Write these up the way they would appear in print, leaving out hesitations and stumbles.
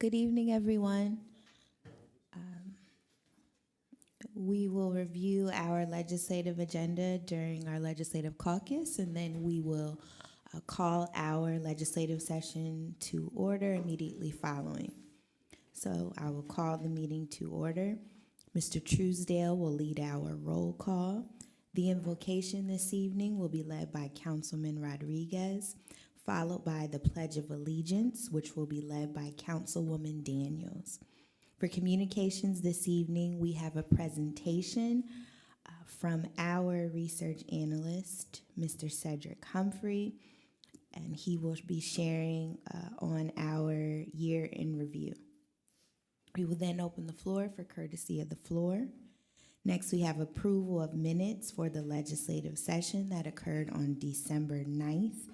Good evening, everyone. Um, We will review our legislative agenda during our legislative caucus, and then we will call our legislative session to order immediately following. So I will call the meeting to order. Mr. Truesdale will lead our roll call. The invocation this evening will be led by Councilman Rodriguez, followed by the Pledge of Allegiance, which will be led by Councilwoman Daniels. For communications this evening, we have a presentation from our research analyst, Mr. Cedric Humphrey, and he will be sharing on our year in review. We will then open the floor for courtesy of the floor. Next, we have approval of minutes for the legislative session that occurred on December 9th,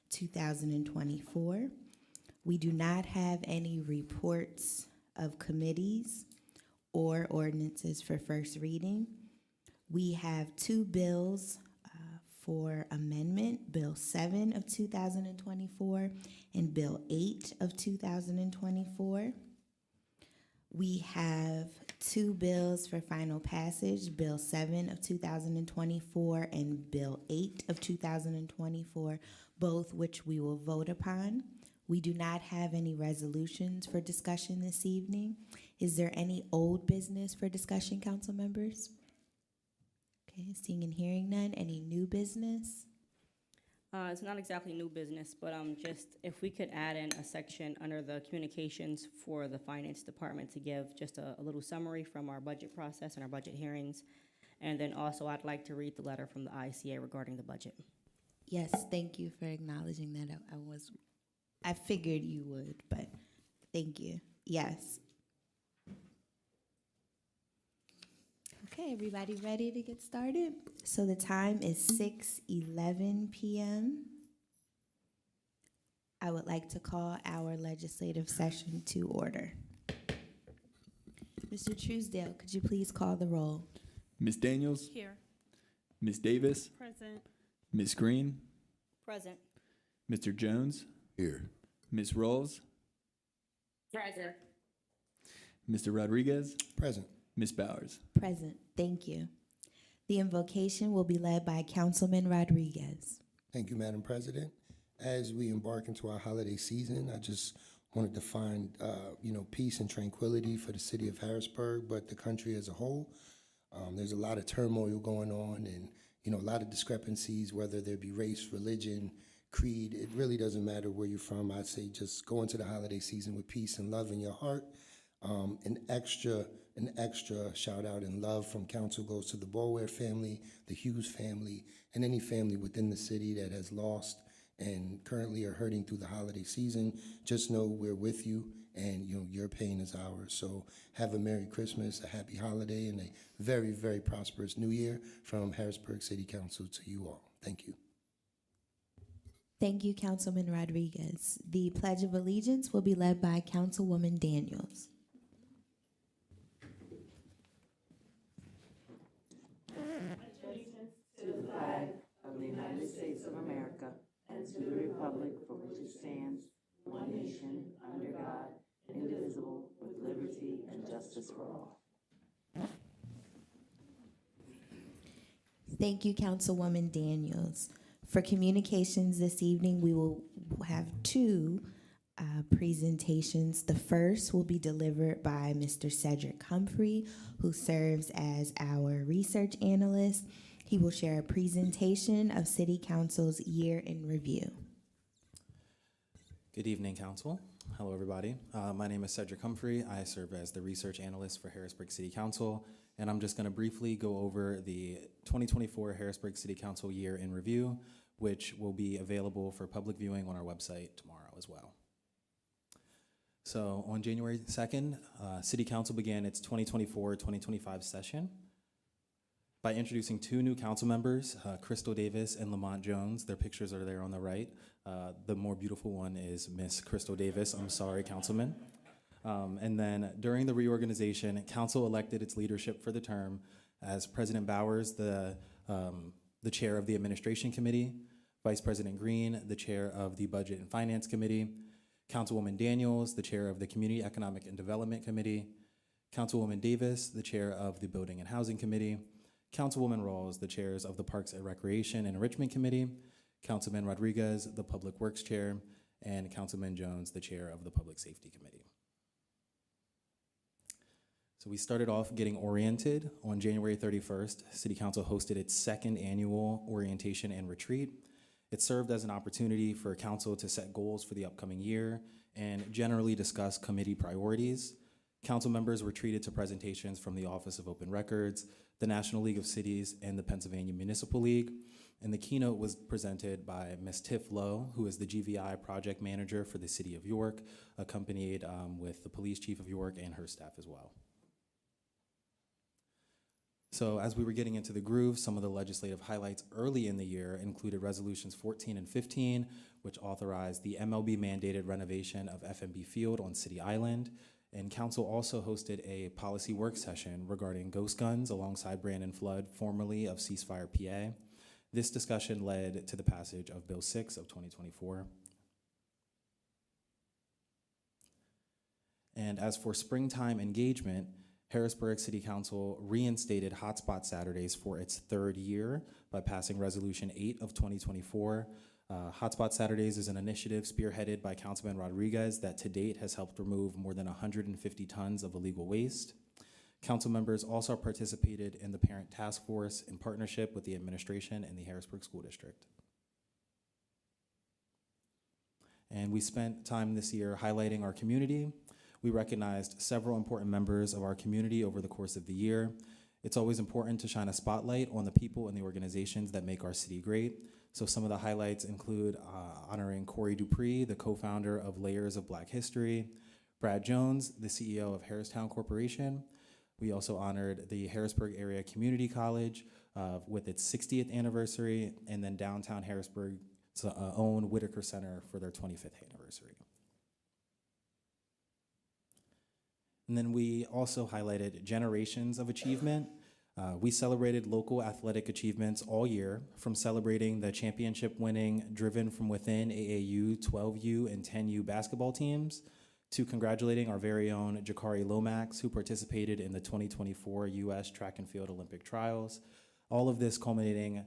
2024. We do not have any reports of committees or ordinances for first reading. We have two bills for amendment, Bill 7 of 2024 and Bill 8 of 2024. We have two bills for final passage, Bill 7 of 2024 and Bill 8 of 2024, both which we will vote upon. We do not have any resolutions for discussion this evening. Is there any old business for discussion, council members? Okay, seeing and hearing none. Any new business? It's not exactly new business, but just if we could add in a section under the communications for the finance department to give just a little summary from our budget process and our budget hearings. And then also I'd like to read the letter from the ICA regarding the budget. Yes, thank you for acknowledging that. I figured you would, but thank you. Yes. Okay, everybody ready to get started? So the time is 6:11 p.m. I would like to call our legislative session to order. Mr. Truesdale, could you please call the roll? Ms. Daniels? Here. Ms. Davis? Present. Ms. Green? Present. Mr. Jones? Here. Ms. Rawls? Present. Mr. Rodriguez? Present. Ms. Bowers? Present. Thank you. The invocation will be led by Councilman Rodriguez. Thank you, Madam President. As we embark into our holiday season, I just wanted to find, peace and tranquility for the city of Harrisburg, but the country as a whole. There's a lot of turmoil going on and, a lot of discrepancies, whether there be race, religion, creed. It really doesn't matter where you're from. I'd say just go into the holiday season with peace and love in your heart. An extra shout out and love from council goes to the Boulware family, the Hughes family, and any family within the city that has lost and currently are hurting through the holiday season. Just know we're with you, and your pain is ours. So have a Merry Christmas, a happy holiday, and a very, very prosperous New Year from Harrisburg City Council to you all. Thank you. Thank you, Councilman Rodriguez. The Pledge of Allegiance will be led by Councilwoman Daniels. To the flag of the United States of America and to the republic for which it stands, one nation, under God, indivisible, with liberty and justice for all. Thank you, Councilwoman Daniels. For communications this evening, we will have two presentations. The first will be delivered by Mr. Cedric Humphrey, who serves as our research analyst. He will share a presentation of City Council's year in review. Good evening, Council. Hello, everybody. My name is Cedric Humphrey. I serve as the research analyst for Harrisburg City Council, and I'm just going to briefly go over the 2024 Harrisburg City Council year in review, which will be available for public viewing on our website tomorrow as well. So on January 2nd, City Council began its 2024-2025 session by introducing two new council members, Crystal Davis and Lamont Jones. Their pictures are there on the right. The more beautiful one is Miss Crystal Davis. I'm sorry, Councilman. And then during the reorganization, Council elected its leadership for the term as President Bowers, the chair of the Administration Committee, Vice President Green, the chair of the Budget and Finance Committee, Councilwoman Daniels, the chair of the Community Economic and Development Committee, Councilwoman Davis, the chair of the Building and Housing Committee, Councilwoman Rawls, the chairs of the Parks and Recreation and Enrichment Committee, Councilman Rodriguez, the Public Works Chair, and Councilman Jones, the chair of the Public Safety Committee. So we started off getting oriented. On January 31st, City Council hosted its second annual orientation and retreat. It served as an opportunity for Council to set goals for the upcoming year and generally discuss committee priorities. Council members were treated to presentations from the Office of Open Records, the National League of Cities, and the Pennsylvania Municipal League. And the keynote was presented by Ms. Tiff Lowe, who is the GVI project manager for the City of York, accompanied with the Police Chief of York and her staff as well. So as we were getting into the groove, some of the legislative highlights early in the year included resolutions 14 and 15, which authorized the MLB mandated renovation of FMB Field on City Island. And Council also hosted a policy work session regarding ghost guns alongside Brandon Flood, formerly of Ceasefire PA. This discussion led to the passage of Bill 6 of 2024. And as for springtime engagement, Harrisburg City Council reinstated Hotspot Saturdays for its third year by passing Resolution 8 of 2024. Hotspot Saturdays is an initiative spearheaded by Councilman Rodriguez that to date has helped remove more than 150 tons of illegal waste. Council members also participated in the Parent Task Force in partnership with the administration and the Harrisburg School District. And we spent time this year highlighting our community. We recognized several important members of our community over the course of the year. It's always important to shine a spotlight on the people and the organizations that make our city great. So some of the highlights include honoring Corey Dupree, the co-founder of Layers of Black History, Brad Jones, the CEO of Harristown Corporation. We also honored the Harrisburg Area Community College with its 60th anniversary, and then downtown Harrisburg's own Whitaker Center for their 25th anniversary. And then we also highlighted generations of achievement. We celebrated local athletic achievements all year, from celebrating the championship-winning Driven from Within AAU, 12U, and 10U basketball teams, to congratulating our very own Jakari Lomax, who participated in the 2024 U.S. Track and Field Olympic Trials. All of this culminating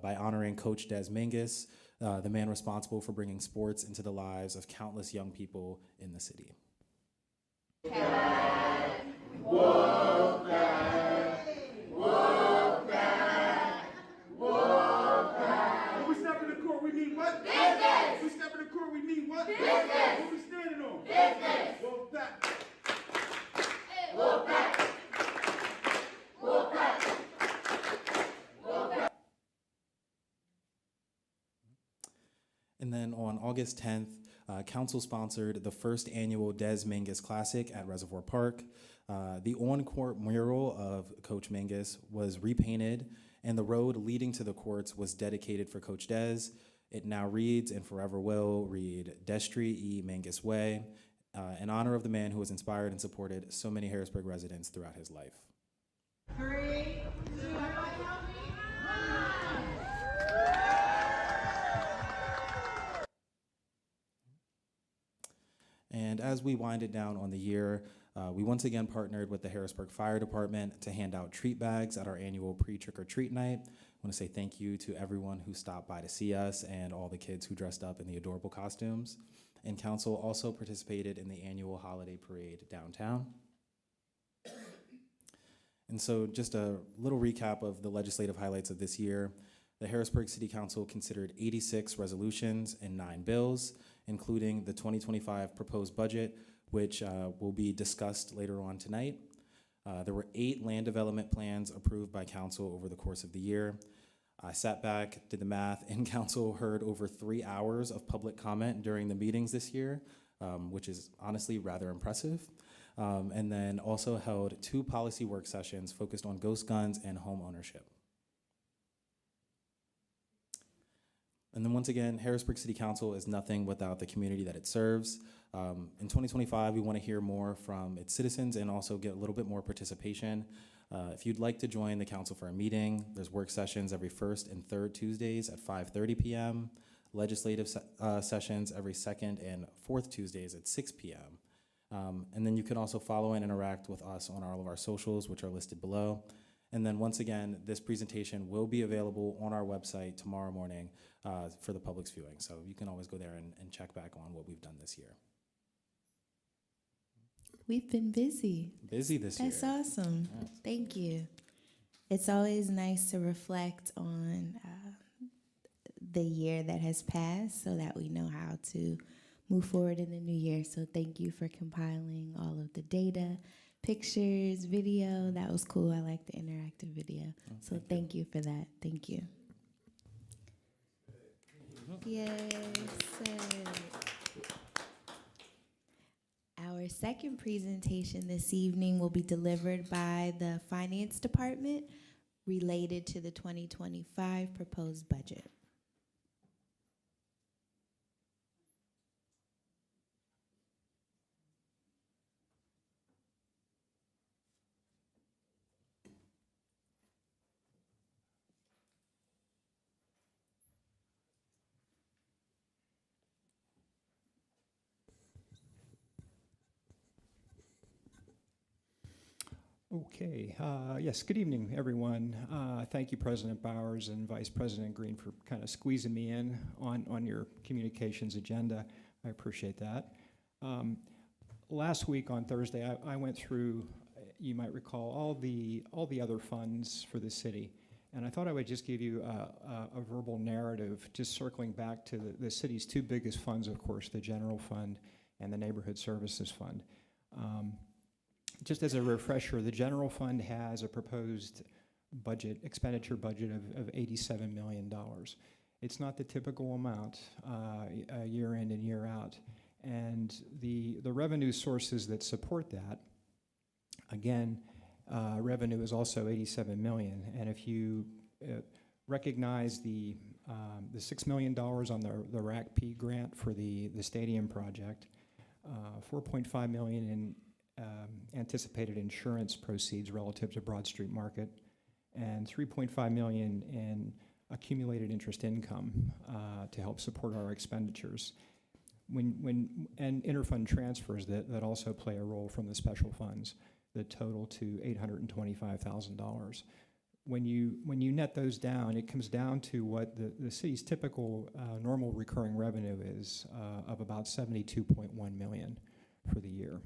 by honoring Coach Des Mingus, the man responsible for bringing sports into the lives of countless young people in the city. When we step in the court, we mean what? Business. When we step in the court, we mean what? Business. What we standing on? Business. Wolf back. Wolf back. Wolf back. Wolf back. And then on August 10th, Council sponsored the first annual Des Mingus Classic at Reservoir Park. The on-court mural of Coach Mingus was repainted, and the road leading to the courts was dedicated for Coach Des. It now reads, and forever will read, Destry E. Mingus Way, in honor of the man who has inspired and supported so many Harrisburg residents throughout his life. 3, 2, 1. And as we wind it down on the year, we once again partnered with the Harrisburg Fire Department to hand out treat bags at our annual pre-trick-or-treat night. I want to say thank you to everyone who stopped by to see us and all the kids who dressed up in the adorable costumes. And Council also participated in the annual holiday parade downtown. And so just a little recap of the legislative highlights of this year. The Harrisburg City Council considered 86 resolutions and 9 bills, including the 2025 proposed budget, which will be discussed later on tonight. There were 8 land development plans approved by Council over the course of the year. I sat back, did the math, and Council heard over 3 hours of public comment during the meetings this year, which is honestly rather impressive. And then also held 2 policy work sessions focused on ghost guns and home ownership. And then once again, Harrisburg City Council is nothing without the community that it serves. In 2025, we want to hear more from its citizens and also get a little bit more participation. If you'd like to join the council for a meeting, there's work sessions every first and third Tuesdays at 5:30 p.m. legislative sessions every second and fourth Tuesdays at 6 p.m. And then you can also follow and interact with us on all of our socials, which are listed below. And then once again, this presentation will be available on our website tomorrow morning for the public's viewing. So you can always go there and check back on what we've done this year. We've been busy. Busy this year. That's awesome. Yes. Thank you. It's always nice to reflect on the year that has passed so that we know how to move forward in the new year. So thank you for compiling all of the data, pictures, video. That was cool. I like the interactive video. So thank you for that. Thank you. Yes, sir. Our second presentation this evening will be delivered by the Finance Department related to the 2025 proposed budget. Okay, yes, good evening, everyone. Thank you, President Bowers and Vice President Green, for kind of squeezing me in on your communications agenda. I appreciate that. Last week on Thursday, I went through, you might recall, all the other funds for the city. And I thought I would just give you a verbal narrative, just circling back to the city's two biggest funds, of course, the general fund and the neighborhood services fund. Just as a refresher, the general fund has a proposed expenditure budget of $87 million. It's not the typical amount year in and year out. And the revenue sources that support that, again, revenue is also $87 million. And if you recognize the $6 million on the RACP grant for the stadium project, $4.5 million in anticipated insurance proceeds relative to Broad Street Market, and $3.5 million in accumulated interest income to help support our expenditures. And interfund transfers that also play a role from the special funds that total to $825,000. When you net those down, it comes down to what the city's typical normal recurring revenue is of about $72.1 million for the year.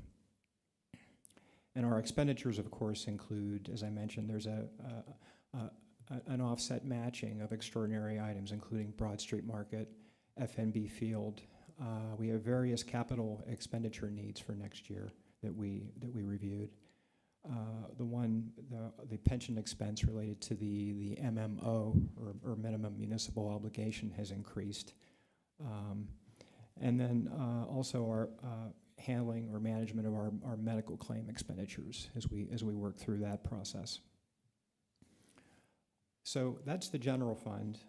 And our expenditures, of course, include, as I mentioned, there's an offset matching of extraordinary items, including Broad Street Market, FNB Field. We have various capital expenditure needs for next year that we reviewed. The pension expense related to the MMO, or minimum municipal obligation, has increased. And then also our handling or management of our medical claim expenditures as we work through that process. So that's the general fund.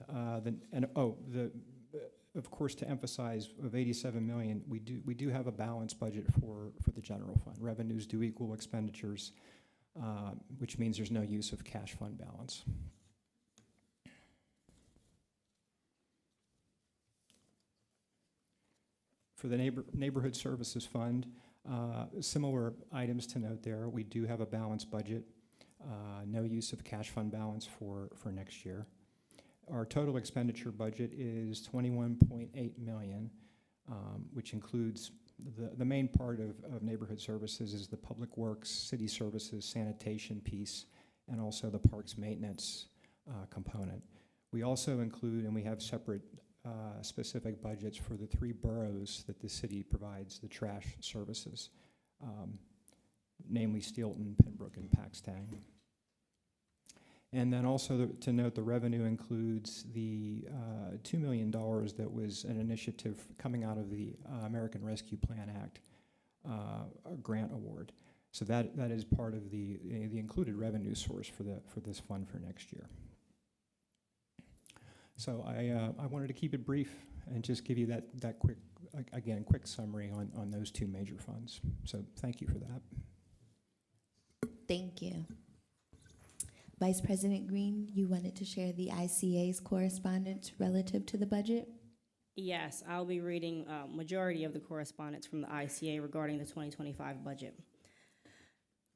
Of course, to emphasize, of $87 million, we do have a balanced budget for the general fund. Revenues do equal expenditures, which means there's no use of cash fund balance. For the Neighborhood Services Fund, similar items to note there. We do have a balanced budget, no use of cash fund balance for next year. Our total expenditure budget is $21.8 million, which includes the main part of neighborhood services is the public works, city services, sanitation piece, and also the parks maintenance component. We also include, and we have separate specific budgets for the 3 boroughs that the city provides the trash services, namely Steelton, Pembroke, and Paxtang. And then also to note, the revenue includes the $2 million that was an initiative coming out of the American Rescue Plan Act grant award. So that is part of the included revenue source for this fund for next year. So I wanted to keep it brief and just give you that quick summary on those 2 major funds. So thank you for that. Thank you. Vice President Green, you wanted to share the ICA's correspondence relative to the budget? Yes, I'll be reading majority of the correspondence from the ICA regarding the 2025 budget.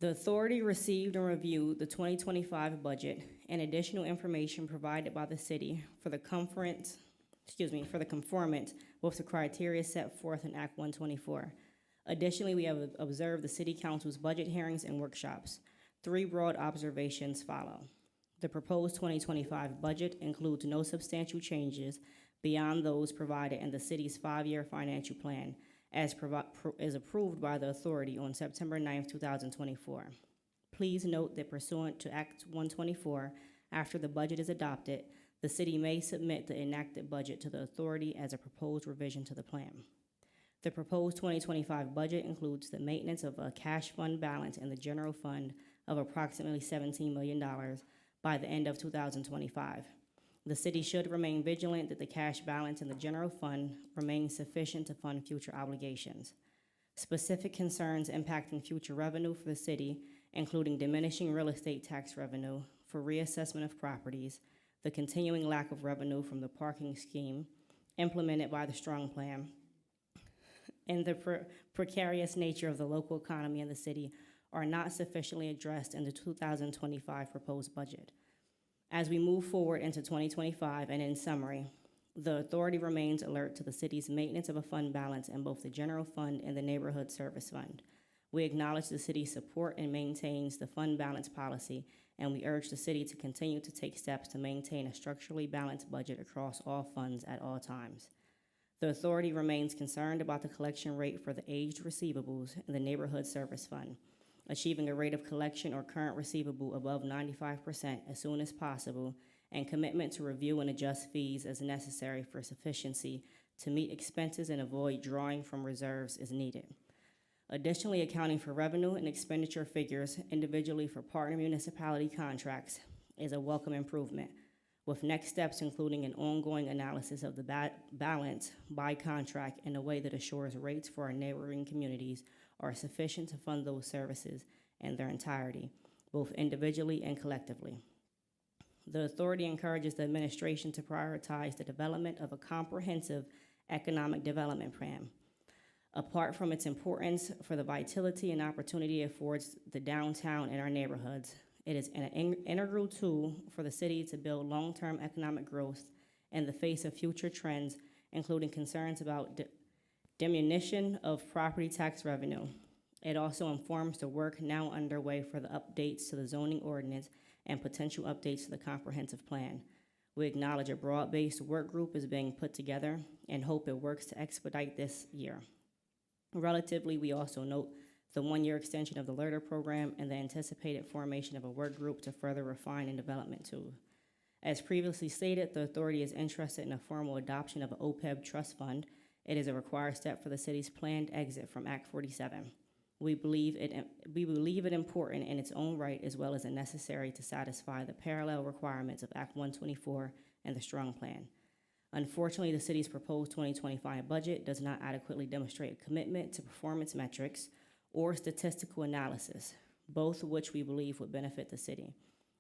The authority received and reviewed the 2025 budget and additional information provided by the city for the conformance with the criteria set forth in Act 124. Additionally, we have observed the City Council's budget hearings and workshops. 3 broad observations follow. The proposed 2025 budget includes no substantial changes beyond those provided in the city's 5-year financial plan as approved by the authority on September 9th, 2024. Please note that pursuant to Act 124, after the budget is adopted, the city may submit the enacted budget to the authority as a proposed revision to the plan. The proposed 2025 budget includes the maintenance of a cash fund balance in the general fund of approximately $17 million by the end of 2025. The city should remain vigilant that the cash balance in the general fund remains sufficient to fund future obligations. Specific concerns impacting future revenue for the city, including diminishing real estate tax revenue for reassessment of properties, the continuing lack of revenue from the parking scheme implemented by the Strong Plan, and the precarious nature of the local economy in the city are not sufficiently addressed in the 2025 proposed budget. As we move forward into 2025, and in summary, the authority remains alert to the city's maintenance of a fund balance in both the general fund and the neighborhood service fund. We acknowledge the city's support and maintains the fund balance policy, and we urge the city to continue to take steps to maintain a structurally balanced budget across all funds at all times. The authority remains concerned about the collection rate for the aged receivables in the neighborhood service fund, achieving a rate of collection or current receivable above 95% as soon as possible, and commitment to review and adjust fees as necessary for sufficiency to meet expenses and avoid drawing from reserves as needed. Additionally, accounting for revenue and expenditure figures individually for partner municipality contracts is a welcome improvement, with next steps including an ongoing analysis of the balance by contract in a way that assures rates for our neighboring communities are sufficient to fund those services in their entirety, both individually and collectively. The authority encourages the administration to prioritize the development of a comprehensive economic development plan. Apart from its importance for the vitality and opportunity it affords the downtown and our neighborhoods, it is an integral tool for the city to build long-term economic growth in the face of future trends, including concerns about diminution of property tax revenue. It also informs the work now underway for the updates to the zoning ordinance and potential updates to the comprehensive plan. We acknowledge a broad-based work group is being put together and hope it works to expedite this year. Relatively, we also note the 1-year extension of the LERDR program and the anticipated formation of a work group to further refine and development tool. As previously stated, the authority is interested in a formal adoption of an OPEB trust fund. It is a required step for the city's planned exit from Act 47. We believe it important in its own right, as well as necessary to satisfy the parallel requirements of Act 124 and the Strong Plan. Unfortunately, the city's proposed 2025 budget does not adequately demonstrate a commitment to performance metrics or statistical analysis, both of which we believe would benefit the city.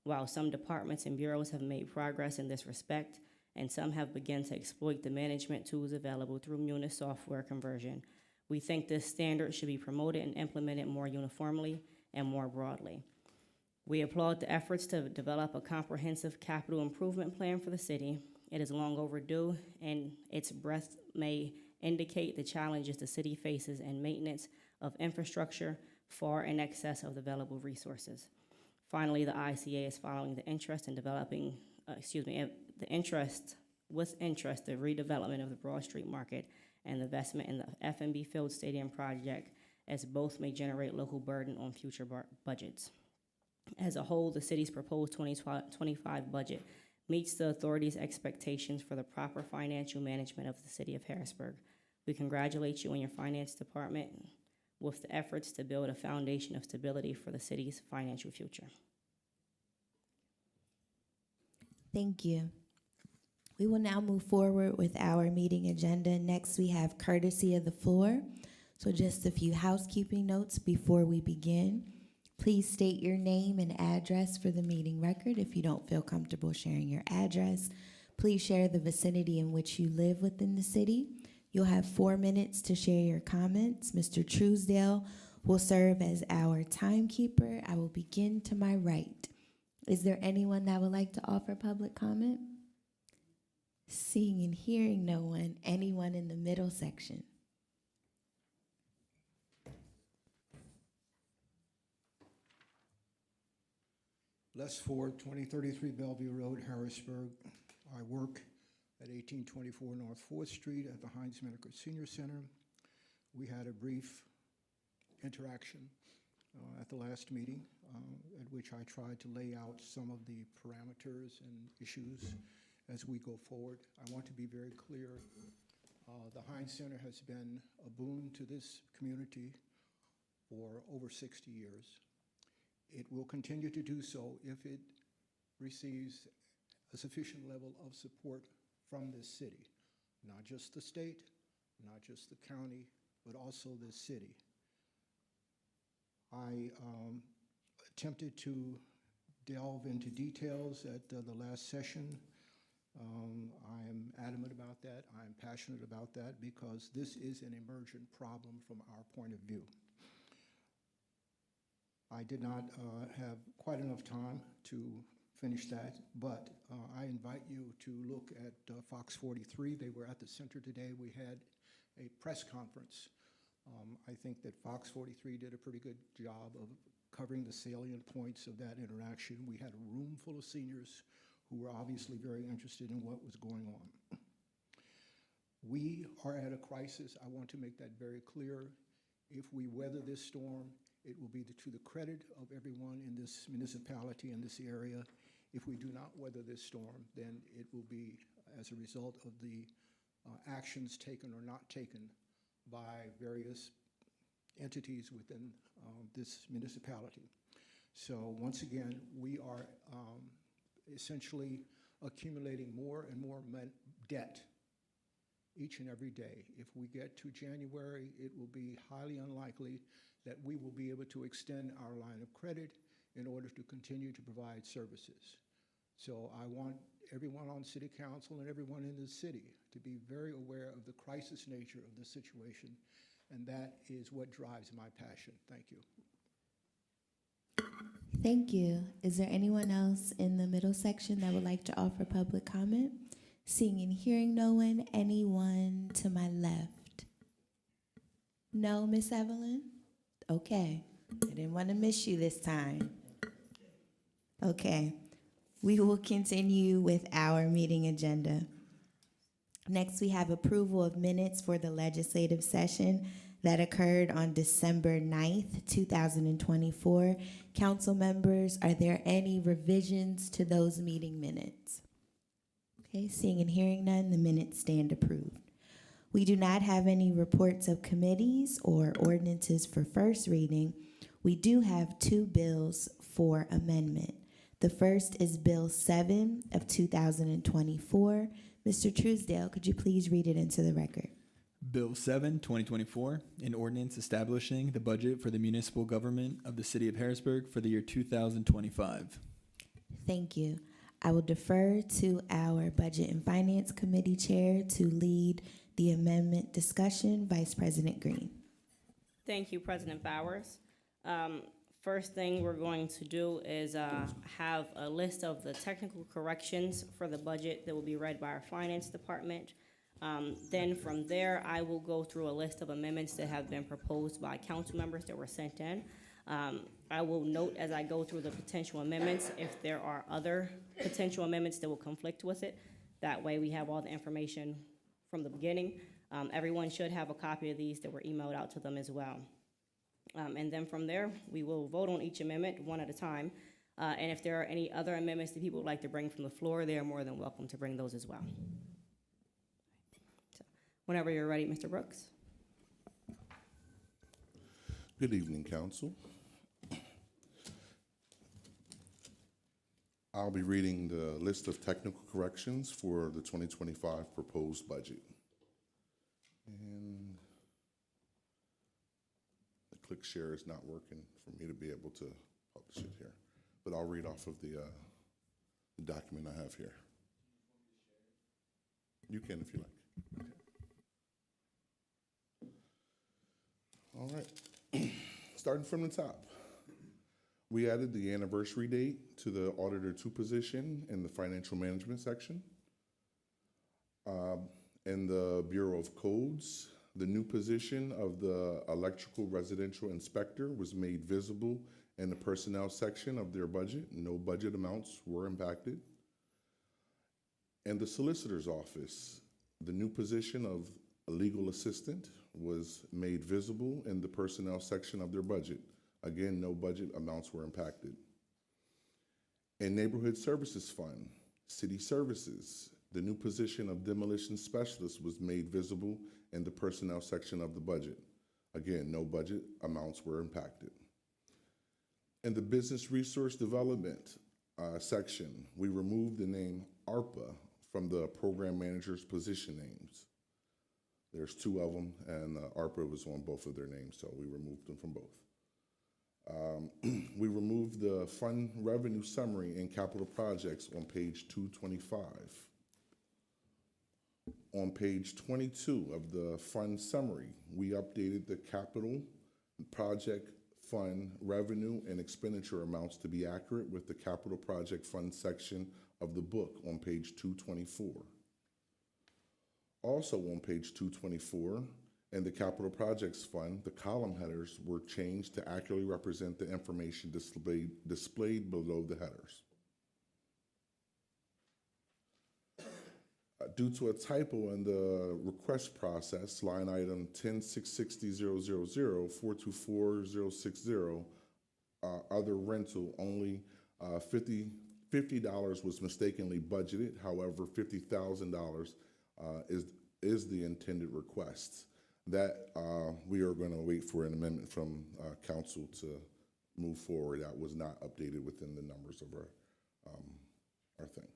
While some departments and bureaus have made progress in this respect, and some have begun to exploit the management tools available through Munis software conversion, we think this standard should be promoted and implemented more uniformly and more broadly. We applaud the efforts to develop a comprehensive capital improvement plan for the city. It is long overdue, and its breadth may indicate the challenges the city faces in maintenance of infrastructure far in excess of the available resources. Finally, the ICA is following the interest in developing, the redevelopment of the Broad Street Market and the investment in the F&B Field Stadium project, as both may generate local burden on future budgets. As a whole, the city's proposed 2025 budget meets the authority's expectations for the proper financial management of the city of Harrisburg. We congratulate you and your finance department with the efforts to build a foundation of stability for the city's financial future. Thank you. We will now move forward with our meeting agenda. Next, we have courtesy of the floor. So just a few housekeeping notes before we begin. Please state your name and address for the meeting record. If you don't feel comfortable sharing your address, Please share the vicinity in which you live within the city. You'll have 4 minutes to share your comments. Mr. Truesdale will serve as our timekeeper. I will begin to my right. Is there anyone that would like to offer public comment? Seeing and hearing no one, anyone in the middle section? Les Ford, 2033 Bellevue Road, Harrisburg. I work at 1824 North 4th Street at the Heinz Medical Senior Center. We had a brief interaction at the last meeting at which I tried to lay out some of the parameters and issues as we go forward. I want to be very clear. The Heinz Center has been a boon to this community for over 60 years. It will continue to do so if it receives a sufficient level of support from this city, not just the state, not just the county, but also the city. I attempted to delve into details at the last session. I am adamant about that. I'm passionate about that because this is an emergent problem from our point of view. I did not have quite enough time to finish that, but I invite you to look at Fox 43. They were at the center today. We had a press conference. I think that Fox 43 did a pretty good job of covering the salient points of that interaction. We had a room full of seniors who were obviously very interested in what was going on. We are at a crisis. I want to make that very clear. If we weather this storm, it will be to the credit of everyone in this municipality, in this area. If we do not weather this storm, then it will be as a result of the actions taken or not taken by various entities within this municipality. So once again, we are essentially accumulating more and more debt each and every day. If we get to January, it will be highly unlikely that we will be able to extend our line of credit in order to continue to provide services. So I want everyone on City Council and everyone in the city to be very aware of the crisis nature of the situation, and that is what drives my passion. Thank you. Thank you. Is there anyone else in the middle section that would like to offer public comment? Seeing and hearing no one, anyone to my left? No, Miss Evelyn? Okay. I didn't want to miss you this time. Okay. We will continue with our meeting agenda. Next, we have approval of minutes for the legislative session that occurred on December 9th, 2024. Council members, are there any revisions to those meeting minutes? Okay, seeing and hearing none, the minutes stand approved. We do not have any reports of committees or ordinances for first reading. We do have 2 bills for amendment. The first is Bill 7 of 2024. Mr. Truesdale, could you please read it into the record? Bill 7, 2024, an ordinance establishing the budget for the municipal government of the city of Harrisburg for the year 2025. Thank you. I will defer to our Budget and Finance Committee Chair to lead the amendment discussion, Vice President Green. Thank you, President Bowers. First thing we're going to do is have a list of the technical corrections for the budget that will be read by our Finance Department. Then from there, I will go through a list of amendments that have been proposed by council members that were sent in. I will note as I go through the potential amendments if there are other potential amendments that will conflict with it. That way we have all the information from the beginning. Everyone should have a copy of these that were emailed out to them as well. And then from there, we will vote on each amendment one at a time. And if there are any other amendments that people would like to bring from the floor, they are more than welcome to bring those as well. So, whenever you're ready, Mr. Brooks. Good evening, Council. I'll be reading the list of technical corrections for the 2025 proposed budget. And the click share is not working for me to be able to publish it here, but I'll read off of the document I have here. You can if you like. All right. Starting from the top. We added the anniversary date to the Auditor 2 position in the Financial Management section. In the Bureau of Codes, the new position of the Electrical Residential Inspector was made visible in the Personnel section of their budget. No budget amounts were impacted. In the Solicitor's Office, the new position of a Legal Assistant was made visible in the Personnel section of their budget. Again, no budget amounts were impacted. In Neighborhood Services Fund, City Services, the new position of Demolition Specialist was made visible in the Personnel section of the budget. Again, no budget amounts were impacted. In the Business Resource Development section, we removed the name ARPA from the Program Manager's position names. There's two of them, and ARPA was on both of their names, so we removed them from both. We removed the fund revenue summary and capital projects on page 225. On page 22 of the fund summary, we updated the capital project fund revenue and expenditure amounts to be accurate with the capital project fund section of the book on page 224. Also on page 224, in the Capital Projects Fund, the column headers were changed to accurately represent the information displayed below the headers. Due to a typo in the request process, line item 10660000 424060, other rental, only $50 was mistakenly budgeted. However, $50,000 is the intended request. That we are going to wait for an amendment from council to move forward. That was not updated within the numbers of our thing.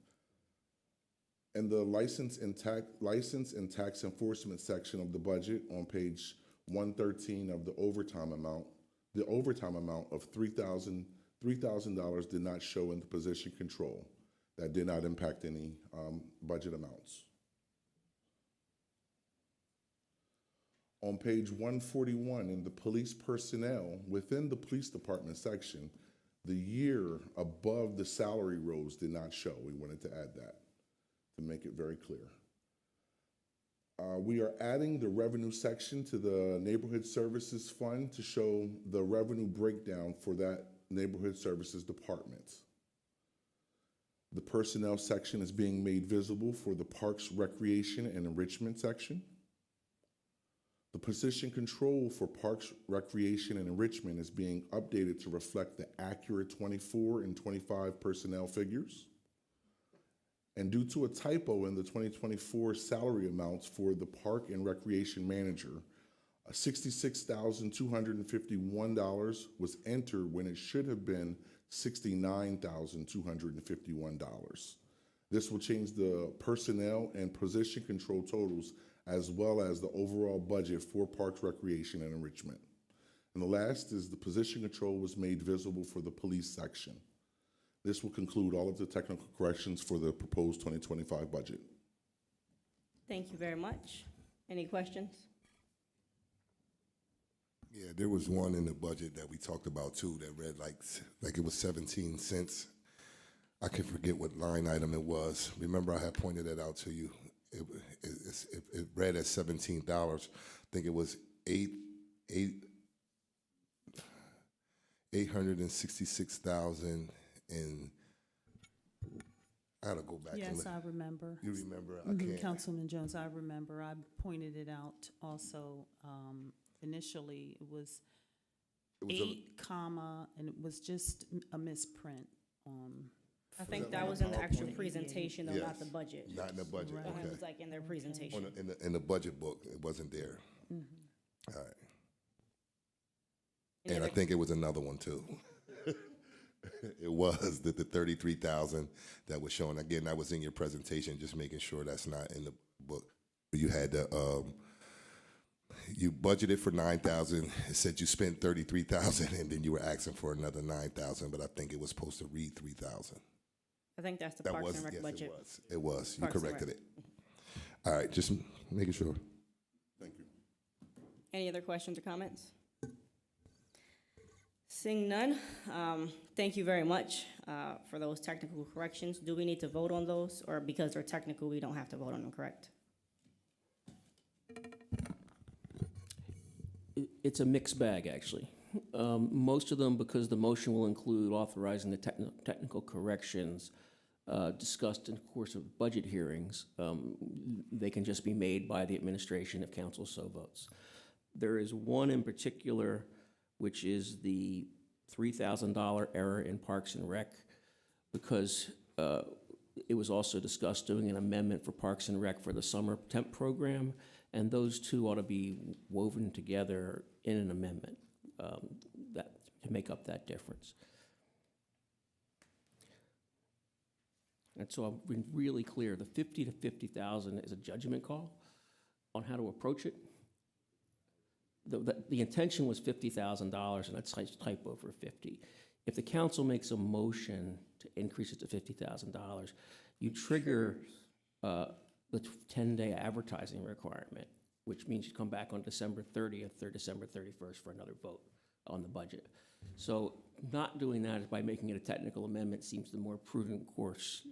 In the license and tax enforcement section of the budget on page 113 of the overtime amount of $3,000 did not show in the position control. That did not impact any budget amounts. On page 141 in the police personnel, within the police department section, the year above the salary rows did not show. We wanted to add that to make it very clear. We are adding the revenue section to the Neighborhood Services Fund to show the revenue breakdown for that Neighborhood Services Department. The personnel section is being made visible for the Parks, Recreation, and Enrichment section. The position control for Parks, Recreation, and Enrichment is being updated to reflect the accurate 24 and 25 personnel figures. And due to a typo in the 2024 salary amounts for the Park and Recreation Manager, $66,251 was entered when it should have been $69,251. This will change the personnel and position control totals as well as the overall budget for Parks, Recreation, and Enrichment. And the last is the position control was made visible for the police section. This will conclude all of the technical corrections for the proposed 2025 budget. Thank you very much. Any questions? Yeah, there was one in the budget that we talked about too that read like it was 17 cents. I can forget what line item it was. Remember, I had pointed that out to you. It read as $17. I think it was 866,000, and I gotta go back. Yes, I remember. You remember? I can't. Councilman Jones, I remember. I pointed it out also. Initially, it was 8, comma, and it was just a misprint. I think that was in the actual PowerPoint? presentation, though, not the Yes. budget. Not in the budget. Right. Okay. It was like in their presentation. In the budget book, it wasn't there. All right. Any And I other- think it was another one too. It was the 33,000 that was shown. Again, that was in your presentation, just making sure that's not in the book. You had the, you budgeted for 9,000. It said you spent 33,000, and then you were asking for another 9,000, but I think it was supposed to read 3,000. I think that's the That Parks was, and Rec yes, budget. it was. It was. You Parks and corrected Rec. it. All right, just making sure. Thank you. Any other questions or comments? Seeing none, thank you very much for those technical corrections. Do we need to vote on those, or because they're technical, we don't have to vote on them, correct? It's a mixed bag, actually. Most of them, because the motion will include authorizing the technical corrections discussed in the course of budget hearings, they can just be made by the administration if council so votes. There is one in particular, which is the $3,000 error in Parks and Rec, because it was also discussed doing an amendment for Parks and Rec for the summer temp program, and those two ought to be woven together in an amendment that to make up that difference. And so I've been really clear, the 50 to 50,000 is a judgment call on how to approach it. The intention was $50,000, and that's typo for 50. If the council makes a motion to increase it to $50,000, you trigger the 10-day advertising requirement, which means you come back on December 30th or December 31st for another vote on the budget. So not doing that is by making it a technical amendment seems the more prudent course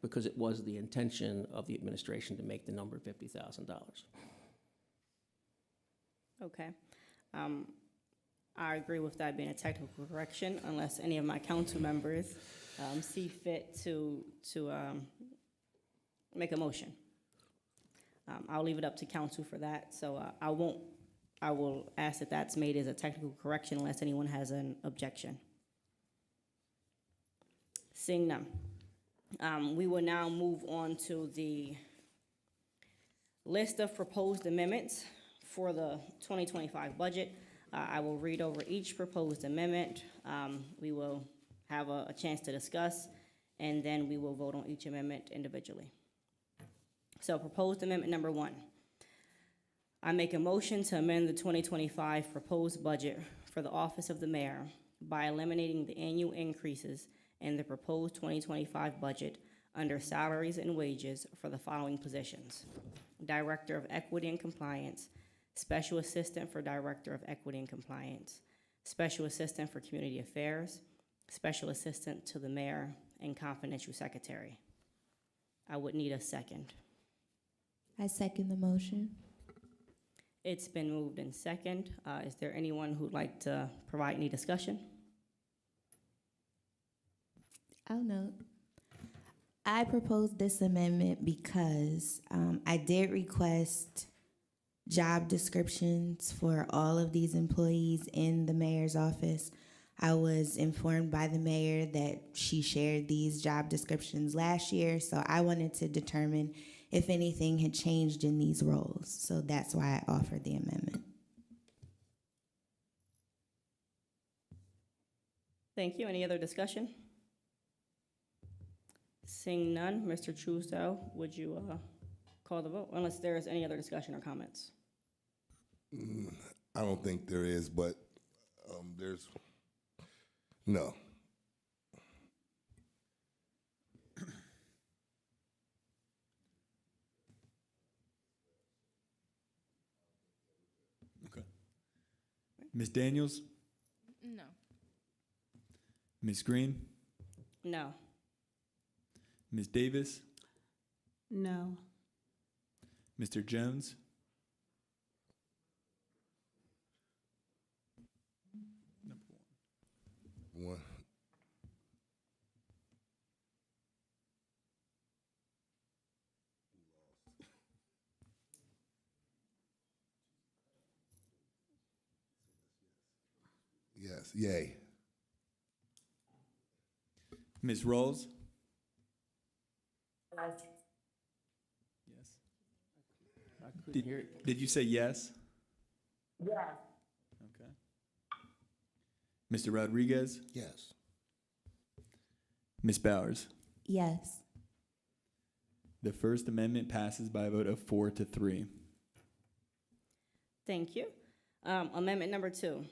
because it was the intention of the administration to make the number $50,000. Okay. I agree with that being a technical correction, unless any of my council members see fit to make a motion. I'll leave it up to council for that, so I will ask that that's made as a technical correction unless anyone has an objection. Seeing none. We will now move on to the list of proposed amendments for the 2025 budget. I will read over each proposed amendment. We will have a chance to discuss, and then we will vote on each amendment individually. So proposed amendment number 1. I make a motion to amend the 2025 proposed budget for the office of the mayor by eliminating the annual increases in the proposed 2025 budget under salaries and wages for the following positions: Director of Equity and Compliance, Special Assistant for Director of Equity and Compliance, Special Assistant for Community Affairs, Special Assistant to the Mayor, and Confidential Secretary. I would need a second. I second the motion. It's been moved in second. Is there anyone who'd like to provide any discussion? I'll note. I proposed this amendment because I did request job descriptions for all of these employees in the mayor's office. I was informed by the mayor that she shared these job descriptions last year, so I wanted to determine if anything had changed in these roles. So that's why I offered the amendment. Thank you. Any other discussion? Seeing none, Mr. Truesdale, would you call the vote? Unless there is any other discussion or comments. I don't think there is, but there's no. Okay. Ms. Daniels? No. Ms. Green? No. Ms. Davis? No. Mr. Jones? One. Yes, yay. Ms. Rawls? Yes. Yes. I couldn't hear it. Did you say yes? Yes. Okay. Mr. Rodriguez? Yes. Ms. Bowers? Yes. The First Amendment passes by a vote of 4-3. Thank you. Amendment number 2.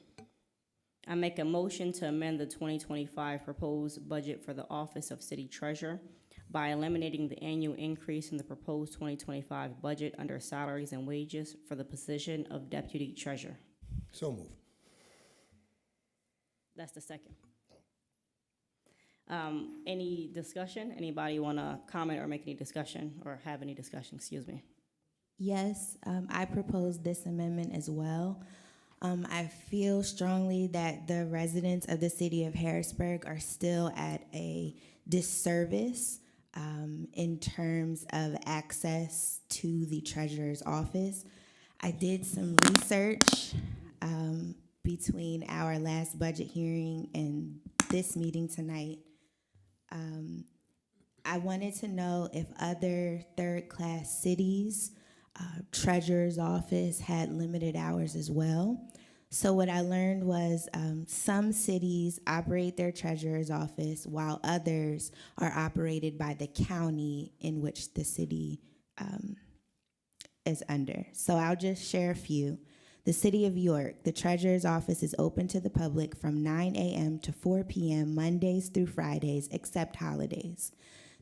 I make a motion to amend the 2025 proposed budget for the Office of City Treasurer by eliminating the annual increase in the proposed 2025 budget under salaries and wages for the position of deputy treasurer. So moved. That's the second. Any discussion? Anybody want to comment or make any discussion or have any discussion, excuse me? Yes, I propose this amendment as well. I feel strongly that the residents of the city of Harrisburg are still at a disservice in terms of access to the treasurer's office. I did some research between our last budget hearing and this meeting tonight. I wanted to know if other third-class cities' treasurer's office had limited hours as well. So what I learned was some cities operate their treasurer's office while others are operated by the county in which the city is under. So I'll just share a few. The City of York, the treasurer's office is open to the public from 9 a.m. to 4 p.m. Mondays through Fridays, except holidays.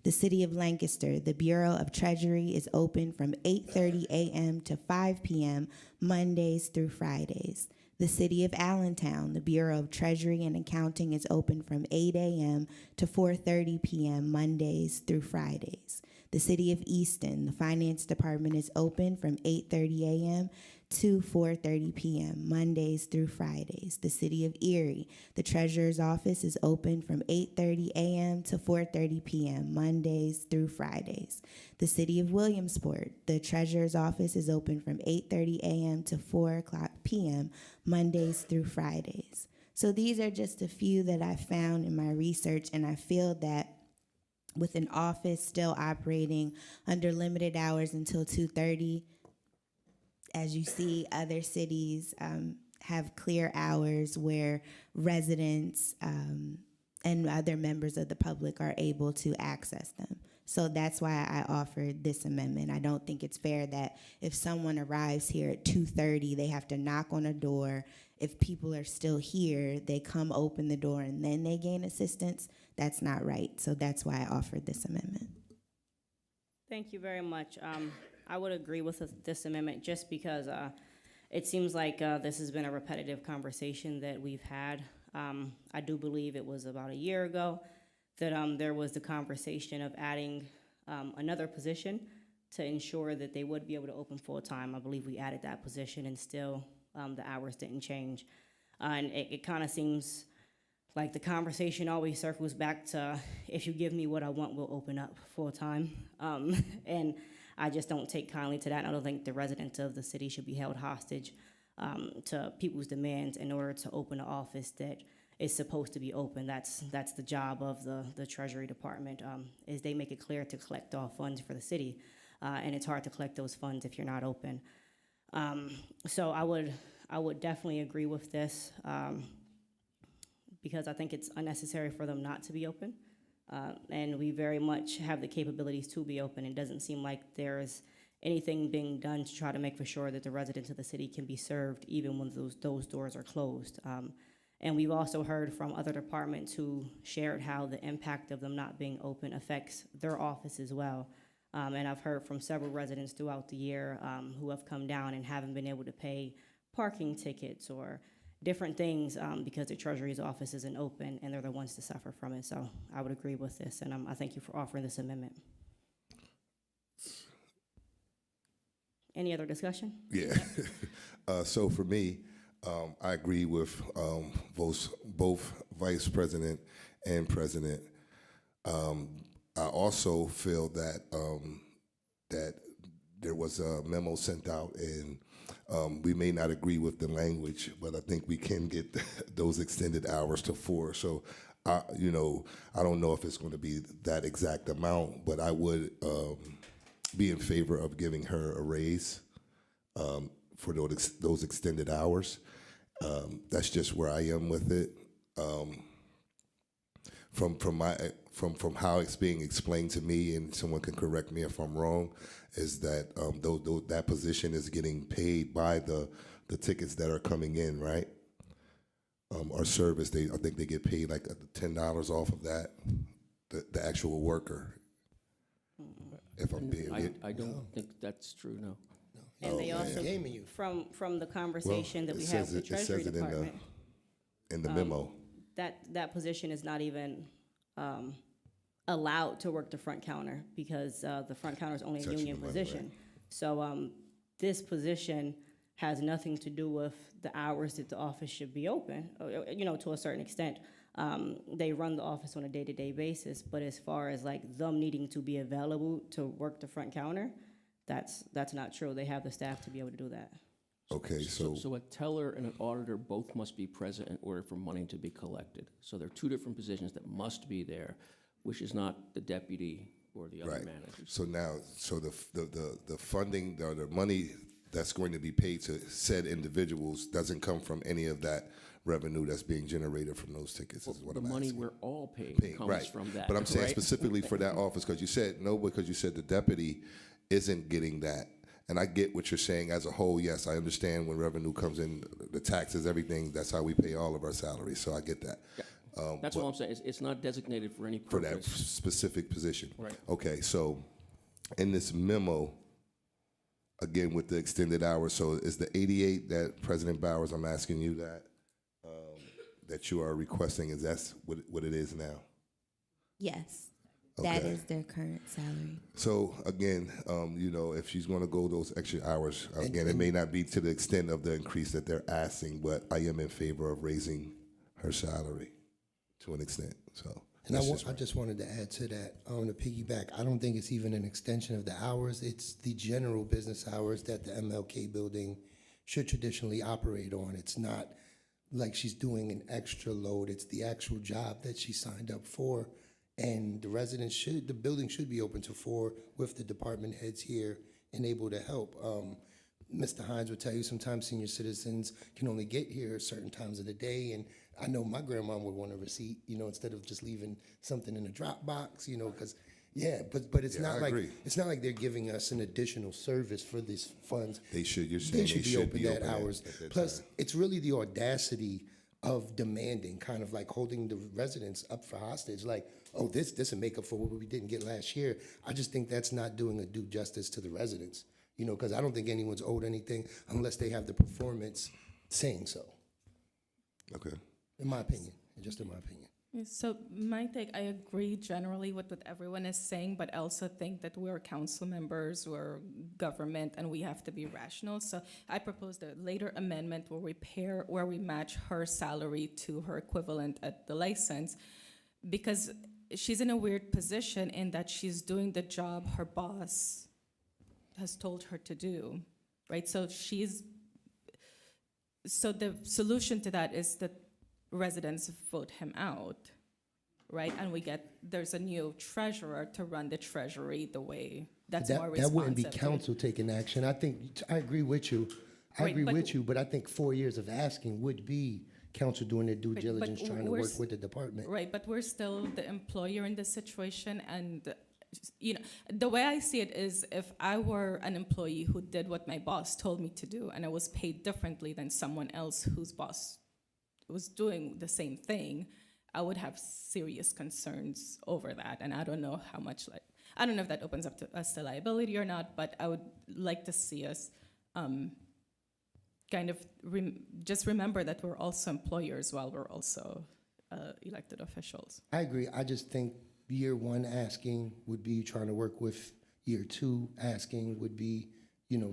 The City of Lancaster, the Bureau of Treasury is open from 8:30 a.m. to 5 p.m. Mondays through Fridays. The City of Allentown, the Bureau of Treasury and Accounting is open from 8 a.m. to 4:30 p.m. Mondays through Fridays. The City of Easton, the Finance Department is open from 8:30 a.m. to 4:30 p.m. Mondays through Fridays. The City of Erie, the Treasurer's Office is open from 8:30 a.m. to 4:30 p.m. Mondays through Fridays. The City of Williamsport, the Treasurer's Office is open from 8:30 a.m. to 4 p.m. Mondays through Fridays. So these are just a few that I found in my research, and I feel that with an office still operating under limited hours until 2:30, as you see, other cities have clear hours where residents and other members of the public are able to access them. So that's why I offered this amendment. I don't think it's fair that if someone arrives here at 2:30, they have to knock on a door. If people are still here, they come open the door and then they gain assistance. That's not right. So that's why I offered this amendment. Thank you very much. I would agree with this amendment just because it seems like this has been a repetitive conversation that we've had. I do believe it was about a year ago that there was the conversation of adding another position to ensure that they would be able to open full-time. I believe we added that position and still the hours didn't change. And it kind of seems like the conversation always circles back to, if you give me what I want, we'll open up full-time. And I just don't take kindly to that. I don't think the residents of the city should be held hostage to people's demands in order to open an office that is supposed to be open. That's the job of the Treasury Department, is they make it clear to collect all funds for the city. And it's hard to collect those funds if you're not open. So I would definitely agree with this because I think it's unnecessary for them not to be open. And we very much have the capabilities to be open. It doesn't seem like there's anything being done to try to make for sure that the residents of the city can be served even when those doors are closed. And we've also heard from other departments who shared how the impact of them not being open affects their office as well. And I've heard from several residents throughout the year who have come down and haven't been able to pay parking tickets or different things because the Treasury's office isn't open, and they're the ones to suffer from it. So I would agree with this, and I thank you for offering this amendment. Any other discussion? Yeah. So for me, I agree with both Vice President and President. I also feel that that there was a memo sent out, and we may not agree with the language, but I think we can get those extended hours to 4. So, I don't know if it's going to be that exact amount, but I would be in favor of giving her a raise for those extended hours. That's just where I am with it. From how it's being explained to me, and someone can correct me if I'm wrong, is that that position is getting paid by the tickets that are coming in, right? Or service, I think they get paid like $10 off of that, the actual worker. if I'm being. I don't think that's true, no. And they Oh, man. also, Gaming you. from the conversation that we had with the Treasury Department, in the memo. that position is not even allowed to work the front counter because the front counter is only a Touching union the money, position. right. So this position has nothing to do with the hours that the office should be open, to a certain extent. They run the office on a day-to-day basis, but as far as like them needing to be available to work the front counter, that's not true. They have the staff to be able to do that. Okay, so So a teller and an auditor both must be present in order for money to be collected. So there are two different positions that must be there, which is not the deputy or the other right. managers. So now, so the funding or the money that's going to be paid to said individuals doesn't come from any of that revenue that's being generated from those tickets. Is what The I'm money asking. we're all paying comes right. from that. But I'm saying right? specifically for that office because you said the deputy isn't getting that. And I get what you're saying as a whole. Yes, I understand when revenue comes in, the taxes, everything. That's how we pay all of our salaries. So I get that. Yeah. That's all I'm saying. It's not designated for any For that purpose. specific position. Right. Okay, so in this memo, again with the extended hours, so is the 88 that President Bowers, I'm asking you that you are requesting, is that's what it is now? Yes, that Okay. is their current salary. So again, if she's going to go those extra hours, again, it may not be to the extent of the increase that they're asking, but I am in favor of raising her salary to an extent. So, And that's I just wanted to add to that, to piggyback, I don't think it's even an extension of the hours. It's the general business hours that the MLK building should traditionally operate on. It's not like she's doing an extra load. It's the actual job that she signed up for. And the building should be open to 4 with the department heads here and able to help. Mr. Hines would tell you sometimes senior citizens can only get here certain times of the day. And I know my grandma would want a receipt, instead of just leaving something in a drop box, because, but it's Yeah, I not like, agree. it's not like they're giving us an additional service for these funds. They should. You're They saying should be open at hours. at that Plus, time. it's really the audacity of demanding, kind of like holding the residents up for hostage, like, oh, this will make up for what we didn't get last year. I just think that's not doing a due justice to the residents, because I don't think anyone's owed anything unless they have the performance saying so, Okay. in my opinion, just in my opinion. So my take, I agree generally with what everyone is saying, but I also think that we're council members, we're government, and we have to be rational. So I proposed a later amendment where we match her salary to her equivalent at the license, because she's in a weird position in that she's doing the job her boss has told her to do, right? So the solution to that is that residents vote him out, right? And there's a new treasurer to run the treasury the way that's more responsive. That wouldn't be council taking action. I think, I agree with you. But I think 4 years of asking would be council doing their due Right, but diligence, trying to we're work with the department. Right, but we're still the employer in this situation, and the way I see it is, if I were an employee who did what my boss told me to do, and I was paid differently than someone else whose boss was doing the same thing, I would have serious concerns over that. And I don't know I don't know if that opens up to us to liability or not, but I would like to see us kind of just remember that we're also employers while we're also elected officials. I agree. I just think year 1 asking would be trying to work with. Year 2 asking would be,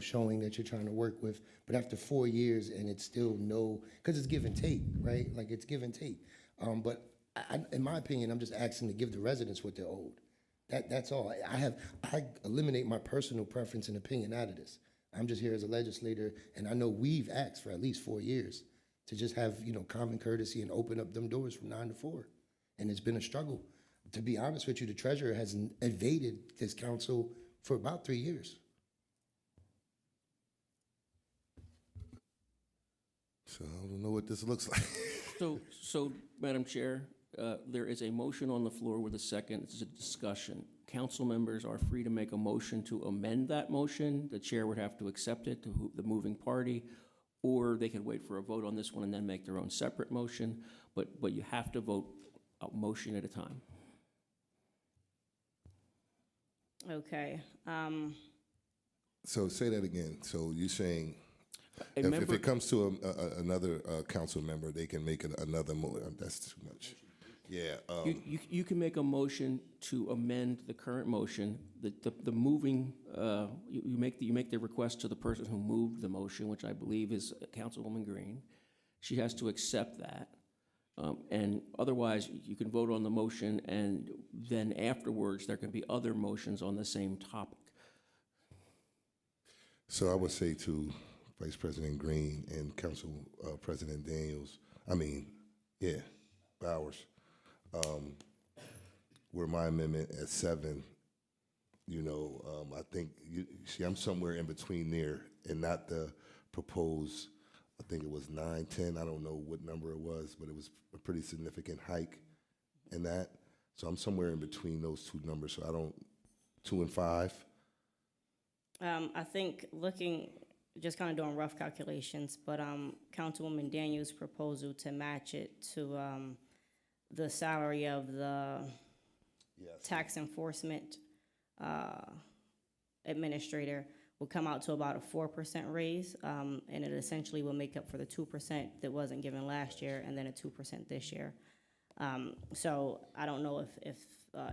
showing that you're trying to work with. But after 4 years and it's still because it's give and take, right? Like, it's give and take. But in my opinion, I'm just asking to give the residents what they're owed. That's all. I eliminate my personal preference and opinion out of this. I'm just here as a legislator, and I know we've asked for at least 4 years to just have, common courtesy and open up them doors from 9 to 4. And it's been a struggle. To be honest with you, the treasurer has evaded this council for about 3 years. So I don't know what this looks like. So, Madam Chair, there is a motion on the floor with a second. It's a discussion. Council members are free to make a motion to amend that motion. The chair would have to accept it to the moving party, or they could wait for a vote on this one and then make their own separate motion. But you have to vote a motion at a time. Okay. So say that again. So you're saying A if member- it comes to another council member, they can make another that's too much. Yeah. You can make a motion to amend the current motion. The moving, you make the request to the person who moved the motion, which I believe is Councilwoman Green. She has to accept that. And otherwise, you can vote on the motion, and then afterwards, there can be other motions on the same topic. So I would say to Vice President Green and Council President Bowers, where my amendment at 7, I think, I'm somewhere in between there and not the proposed, I think it was 9, 10, I don't know what number it was, but it was a pretty significant hike in that. So I'm somewhere in between those two numbers, so 2 and 5. I think just kind of doing rough calculations, but Councilwoman Daniels' proposal to match it to the salary of the tax enforcement administrator will come out to about a 4% raise, and it essentially will make up for the 2% that wasn't given last year, and then a 2% this year. So I don't know if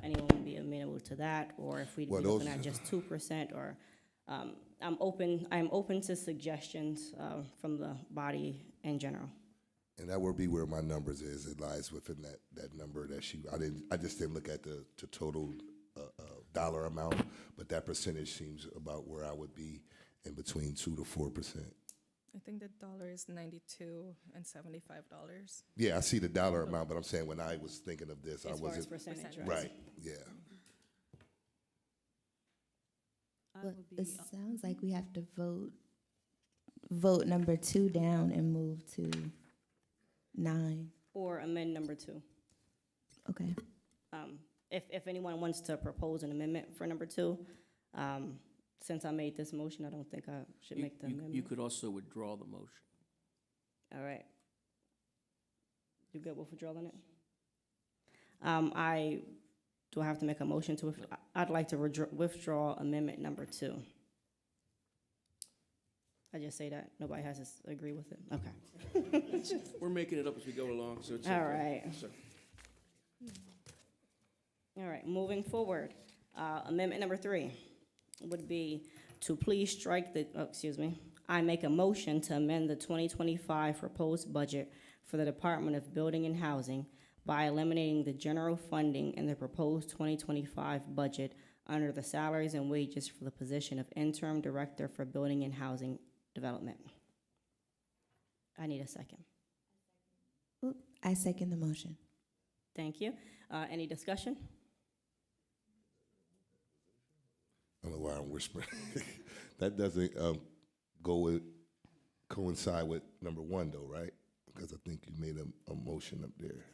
anyone would be amenable to that, or if we'd be looking at just 2%, or I'm open to suggestions from the body in general. And that would be where my numbers is. It lies within that number that I just didn't look at the total dollar amount, but that percentage seems about where I would be, in between 2 to 4%. I think the dollar is $92 and $75. Yeah, I see the dollar amount, but I'm saying when I was thinking of this, I As far as wasn't. percentage, Right, yeah. Well, it sounds like we have to vote number 2 down and move to 9. Or amend number 2. Okay. If anyone wants to propose an amendment for number 2, since I made this motion, I don't think I should make the amendment. You could also withdraw the motion. All right. You good with withdrawing it? Do I have to make a motion to withdraw? I'd like to withdraw amendment number 2. I just say that. Nobody has to agree with it. Okay. We're making it up as we go along, so it's All okay. right. So- All right, moving forward. Amendment number 3 would be to please strike I make a motion to amend the 2025 proposed budget for the Department of Building and Housing by eliminating the general funding in the proposed 2025 budget under the salaries and wages for the position of interim director for building and housing development. I need a second. I second the motion. Thank you. Any discussion? I don't know why I'm whispering. That doesn't coincide with number 1, though, right? Because I think you made a motion up there.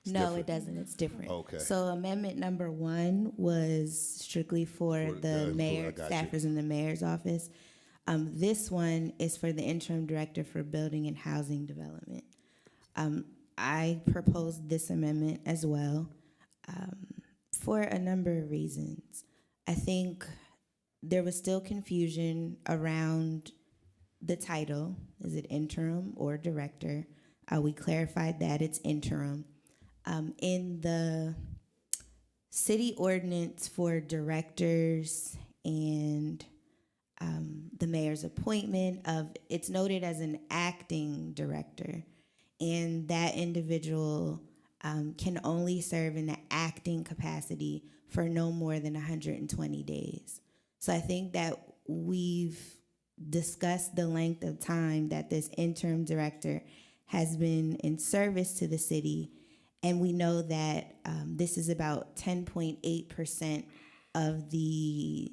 It's No, different. it doesn't. It's different. Okay. So amendment number 1 was strictly for the mayor, I got you. staffers in the mayor's office. This one is for the interim director for building and housing development. I proposed this amendment as well for a number of reasons. I think there was still confusion around the title. Is it interim or director? We clarified that it's interim. In the city ordinance for directors and the mayor's appointment it's noted as an acting director, and that individual can only serve in the acting capacity for no more than 120 days. So I think that we've discussed the length of time that this interim director has been in service to the city, and we know that this is about 10.8% of the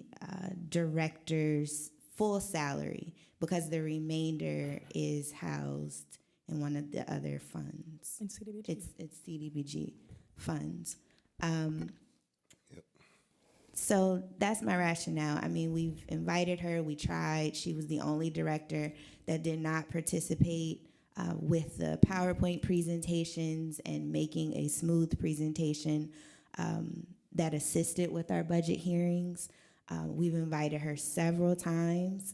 director's full salary, because the remainder is housed in one of the other funds. In CDBG. It's CDBG funds. So that's my rationale. I mean, we've invited her, we tried. She was the only director that did not participate with the PowerPoint presentations and making a smooth presentation that assisted with our budget hearings. We've invited her several times.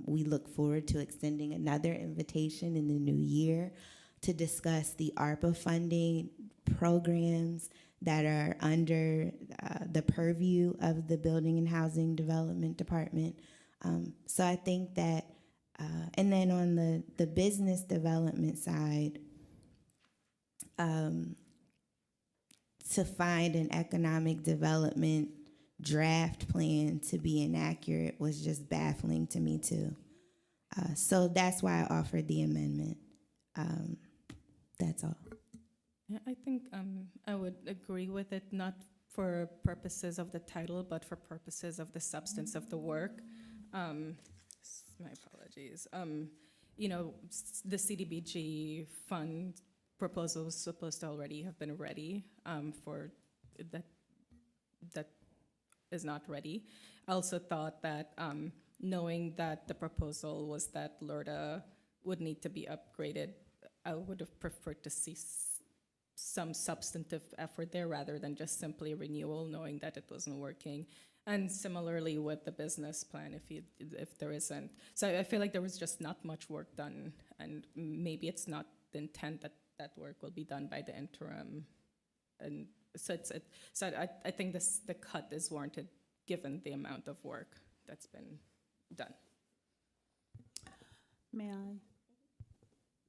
We look forward to extending another invitation in the new year to discuss the ARPA funding programs that are under the purview of the Building and Housing Development Department. So I think that, and then on the business development side, to find an economic development draft plan to be inaccurate was just baffling to me too. So that's why I offered the amendment. That's all. Yeah, I think I would agree with it, not for purposes of the title, but for purposes of the substance of the work. My apologies. You know, the CDBG fund proposal was supposed to already have been ready for that. That is not ready. I also thought that knowing that the proposal was that LERTA would need to be upgraded, I would have preferred to see some substantive effort there rather than just simply renewal, knowing that it wasn't working. And similarly with the business plan, if there isn't. So I feel like there was just not much work done, and maybe it's not the intent that that work will be done by the interim. And so I think the cut is warranted given the amount of work that's been done. May I?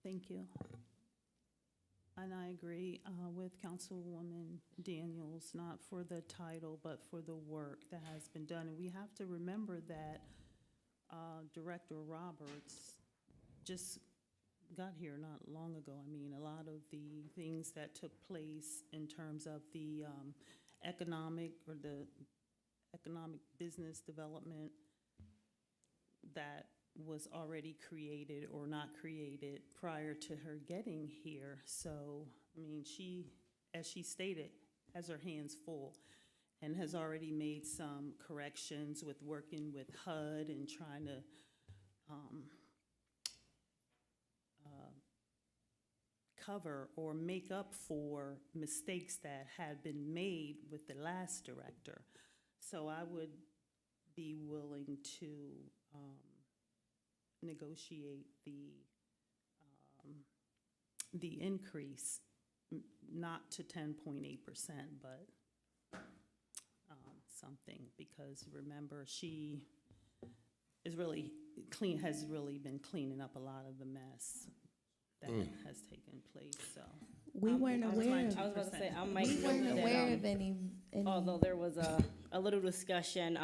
Thank you. And I agree with Councilwoman Daniels, not for the title, but for the work that has been done. And we have to remember that Director Roberts just got here not long ago. I mean, a lot of the things that took place in terms of the economic business development that was already created or not created prior to her getting here. So, I mean, she, as she stated, has her hands full and has already made some corrections with working with HUD and trying to cover or make up for mistakes that had been made with the last director. So I would be willing to negotiate the increase, not to 10.8%, but something, because remember, she is really has really been cleaning up a lot of the mess that has taken place. So We weren't aware of. I was about to say, I might We note weren't that, aware of any. although there was a little discussion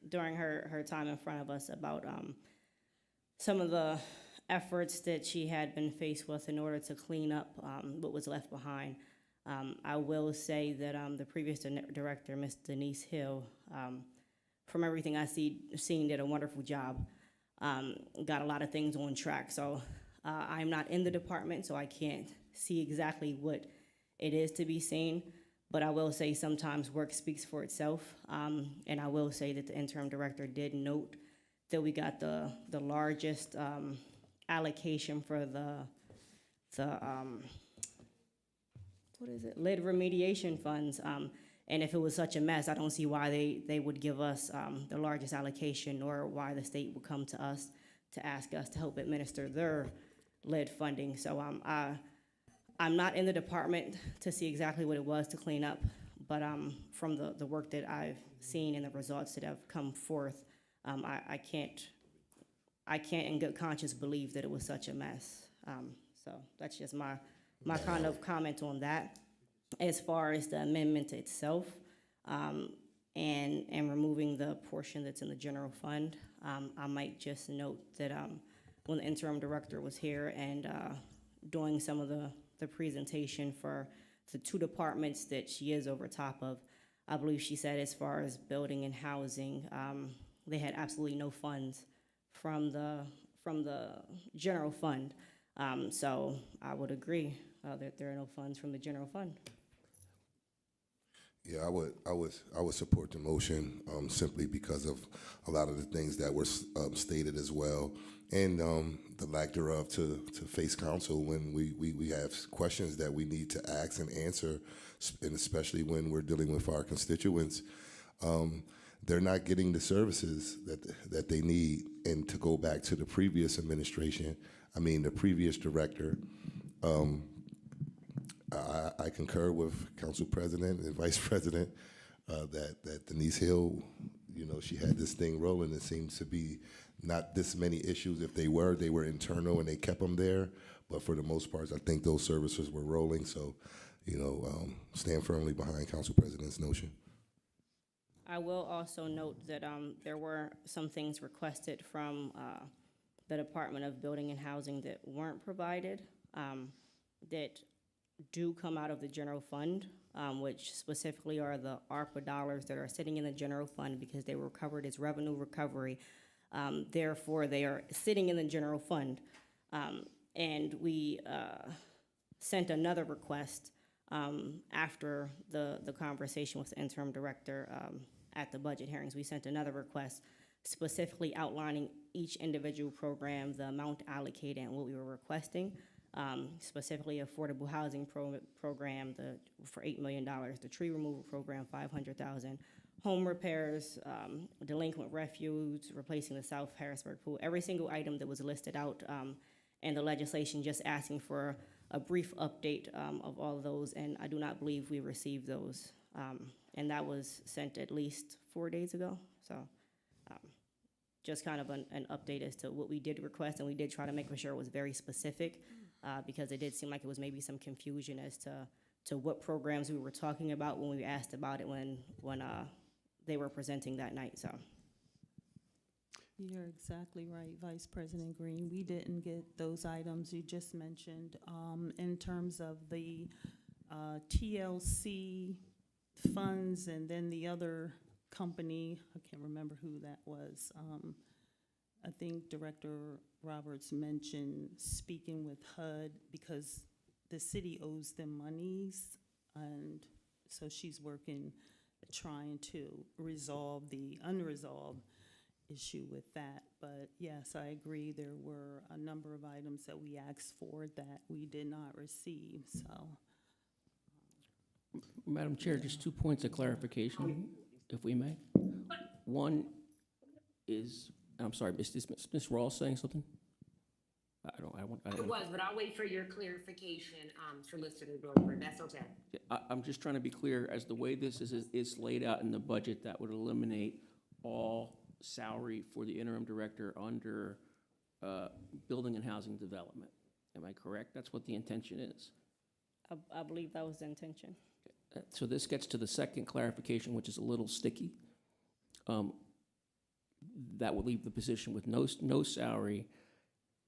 during her time in front of us about some of the efforts that she had been faced with in order to clean up what was left behind. I will say that the previous director, Ms. Denise Hill, from everything I seen, did a wonderful job. Got a lot of things on track. So I'm not in the department, so I can't see exactly what it is to be seen. But I will say sometimes work speaks for itself. And I will say that the interim director did note that we got the largest allocation for the what is it, lead remediation funds. And if it was such a mess, I don't see why they would give us the largest allocation, or why the state would come to us to ask us to help administer their lead funding. So I'm not in the department to see exactly what it was to clean up, but from the work that I've seen and the results that have come forth, I can't in good conscience believe that it was such a mess. So that's just my kind of comment on that. As far as the amendment itself, and removing the portion that's in the general fund, I might just note that when the interim director was here and doing some of the presentation for the two departments that she is over top of, I believe she said as far as building and housing, they had absolutely no funds from the general fund. So I would agree that there are no funds from the general fund. Yeah, I would support the motion simply because of a lot of the things that were stated as well, and the lack thereof to face counsel when we have questions that we need to ask and answer, and especially when we're dealing with our constituents. they're not getting the services that they need. And to go back to the previous administration, the previous director, I concur with Council President and Vice President that Denise Hill, she had this thing rolling. It seems to be not this many issues. If they were internal and they kept them there. But for the most part, I think those services were rolling. So, stand firmly behind Council President's notion. I will also note that there were some things requested from the Department of Building and Housing that weren't provided, that do come out of the general fund, which specifically are the ARPA dollars that are sitting in the general fund because they were recovered as revenue recovery. Therefore, they are sitting in the general fund. And we sent another request after the conversation with the interim director at the budget hearings. We sent another request specifically outlining each individual program, the amount allocated, and what we were requesting. Specifically, affordable housing program for $8 million, the tree removal program, $500,000, home repairs, delinquent refuse, replacing the South Harrisburg pool. Every single item that was listed out in the legislation, just asking for a brief update of all of those, and I do not believe we received those. And that was sent at least 4 days ago. So just kind of an update as to what we did request, and we did try to make sure it was very specific because it did seem like it was maybe some confusion as to what programs we were talking about when we asked about it when they were presenting that night. So. You're exactly right, Vice President Green. We didn't get those items you just mentioned. In terms of the TLC funds and then the other company, I can't remember who that was. I think Director Roberts mentioned speaking with HUD because the city owes them monies, and so she's working, trying to resolve the unresolved issue with that. But yes, I agree, there were a number of items that we asked for that we did not receive, so. Madam Chair, just 2 points of clarification, if we may. One is, I'm sorry, Ms. Rawls saying something? It was, but I'll wait for your clarification for listening over. That's okay. I'm just trying to be clear, as the way this is laid out in the budget, that would eliminate all salary for the interim director under building and housing development. Am I correct? That's what the intention is. I believe that was the intention. So this gets to the second clarification, which is a little sticky. That would leave the position with no salary,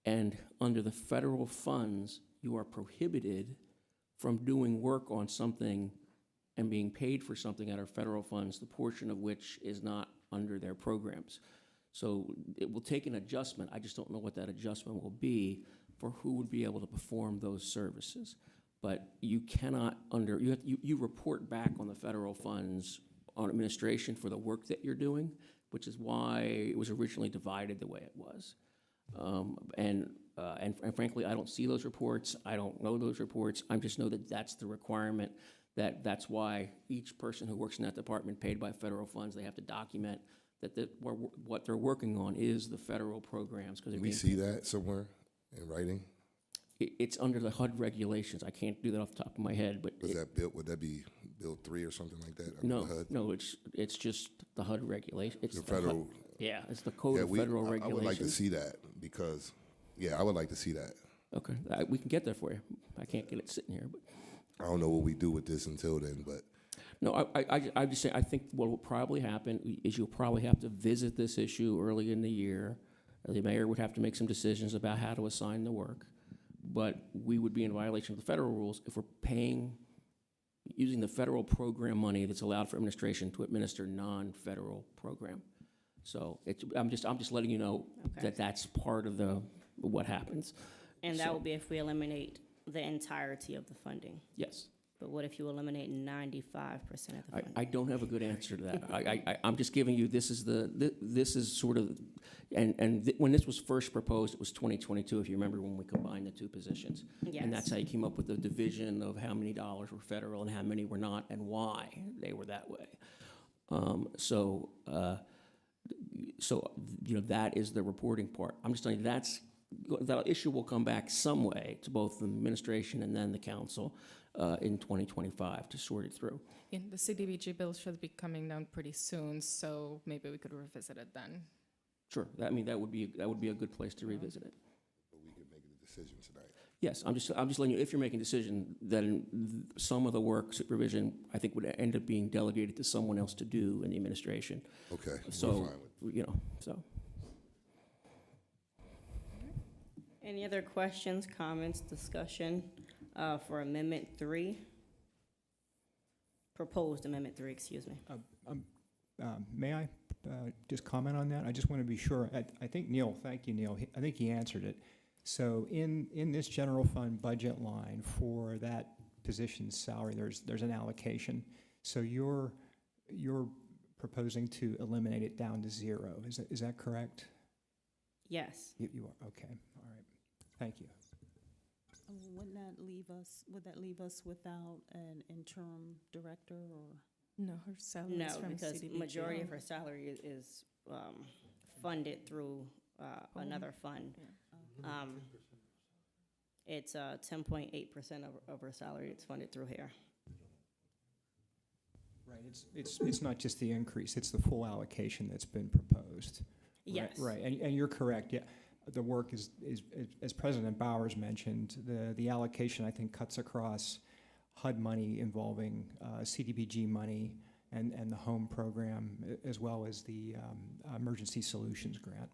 and under the federal funds, you are prohibited from doing work on something and being paid for something out of federal funds, the portion of which is not under their programs. So it will take an adjustment. I just don't know what that adjustment will be for who would be able to perform those services. But you cannot you report back on the federal funds on administration for the work that you're doing, which is why it was originally divided the way it was. And frankly, I don't see those reports. I don't know those reports. I just know that that's the requirement. That's why each person who works in that department paid by federal funds, they have to document that what they're working on is the federal programs. Can we see that somewhere in writing? It's under the HUD regulations. I can't do that off the top of my head, but would that be Bill 3 or something like that? No, it's just the HUD regulation. It's the federal. Yeah, it's the code of federal regulations. I would like to see that because, I would like to see that. Okay, we can get there for you. I can't get it sitting here, but I don't know what we do with this until then, but. No, I just say I think what will probably happen is you'll probably have to visit this issue early in the year. The mayor would have to make some decisions about how to assign the work, but we would be in violation of the federal rules if we're using the federal program money that's allowed for administration to administer non-federal program. So I'm just letting you know that that's part of what happens. And that will be if we eliminate the entirety of the funding. Yes. But what if you eliminate 95% of the funding? I don't have a good answer to that. I'm just giving you, this is sort of, when this was first proposed, it was 2022, if you remember when we combined the two positions. Yes. And that's how you came up with the division of how many dollars were federal and how many were not and why they were that way. So, that is the reporting part. I'm just telling you, that issue will come back some way to both the administration and then the council in 2025 to sort it through. Yeah, the CDBG bill should be coming down pretty soon, so maybe we could revisit it then. Sure, that would be a good place to revisit it. But we can make a decision tonight. Yes, I'm just letting you, if you're making a decision, then some of the work supervision, I think, would end up being delegated to someone else to do in the administration. Okay, So, we're fine with so. Any other questions, comments, discussion for Amendment 3? Proposed Amendment 3, excuse me. May I just comment on that? I just want to be sure. I think Neil, thank you, Neil. I think he answered it. So in this general fund budget line for that position's salary, there's an allocation. So you're proposing to eliminate it down to 0. Is that correct? Yes. You are, okay, all right. Thank you. Would that leave us without an interim director or? No, her salary No, is from because CDBG. majority of her salary is funded through another fund. It's 10.8% of her salary. It's funded through here. Right, it's not just the increase, it's the full allocation that's been proposed. Yes. Right, and you're correct, yeah. The work is as President Bowers mentioned, the allocation, I think, cuts across HUD money involving CDBG money and the home program, as well as the emergency solutions grant.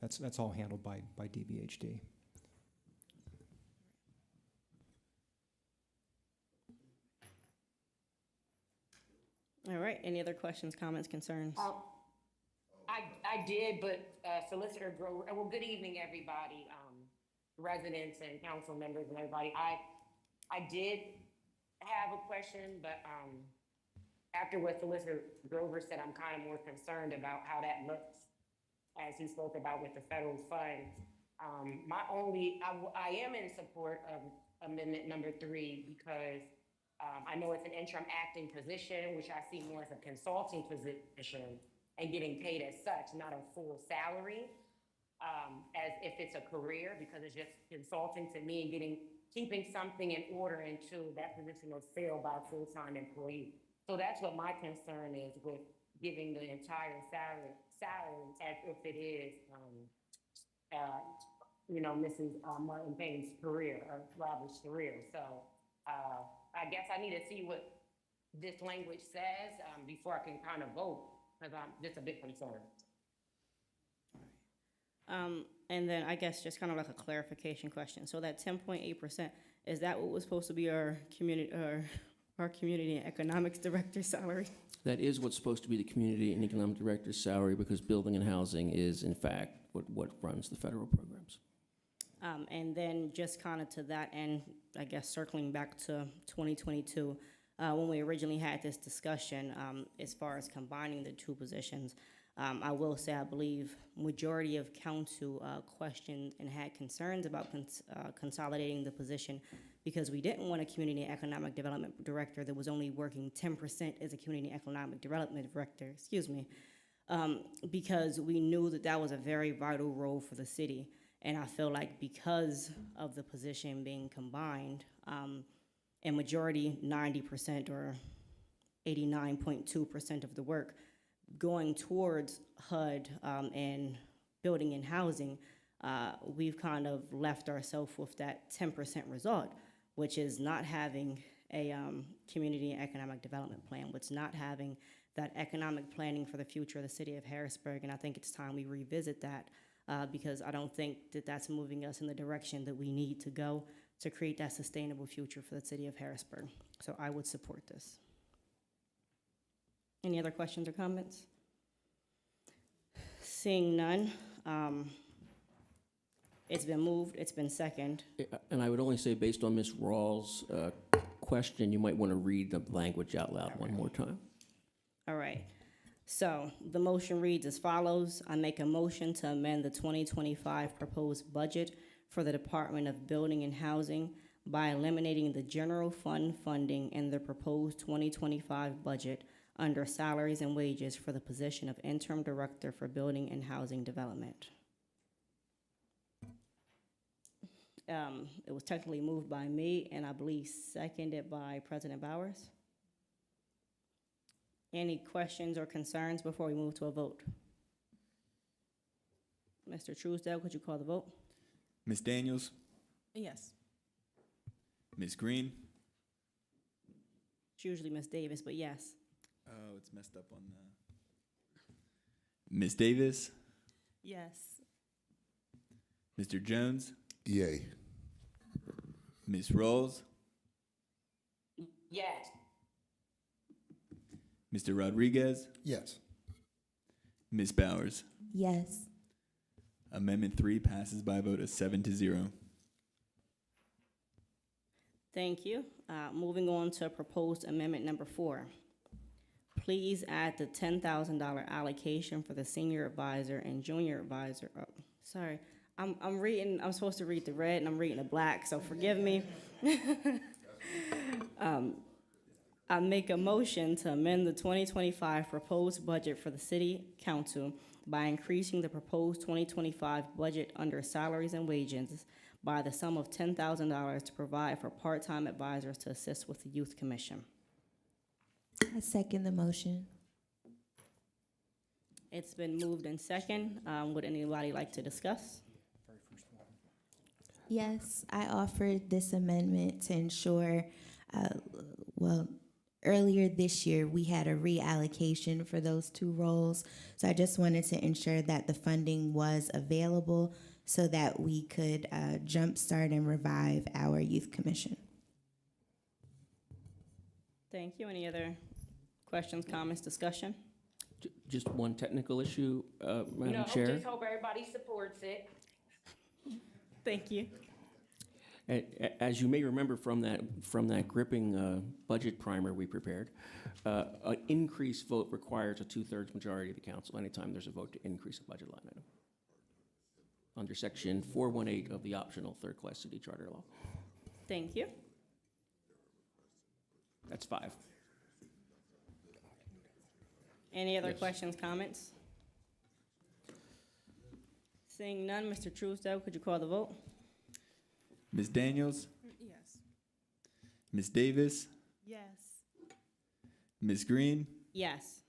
That's all handled by DBHD. All right. Any other questions, comments, concerns? I did, but Solicitor Grover, well, good evening, everybody, residents and council members and everybody. I did have a question, but after what Solicitor Grover said, I'm kind of more concerned about how that looks, as he spoke about with the federal funds. I am in support of amendment number 3 because I know it's an interim acting position, which I see more as a consulting position and getting paid as such, not a full salary, as if it's a career, because it's just consulting to me and keeping something in order until that position is filled by a full-time employee. So that's what my concern is with giving the entire salary as if it is, Mrs. Martin Payne's career, or Robert's career. So I guess I need to see what this language says before I can kind of vote, because I'm just a bit concerned. And then I guess just kind of like a clarification question. So that 10.8%, is that what was supposed to be our community and economics director salary? That is what's supposed to be the community and economic director's salary, because building and housing is, in fact, what runs the federal programs. And then just kind of to that end, I guess circling back to 2022, when we originally had this discussion, as far as combining the two positions, I will say I believe majority of council questioned and had concerns about consolidating the position, because we didn't want a community and economic development director that was only working 10% as a community and economic development director, because we knew that was a very vital role for the city. And I feel like because of the position being combined, and majority 90% or 89.2% of the work going towards HUD and building and housing, we've kind of left ourselves with that 10% result, which is not having a community and economic development plan, which is not having that economic planning for the future of the city of Harrisburg. And I think it's time we revisit that, because I don't think that that's moving us in the direction that we need to go to create that sustainable future for the city of Harrisburg. So I would support this. Any other questions or comments? Seeing none, it's been moved, it's been seconded. And I would only say, based on Ms. Rawls' question, you might want to read the language out loud one more time. All right. So the motion reads as follows. I make a motion to amend the 2025 proposed budget for the Department of Building and Housing by eliminating the general fund funding in the proposed 2025 budget under salaries and wages for the position of interim director for building and housing development. It was technically moved by me and I believe seconded by President Bowers. Any questions or concerns before we move to a vote? Mr. Truesdale, could you call the vote? Ms. Daniels, Yes. Ms. Green. It's usually Ms. Davis, but yes. Oh, it's messed up on the. Ms. Davis, Yes. Mr. Jones, Yay. Ms. Rawls, Yes. Mr. Rodriguez, Yes. Ms. Bowers. Yes. Amendment 3 passes by a vote of 7-0. Thank you. Moving on to proposed amendment number 4. Please add the $10,000 allocation for the senior advisor and junior advisor. Oh, sorry, I'm supposed to read the red and I'm reading the black, so forgive me. I make a motion to amend the 2025 proposed budget for the city council by increasing the proposed 2025 budget under salaries and wages by the sum of $10,000 to provide for part-time advisors to assist with the youth commission. I second the motion. It's been moved in second. Would anybody like to discuss? Yes, I offered this amendment to ensure, earlier this year, we had a reallocation for those two roles. So I just wanted to ensure that the funding was available so that we could jumpstart and revive our youth commission. Thank you. Any other questions, comments, discussion? Just one technical issue, Madam No, Chair. just hope everybody supports it. Thank you. As you may remember from that gripping budget primer we prepared, an increased vote requires a 2/3 majority of the council anytime there's a vote to increase a budget line item, under section 418 of the optional third-class city charter law. Thank you. That's 5. Any other Yes. questions, comments? Seeing none, Mr. Truesdale, could you call the vote? Ms. Daniels, Yes. Ms. Davis, Yes. Ms. Green, Yes.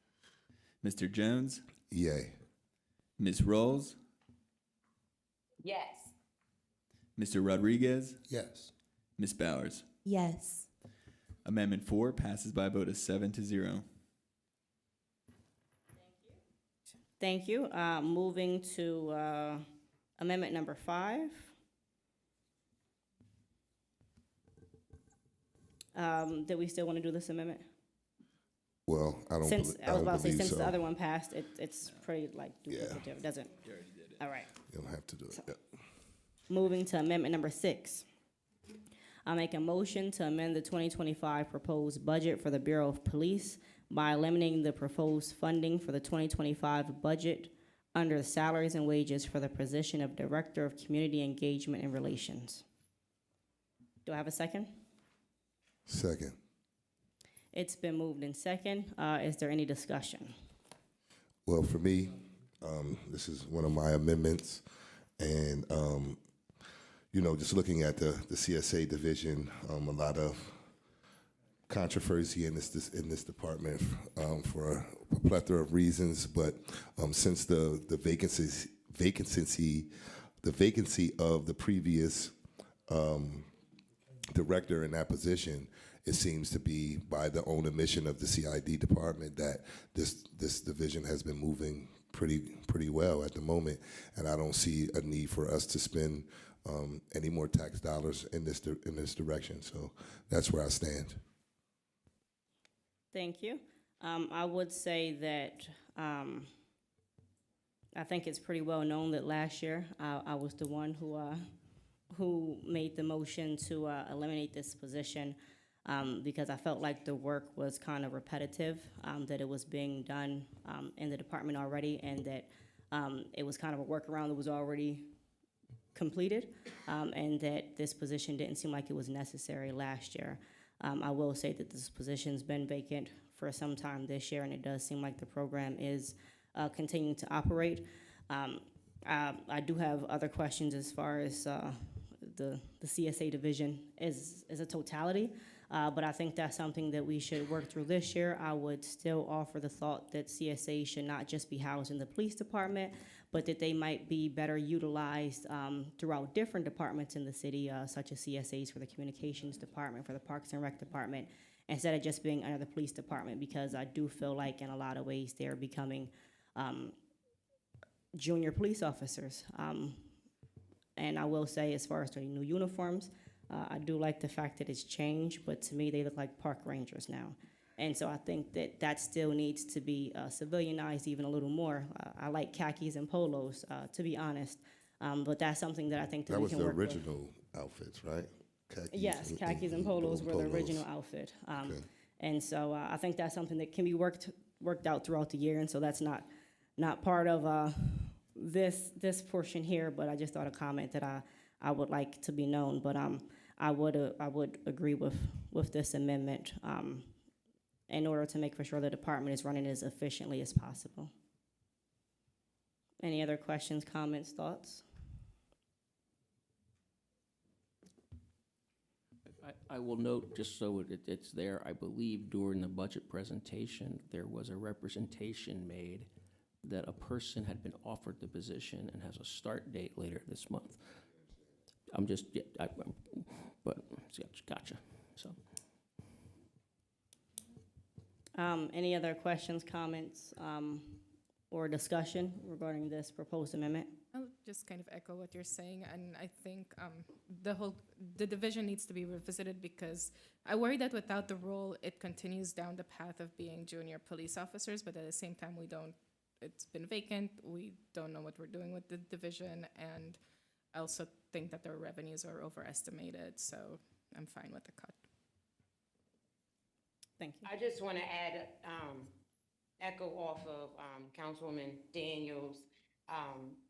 Mr. Jones, Yay. Ms. Rawls, Yes. Mr. Rodriguez, Yes. Ms. Bowers. Yes. Amendment 4 passes by a vote of 7-0. Thank you. Moving to amendment number 5. Did we still want to do this amendment? Well, I don't Since, believe, I was about to say, believe since so. the other one passed, it's pretty like Yeah. duplicative, it doesn't? All right. You don't have to do it. Yeah. Moving to amendment number 6. I make a motion to amend the 2025 proposed budget for the Bureau of Police by eliminating the proposed funding for the 2025 budget under the salaries and wages for the position of Director of Community Engagement and Relations. Do I have a second? Second. It's been moved in second. Is there any discussion? Well, for me, this is one of my amendments, and just looking at the CSA division, a lot of controversy in this department for a plethora of reasons. But since the vacancy of the previous director in that position, it seems to be by the own admission of the CID department that this division has been moving pretty well at the moment, and I don't see a need for us to spend any more tax dollars in this direction. So that's where I stand. Thank you. I would say that I think it's pretty well known that last year I was the one who made the motion to eliminate this position because I felt like the work was kind of repetitive, that it was being done in the department already, and that it was kind of a workaround that was already completed, and that this position didn't seem like it was necessary last year. I will say that this position's been vacant for some time this year, and it does seem like the program is continuing to operate. I do have other questions as far as the CSA division is a totality, but I think that's something that we should work through this year. I would still offer the thought that CSA should not just be housed in the police department, but that they might be better utilized throughout different departments in the city, such as CSAs for the communications department, for the Parks and Rec department, instead of just being under the police department, because I do feel like in a lot of ways they're becoming junior police officers. And I will say, as far as the new uniforms, I do like the fact that it's changed, but to me, they look like park rangers now. And so I think that that still needs to be civilianized even a little more. I like khakis and polos, to be honest, but that's something that I think that we can work with. That was the original outfits, right? Yes, khakis and polos were the original outfit. Okay. And so I think that's something that can be worked out throughout the year, and so that's not part of this portion here, but I just thought a comment that I would like to be known. But I would agree with this amendment in order to make for sure the department is running as efficiently as possible. Any other questions, comments, thoughts? I will note, just so it's there, I believe during the budget presentation, there was a representation made that a person had been offered the position and has a start date later this month. I'm just, yeah, but, gotcha, so. Any other questions, comments, or discussion regarding this proposed amendment? I'll just kind of echo what you're saying, and I think the division needs to be revisited, because I worry that without the role, it continues down the path of being junior police officers, but at the same time, it's been vacant, we don't know what we're doing with the division, and I also think that their revenues are overestimated, so I'm fine with the cut. Thank you. I just want to add, echo off of Councilwoman Daniels.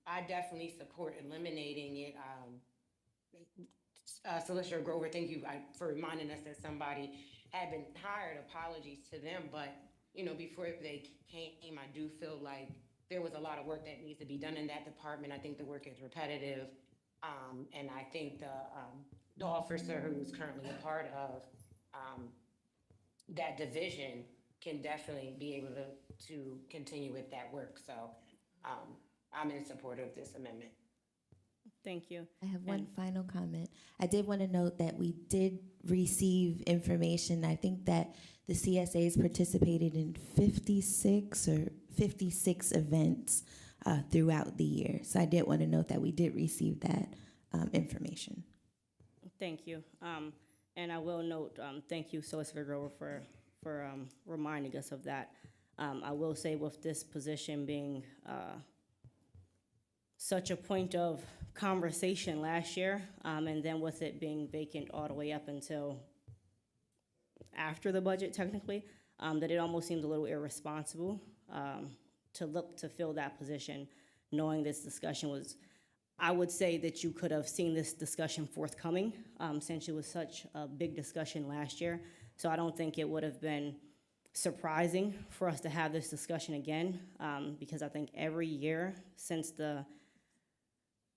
I definitely support eliminating it. Solicitor Grover, thank you for reminding us that somebody had been hired. Apologies to them, but before they came, I do feel like there was a lot of work that needs to be done in that department. I think the work is repetitive, and I think the officer who's currently a part of that division can definitely be able to continue with that work. So I'm in support of this amendment. Thank you. I have one final comment. I did want to note that we did receive information. I think that the CSAs participated in 56 events throughout the year. So I did want to note that we did receive that information. Thank you. And I will note, thank you, Solicitor Grover, for reminding us of that. I will say, with this position being such a point of conversation last year, and then with it being vacant all the way up until after the budget, technically, that it almost seemed a little irresponsible to look to fill that position, knowing this discussion was, I would say that you could have seen this discussion forthcoming, since it was such a big discussion last year. So I don't think it would have been surprising for us to have this discussion again, because I think every year since the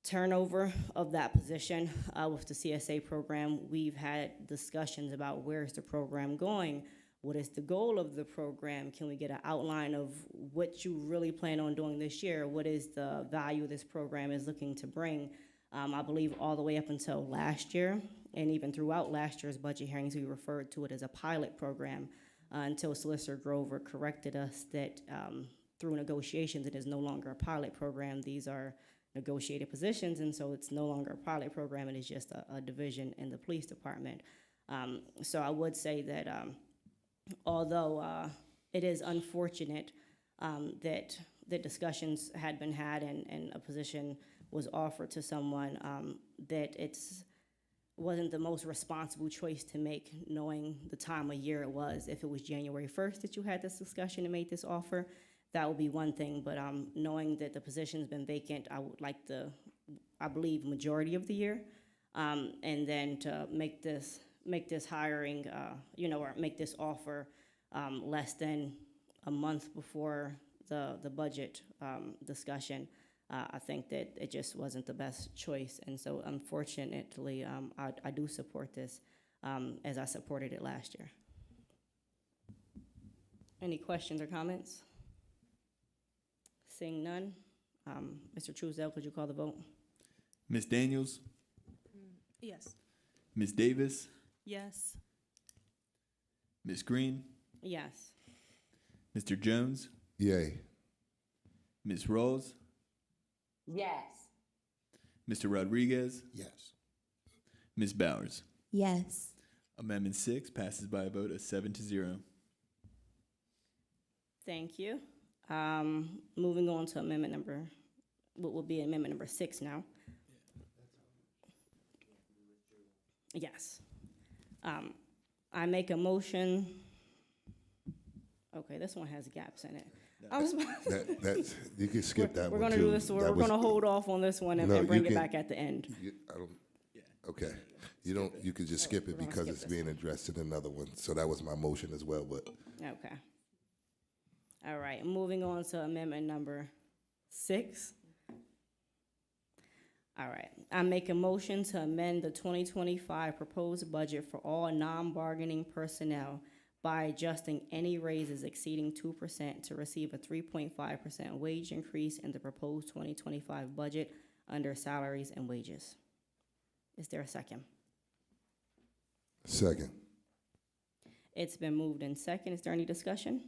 turnover of that position with the CSA program, we've had discussions about where's the program going, what is the goal of the program, can we get an outline of what you really plan on doing this year, what is the value this program is looking to bring. I believe all the way up until last year, and even throughout last year's budget hearings, we referred to it as a pilot program until Solicitor Grover corrected us that through negotiations, it is no longer a pilot program. These are negotiated positions, and so it's no longer a pilot program. It is just a division in the police department. So I would say that although it is unfortunate that the discussions had been had and a position was offered to someone, that wasn't the most responsible choice to make, knowing the time of year it was. If it was January 1st that you had this discussion and made this offer, that would be one thing, but knowing that the position's been vacant, I would like I believe, majority of the year, and then to make this hiring, or make this offer less than a month before the budget discussion, I think that it just wasn't the best choice. And so unfortunately, I do support this as I supported it last year. Any questions or comments? Seeing none, Mr. Truesdale, could you call the vote? Ms. Daniels, Yes. Ms. Davis, Yes. Ms. Green, Yes. Mr. Jones, Yay. Ms. Rawls, Yes. Mr. Rodriguez, Yes. Ms. Bowers. Yes. Amendment 6 passes by a vote of 7-0. Thank you. Moving on to amendment number, what will be amendment number 6 now. Yes. I make a motion. Okay, this one has gaps in it. That's, you can skip that We're one gonna too. do this, That we're was- gonna hold off on this one and No, and bring you it can- back at the end. I don't, okay. You could just skip it We're gonna because skip it's this being addressed in another one. So that was my motion as well, but Okay. All right, moving on to amendment number 6. All right, I make a motion to amend the 2025 proposed budget for all non-bargaining personnel by adjusting any raises exceeding 2% to receive a 3.5% wage increase in the proposed 2025 budget under salaries and wages. Is there a second? second. It's been moved in second. Is there any discussion?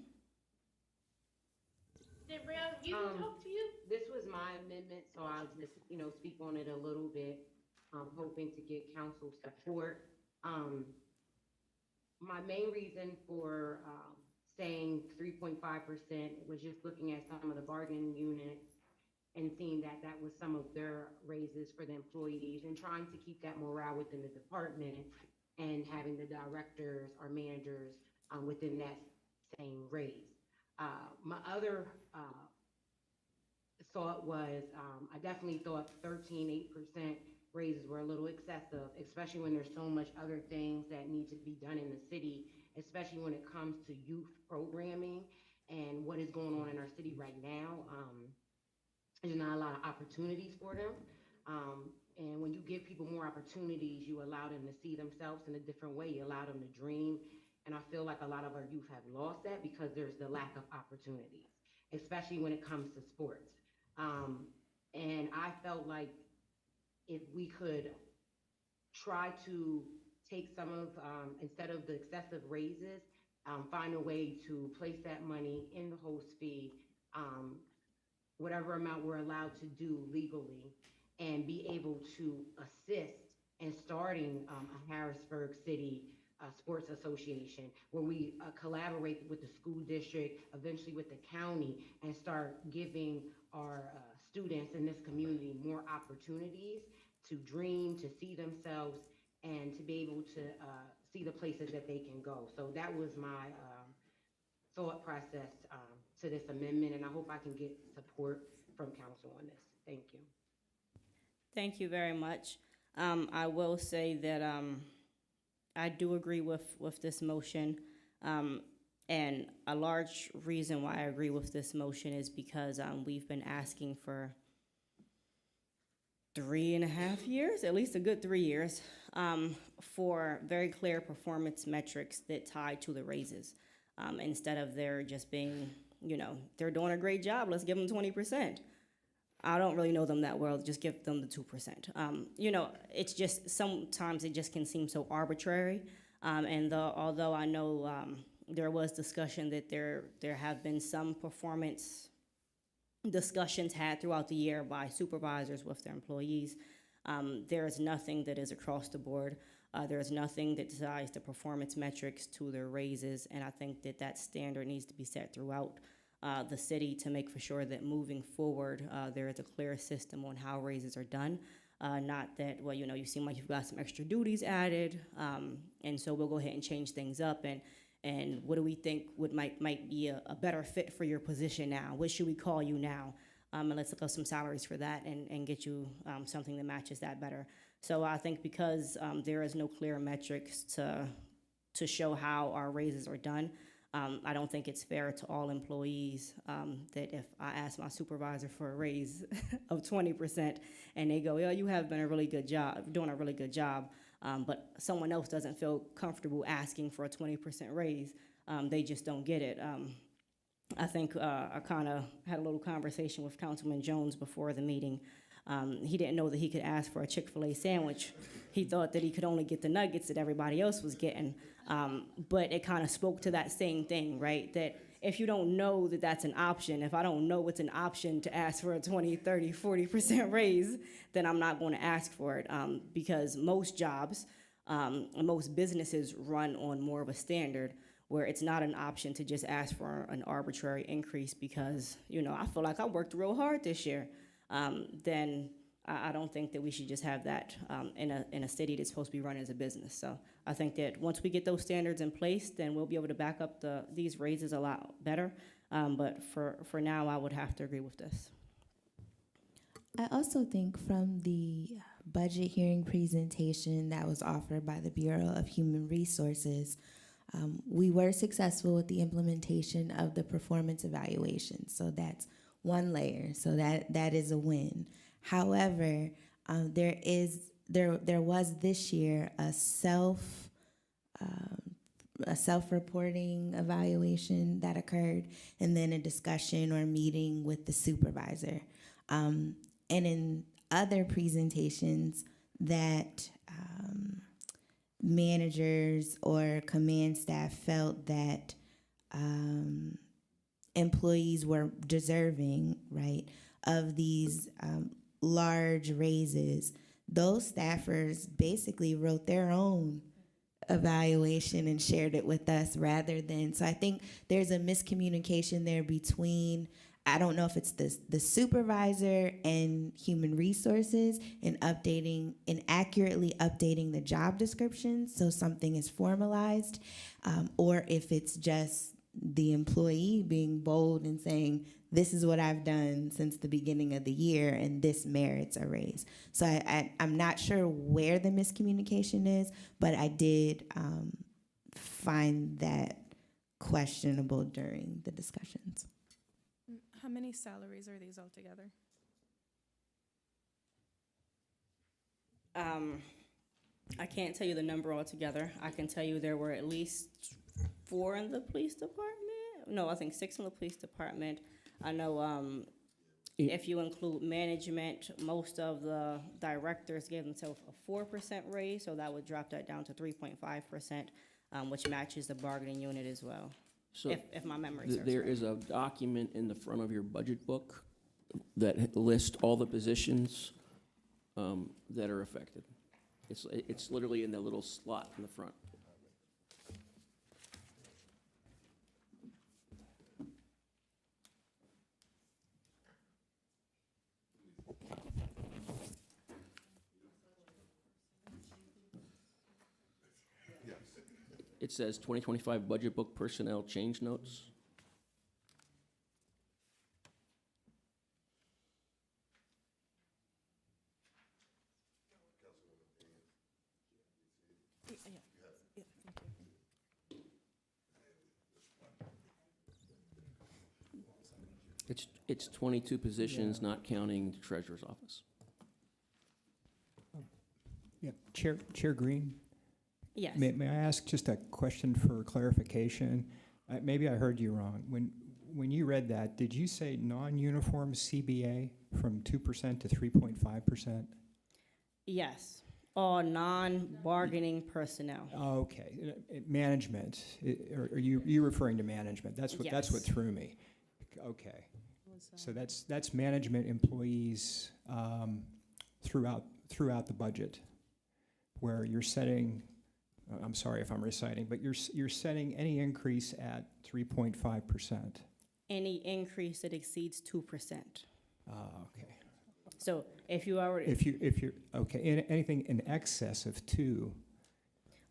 This was my amendment, so I'll just, speak on it a little bit, hoping to get council support. My main reason for, saying 3.5% was just looking at some of the bargaining units and seeing that that was some of their raises for the employees and trying to keep that morale within the department and having the directors or managers, within that same raise. My other, thought was, I definitely thought 13.8% raises were a little excessive, especially when there's so much other things that need to be done in the city, especially when it comes to youth programming and what is going on in our city right now. There's not a lot of opportunities for them. And when you give people more opportunities, you allow them to see themselves in a different way. You allow them to dream. And I feel like a lot of our youth have lost that because there's the lack of opportunities, especially when it comes to sports. And I felt like if we could try to take some of, instead of the excessive raises, find a way to place that money in the host fee, whatever amount we're allowed to do legally, and be able to assist in starting a Harrisburg City Sports Association, where we collaborate with the school district, eventually with the county, and start giving our students in this community more opportunities to dream, to see themselves, and to be able to see the places that they can go. So that was my thought process to this amendment, and I hope I can get support from council on this. Thank you. Thank you very much. I will say that I do agree with this motion. And a large reason why I agree with this motion is because we've been asking for 3.5 years, at least a good 3 years, for very clear performance metrics that tie to the raises. Instead of there just being, they're doing a great job, let's give them 20%. I don't really know them that well, just give them the 2%. It's just, sometimes it just can seem so arbitrary. Although I know there was discussion that there have been some performance discussions had throughout the year by supervisors with their employees. There is nothing that is across the board. There is nothing that ties the performance metrics to their raises, and I think that standard needs to be set throughout the city to make for sure that moving forward, there is a clear system on how raises are done. Not that, well, you seem like you've got some extra duties added, and so we'll go ahead and change things up, and what do we think might be a better fit for your position now? What should we call you now? And let's look up some salaries for that and get you something that matches that better. So I think because there is no clear metrics to show how our raises are done, I don't think it's fair to all employees that if I ask my supervisor for a raise of 20% and they go, "Yeah, you have been a really good job, doing a really good job," but someone else doesn't feel comfortable asking for a 20% raise, they just don't get it. I think I kind of had a little conversation with Councilman Jones before the meeting. He didn't know that he could ask for a Chick-fil-A sandwich. He thought that he could only get the nuggets that everybody else was getting. But it kind of spoke to that same thing, right? That if you don't know that that's an option, if I don't know it's an option to ask for a 20, 30, 40% raise, then I'm not going to ask for it, because most jobs, most businesses run on more of a standard where it's not an option to just ask for an arbitrary increase because, I feel like I worked real hard this year. Then I don't think that we should just have that in a city that's supposed to be run as a business. So I think that once we get those standards in place, then we'll be able to back up these raises a lot better. But for now, I would have to agree with this. I also think from the budget hearing presentation that was offered by the Bureau of Human Resources, we were successful with the implementation of the performance evaluation. So that's one layer. So that is a win. However, there was this year a self-reporting evaluation that occurred, and then a discussion or meeting with the supervisor. And in other presentations that managers or command staff felt that employees were deserving, right, of these large raises, those staffers basically wrote their own evaluation and shared it with us rather than, so I think there's a miscommunication there between, I don't know if it's the supervisor and human resources in accurately updating the job descriptions so something is formalized, or if it's just the employee being bold and saying, this is what I've done since the beginning of the year and this merits a raise. So I'm not sure where the miscommunication is, but I did find that questionable during the discussions. How many salaries are these altogether? I can't tell you the number altogether. I can tell you there were at least 4 in the police department. No, I think 6 in the police department. I know if you include management, most of the directors gave themselves a 4% raise, so that would drop that down to 3.5%, which matches the bargaining unit as well. So if my memory serves there right. is a document in the front of your budget book that lists all the positions that are affected. It's literally in the little slot in the front. It says 2025 budget book personnel change notes. It's 22 positions, not counting the treasurer's office. Yeah, Chair Green? Yes. May I ask just a question for clarification? Maybe I heard you wrong. When you read that, did you say non-uniform CBA from 2% to 3.5%? Yes, all non-bargaining personnel. Oh, okay. Management. Are you referring to management? That's what Yes. threw me. Okay. So that's management employees throughout the budget, where you're setting. I'm sorry if I'm reciting, but you're setting any increase at 3.5%. Any increase that exceeds 2%. Okay. So if you already. If you're okay, anything in excess of 2.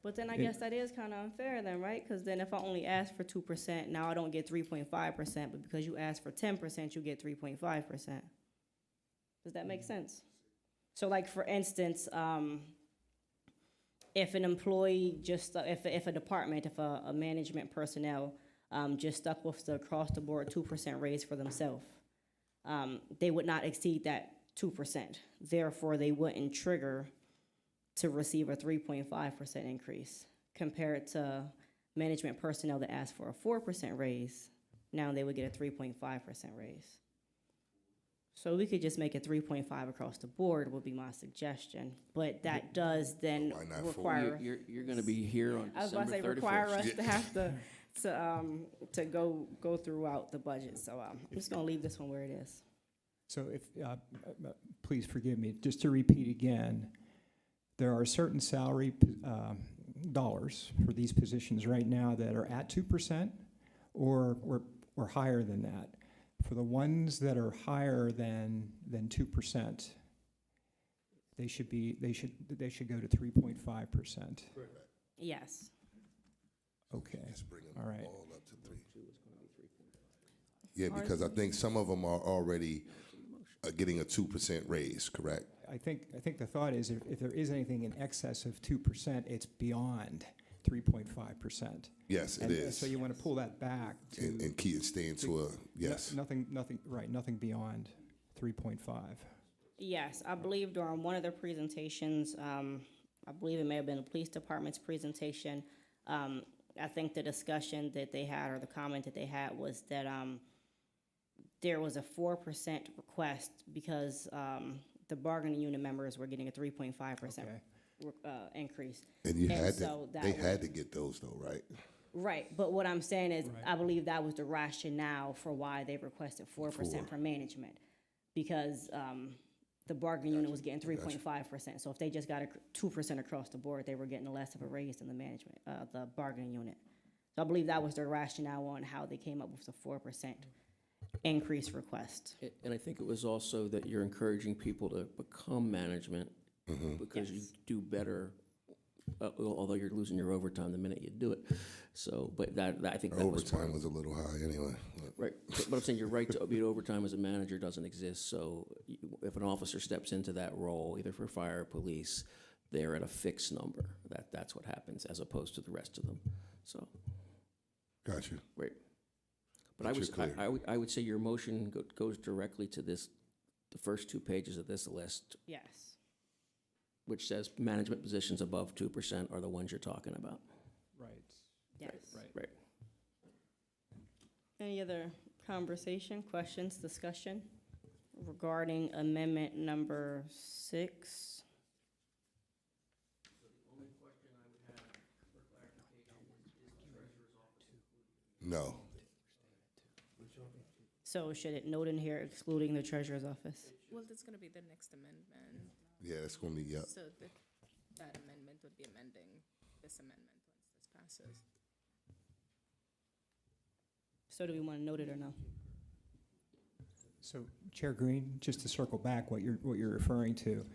But then I guess that is kind of unfair then, right? Because then if I only ask for 2%, now I don't get 3.5%, but because you ask for 10%, you get 3.5%. Does that make sense? So like, for instance, if an employee if a department, if a management personnel just stuck with the across-the-board 2% raise for themselves, they would not exceed that 2%. Therefore, they wouldn't trigger to receive a 3.5% increase compared to management personnel that asked for a 4% raise. Now they would get a 3.5% raise. So we could just make it 3.5 across the board would be my suggestion, but that does then Why not 4? require. You're gonna be here on I was about to say, December require 31st. us to have to go throughout the budget, so I'm just gonna leave this one where it is. So if, please forgive me, just to repeat again, there are certain salary dollars for these positions right now that are at 2% or higher than that. For the ones that are higher than 2%, they should go to 3.5%. Yes. Okay, Just bring them all right. all up to 3. Yeah, because I think some of them are already getting a 2% raise, correct? I think the thought is if there is anything in excess of 2%, it's beyond 3.5%. Yes, it is. So you want to pull that back to And keep staying to a, yes. nothing beyond 3.5. Yes, I believe during one of their presentations, I believe it may have been the police department's presentation, I think the discussion that they had, or the comment that they had, was that there was a 4% request because the bargaining unit members were getting a 3.5% increase. And you had so to, they had to get those though, right? Right, but what I'm saying is, Right. I believe that was the rationale for why they requested 4% for management, because the bargaining unit was getting 3.5%. So if they just got a 2% across the board, they were getting less of a raise than the management, the bargaining unit. So I believe that was their rationale on how they came up with the 4% increase request. And I think it was also that you're encouraging people to become management because you Yes. do better, although you're losing your overtime the minute you do it. So, but that I think that was part Overtime of was a little high anyway. Right, but I'm saying your right to beat overtime as a manager doesn't exist, so if an officer steps into that role, either for fire or police, they're at a fixed number. That's what happens, as opposed to the rest of them, so, Got you. right. But But you're clear. I would say your motion goes directly to this, the first 2 pages of this list, Yes. which says management positions above 2% are the ones you're talking about. Right. Yes. Right. Any other conversation, questions, discussion regarding amendment number 6? No. So should it note in here excluding the treasurer's office? Well, that's gonna be the next amendment, Yeah, it's gonna be, yeah. so that amendment would be amending this amendment once this passes. So do we want to note it or no? So Chair Green, just to circle back what you're referring to,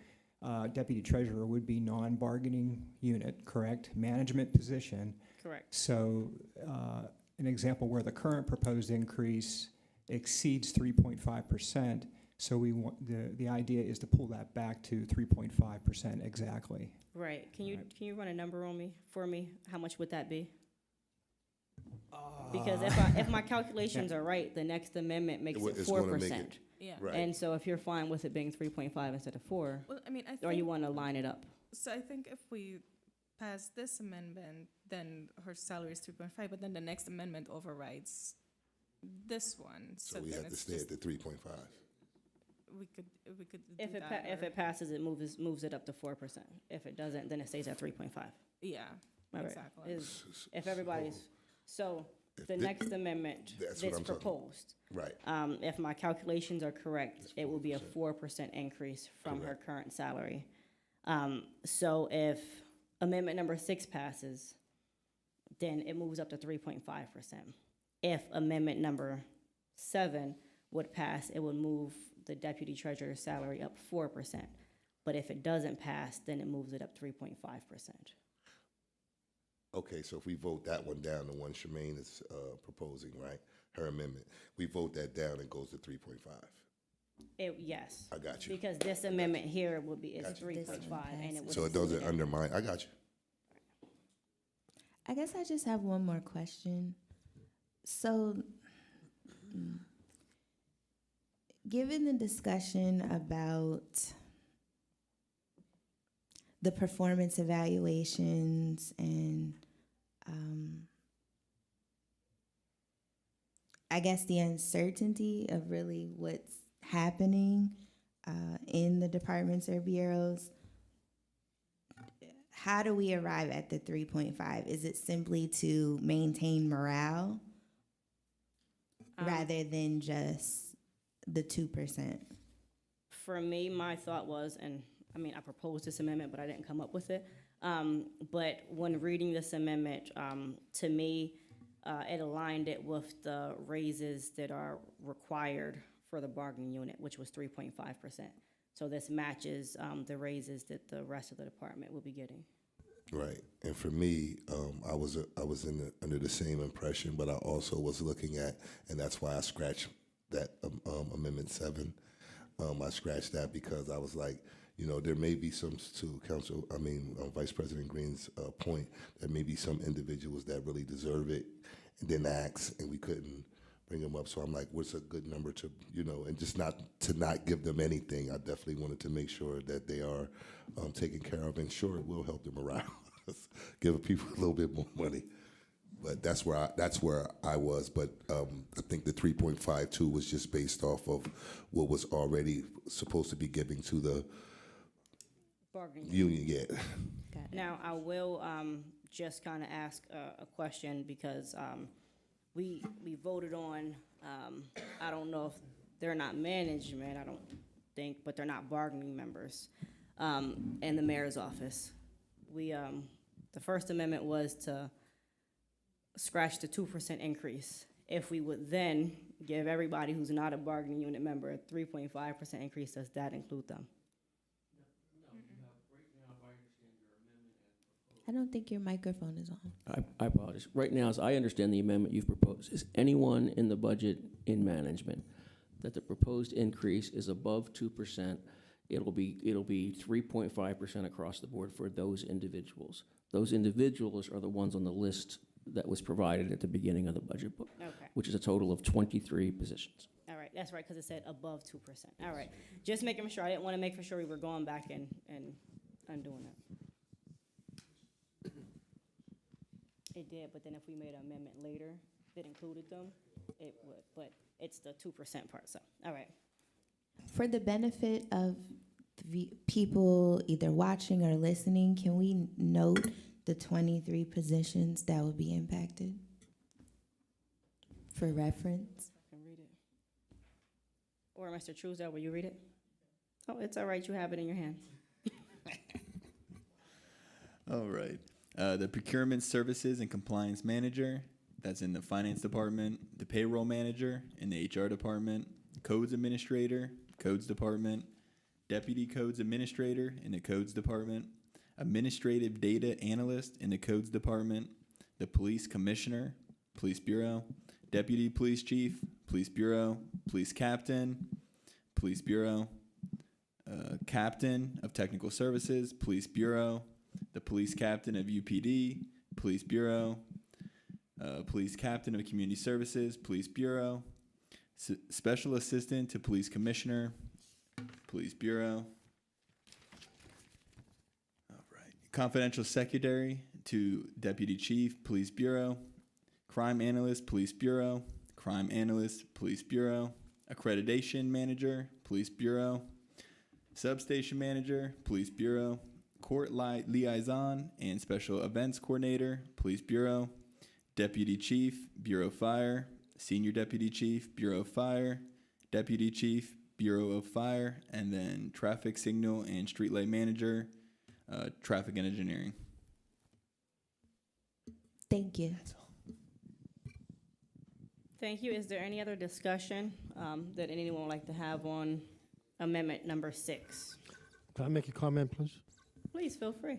deputy treasurer would be non-bargaining unit, correct? Management position. Correct. So an example where the current proposed increase exceeds 3.5%. So we want, the idea is to pull that back to 3.5% exactly. Right. Can you run a number on for me? How much would that be? Because if my calculations are right, the next amendment makes it It's gonna make 4%. it- Yeah. Right. And so if you're fine with it being 3.5 instead of 4, Well, I mean, I or you think, want to line it up? so I think if we pass this amendment, then her salary is 3.5, but then the next amendment overrides this one. So we then have to it's stay just- at the 3.5. We could do If that. if or- it passes, it moves it up to 4%. If it doesn't, then it stays at 3.5. Yeah, All right. exactly. If everybody's, so If the thi- next amendment That's what that's I'm talking- proposed, Right. if my calculations are correct, it will be a 4% increase from her current salary. So if amendment number 6 passes, then it moves up to 3.5%. If amendment number 7 would pass, it would move the deputy treasurer's salary up 4%. But if it doesn't pass, then it moves it up 3.5%. Okay, so if we vote that one down, the one Charmaine is proposing, right? Her amendment, we vote that down, it goes to 3.5. Yes. I got you. Because this amendment here would be, is Got you. 3.5, and it would. So it doesn't undermine, I got you. I guess I just have one more question. So, given the discussion about the performance evaluations and I guess the uncertainty of really what's happening in the departments or bureaus, how do we arrive at the 3.5? Is it simply to maintain morale rather than just the 2%? For me, my thought was, and I mean, I proposed this amendment, but I didn't come up with it. But when reading this amendment, to me, it aligned it with the raises that are required for the bargaining unit, which was 3.5%. So this matches the raises that the rest of the department will be getting. Right, and for me, I was under the same impression, but I also was looking at, and that's why I scratched that Amendment 7. I scratched that because I was like, you know, there may be some, to Vice President Green's point, there may be some individuals that really deserve it and didn't ask, and we couldn't bring them up. So I'm like, what's a good number to, you know, and just not give them anything. I definitely wanted to make sure that they are taken care of, and sure, it will help them morale. Give people a little bit more money. But that's where I was. But I think the 3.52 was just based off of what was already supposed to be giving to the Bargaining union. Yeah. Now, I will just kind of ask a question because we voted on, I don't know if they're not management, I don't think, but they're not bargaining members in the mayor's office. The first amendment was to scratch the 2% increase. If we would then give everybody who's not a bargaining unit member a 3.5% increase, does that include them? I don't think your microphone is on. I apologize. Right now, as I understand the amendment you've proposed, is anyone in the budget in management that the proposed increase is above 2%, it'll be 3.5% across the board for those individuals. Those individuals are the ones on the list that was provided at the beginning of the budget book, Okay. which is a total of 23 positions. All right, that's right, because it said above 2%. All right, just making sure, I didn't want to make for sure we were going back and undoing that. It did, but then if we made an amendment later that included them, it would, but it's the 2% part, so, all right. For the benefit of the people either watching or listening, can we note the 23 positions that would be impacted for reference? I can read it. Or Mr. Truesdale, will you read it? Oh, it's all right, you have it in your hand. All right. The procurement services and compliance manager, that's in the finance department, the payroll manager in the HR department, codes administrator, codes department, deputy codes administrator in the codes department, administrative data analyst in the codes department, the police commissioner, police bureau, deputy police chief, police bureau, police captain, police bureau, captain of technical services, police bureau, the police captain of UPD, police bureau, police captain of community services, police bureau, special assistant to police commissioner, police bureau. All right. Confidential secretary to deputy chief, police bureau, crime analyst, police bureau, crime analyst, police bureau, accreditation manager, police bureau, substation manager, police bureau, court liaison and special events coordinator, police bureau, deputy chief, bureau fire, senior deputy chief, bureau of fire, deputy chief, bureau of fire, and then traffic signal and streetlight manager, traffic and engineering. Thank you. Thank you. Is there any other discussion that anyone would like to have on amendment number 6? Can I make a comment, please? Please feel free.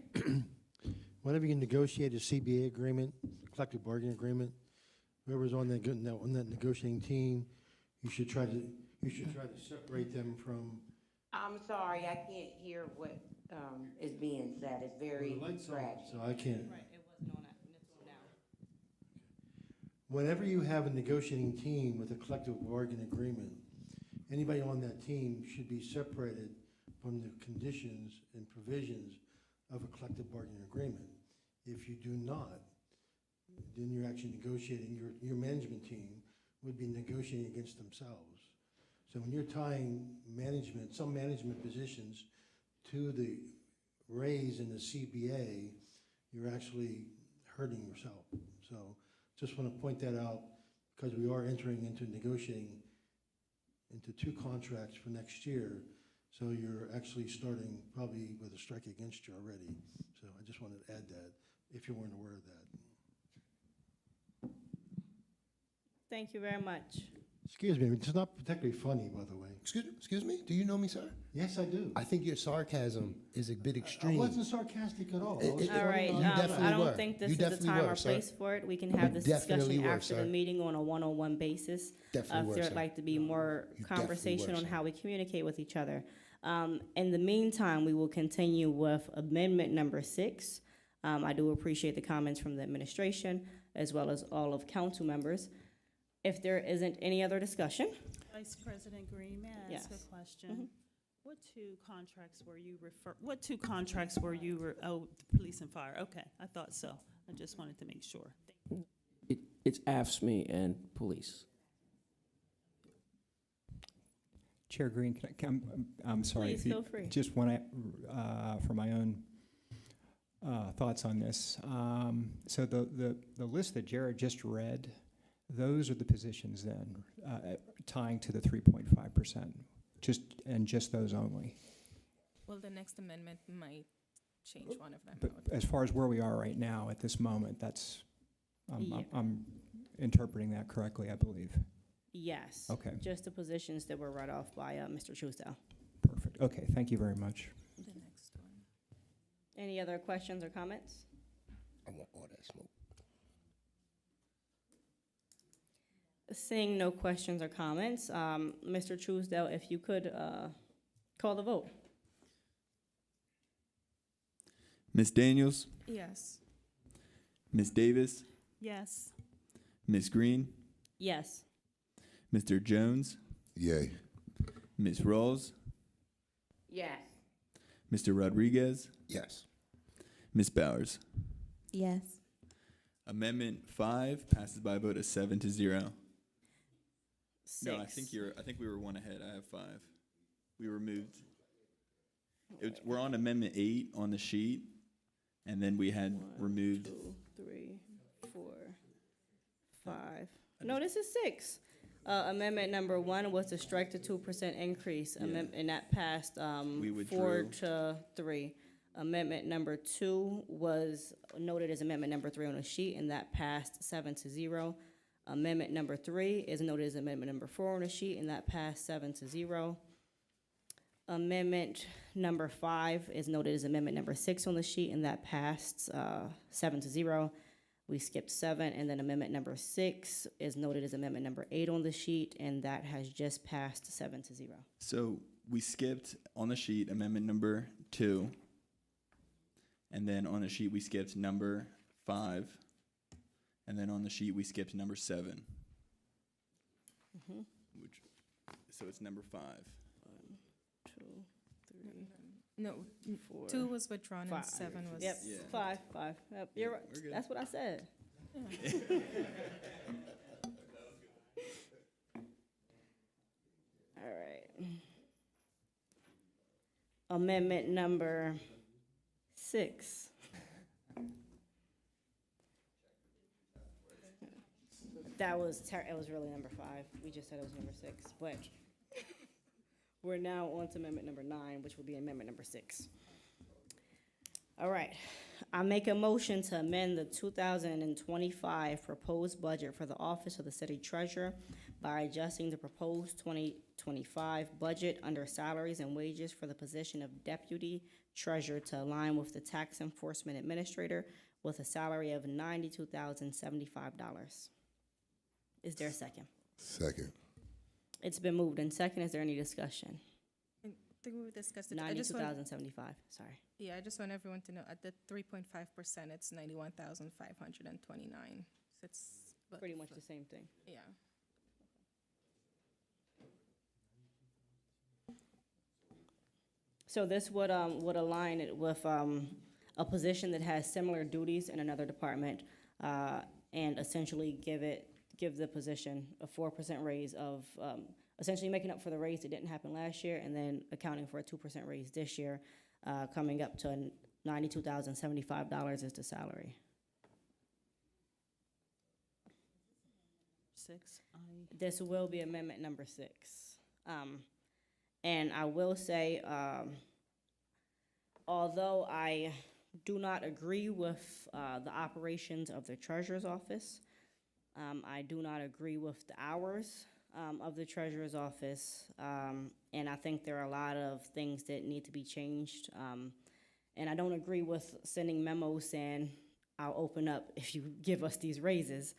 Whenever you negotiate a CBA agreement, collective bargaining agreement, whoever's on that negotiating team, you should try to separate them from. I'm sorry, I can't hear what is being said. It's very Well, the light's on, scratchy. so I can't. Right, it wasn't on that, and it's on now. whenever you have a negotiating team with a collective bargaining agreement, anybody on that team should be separated from the conditions and provisions of a collective bargaining agreement. If you do not, then you're actually negotiating, your management team would be negotiating against themselves. So when you're tying management, some management positions to the raise in the CBA, you're actually hurting yourself. So just want to point that out because we are entering into negotiating into 2 contracts for next year. So you're actually starting probably with a strike against you already. So I just wanted to add that if you weren't aware of that. Thank you very much. Excuse me, it's not particularly funny, by the way. Excuse me, do you know me, sir? Yes, I do. I think your sarcasm is a bit I extreme. wasn't sarcastic at all. I was It- All right, You definitely I were. don't think this You is the definitely time were, or sir. place for it. We can have this definitely discussion were, after the sir. meeting on a one-on-one basis. Definitely were, If there'd sir. like to be more You definitely conversation were, on sir. how we communicate with each other. In the meantime, we will continue with amendment number 6. I do appreciate the comments from the administration as well as all of council members. If there isn't any other discussion, Vice President Green, may I ask Yes. a question? What 2 contracts were you, oh, the police and fire, okay, I thought so. I just wanted to make sure. It's AFSCME and police. Chair Green, I'm sorry. Please, if you feel free. Just want to, for my own thoughts on this. So the list that Jared just read, those are the positions then, tying to the 3.5%, just those only. Well, the next amendment might change one of them. But as far as where we are right now at this moment, that's, Yeah. I'm interpreting that correctly, I believe. yes. Okay. Just the positions that were read off by Mr. Truesdale. Perfect. Okay, thank you very much. The next one. Any other questions or comments? I want all that smoke. Seeing no questions or comments, Mr. Truesdale, if you could call the vote. Ms. Daniels, Yes. Ms. Davis, Yes. Ms. Green, Yes. Mr. Jones, Yay. Ms. Rawls, Yes. Mr. Rodriguez, Yes. Ms. Bowers. Yes. Amendment 5 passes by a vote of 7-0. 6. No, I think we were one ahead. I have 5. We were moved. We're on Amendment 8 on the sheet, and then we had 1, removed. 2, 3, 4, 5. No, this is 6. Amendment number 1 was to strike the 2% increase, Yeah. and that passed We 4 withdrew. to 3. Amendment number 2 was noted as amendment number 3 on the sheet, and that passed 7-0. Amendment number 3 is noted as amendment number 4 on the sheet, and that passed 7-0. Amendment number 5 is noted as amendment number 6 on the sheet, and that passed 7-0. We skipped 7, and then amendment number 6 is noted as amendment number 8 on the sheet, and that has just passed 7-0. So we skipped on the sheet Amendment number 2, and then on the sheet we skipped number 5, and then on the sheet we skipped number 7. So it's number 5. 1, 2, 3, No, 4. 2 was withdrawn and 5. 7 was. Yep, Yeah. 5. Yep, you're right. We're good. That's what I said. All right. Amendment number 6. That was it was really number 5. We just said it was number 6, but we're now on to amendment number 9, which will be amendment number 6. All right. I make a motion to amend the 2025 proposed budget for the Office of the City Treasurer by adjusting the proposed 2025 budget under salaries and wages for the position of Deputy Treasurer to align with the Tax Enforcement Administrator with a salary of $92,075. Is there a second? Second. It's been moved and second. Is there any discussion? I think we discussed it. I just want, 92,075, sorry. yeah, I just want everyone to know at the 3.5%, it's 91,529. So it's But Pretty much the same thing. Yeah. So this would align it with a position that has similar duties in another department, and essentially give the position a 4% raise of essentially making up for the raise that didn't happen last year, and then accounting for a 2% raise this year, coming up to $92,075 is the salary. 6, This will be amendment number 6. And I will say, although I do not agree with the operations of the treasurer's office, I do not agree with the hours of the treasurer's office, and I think there are a lot of things that need to be changed. And I don't agree with sending memos saying, I'll open up if you give us these raises.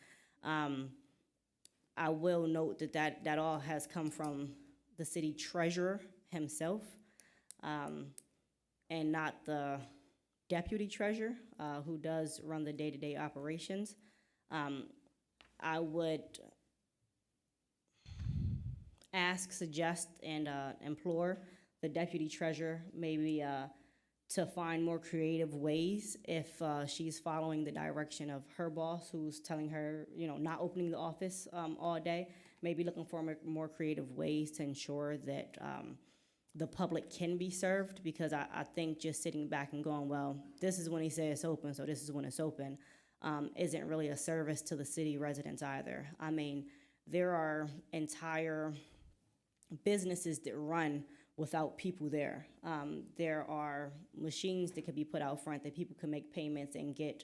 I will note that all has come from the city treasurer himself, and not the deputy treasurer, who does run the day-to-day operations. I would suggest, and implore the deputy treasurer maybe to find more creative ways if she's following the direction of her boss, who's telling her, not opening the office all day, maybe looking for more creative ways to ensure that the public can be served, because I think just sitting back and going, well, this is when he says it's open, so this is when it's open, isn't really a service to the city residents either. I mean, there are entire businesses that run without people there. There are machines that could be put out front that people can make payments and get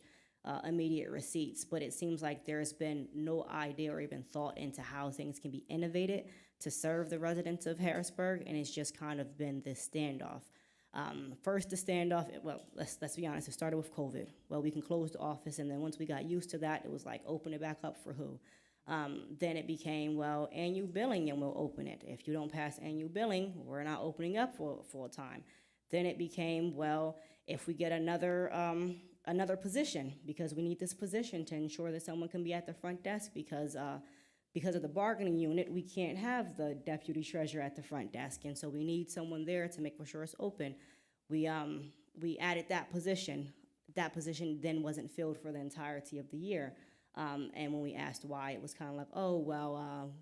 immediate receipts, but it seems like there's been no idea or even thought into how things can be innovated to serve the residents of Harrisburg, and it's just kind of been this standoff. First, the standoff, well, let's be honest, it started with COVID. Well, we can close the office, and then once we got used to that, it was like, open it back up for who? Then it became, well, annual billing and we'll open it. If you don't pass annual billing, we're not opening up for full time. Then it became, well, if we get another position, because we need this position to ensure that someone can be at the front desk, because of the bargaining unit, we can't have the deputy treasurer at the front desk, and so we need someone there to make sure it's open. We added that position. That position then wasn't filled for the entirety of the year. And when we asked why, it was kind of like, oh, well,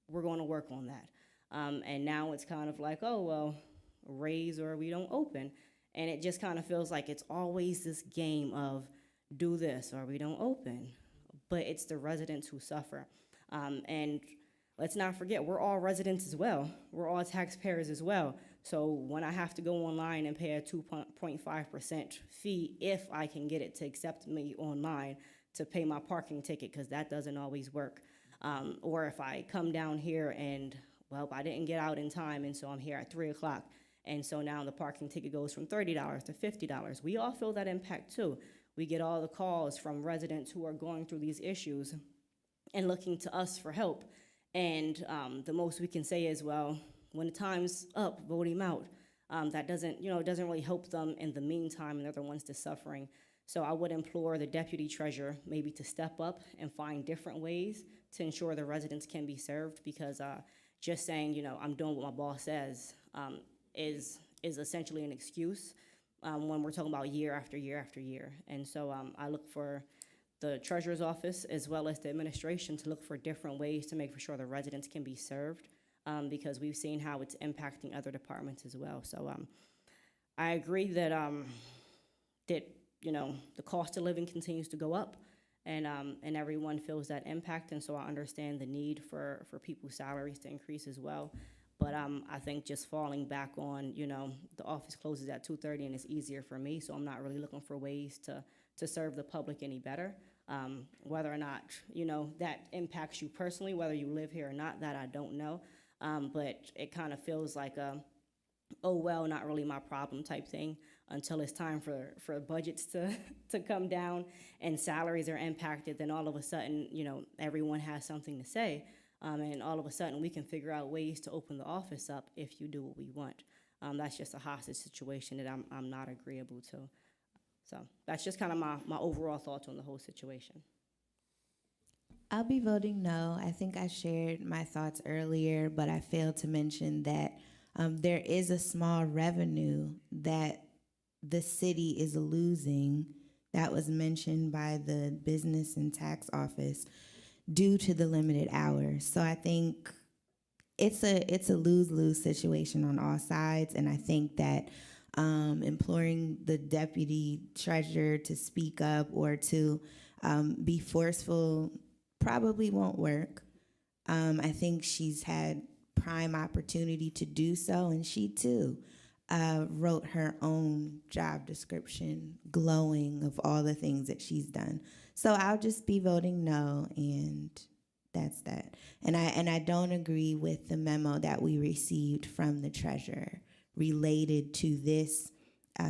we're going to work on that. And now it's kind of like, oh, well, raise or we don't open. And it just kind of feels like it's always this game of do this or we don't open. But it's the residents who suffer. And let's not forget, we're all residents as well. We're all taxpayers as well. So when I have to go online and pay a 2.5% fee, if I can get it to accept me online, to pay my parking ticket, because that doesn't always work. Or if I come down here and, well, I didn't get out in time, and so I'm here at 3 o'clock, and so now the parking ticket goes from $30 to $50. We all feel that impact too. We get all the calls from residents who are going through these issues and looking to us for help. And the most we can say is, well, when the time's up, vote him out. That doesn't really help them in the meantime, and they're the ones that's suffering. So I would implore the deputy treasurer maybe to step up and find different ways to ensure the residents can be served, because just saying, I'm doing what my boss says is essentially an excuse when we're talking about year after year after year. And so I look for the treasurer's office as well as the administration to look for different ways to make sure the residents can be served, because we've seen how it's impacting other departments as well. So I agree that the cost of living continues to go up, and everyone feels that impact, and so I understand the need for people's salaries to increase as well. But I think just falling back on, the office closes at 2:30 and it's easier for me, so I'm not really looking for ways to serve the public any better. Whether or not, that impacts you personally, whether you live here or not, that I don't know. But it kind of feels like oh, well, not really my problem type thing, until it's time for budgets to come down and salaries are impacted. Then all of a sudden, everyone has something to say. And all of a sudden we can figure out ways to open the office up if you do what we want. That's just a hostage situation that I'm not agreeable to. So that's just kind of my overall thoughts on the whole situation. I'll be voting no. I think I shared my thoughts earlier, but I failed to mention that there is a small revenue that the city is losing that was mentioned by the Business and Tax Office due to the limited hours. So I think it's a lose-lose situation on all sides, and I think that imploring the deputy treasurer to speak up or to be forceful probably won't work. I think she's had prime opportunity to do so, and she too wrote her own job description, glowing of all the things that she's done. So I'll just be voting no, and that's that. And I don't agree with the memo that we received from the treasurer related to this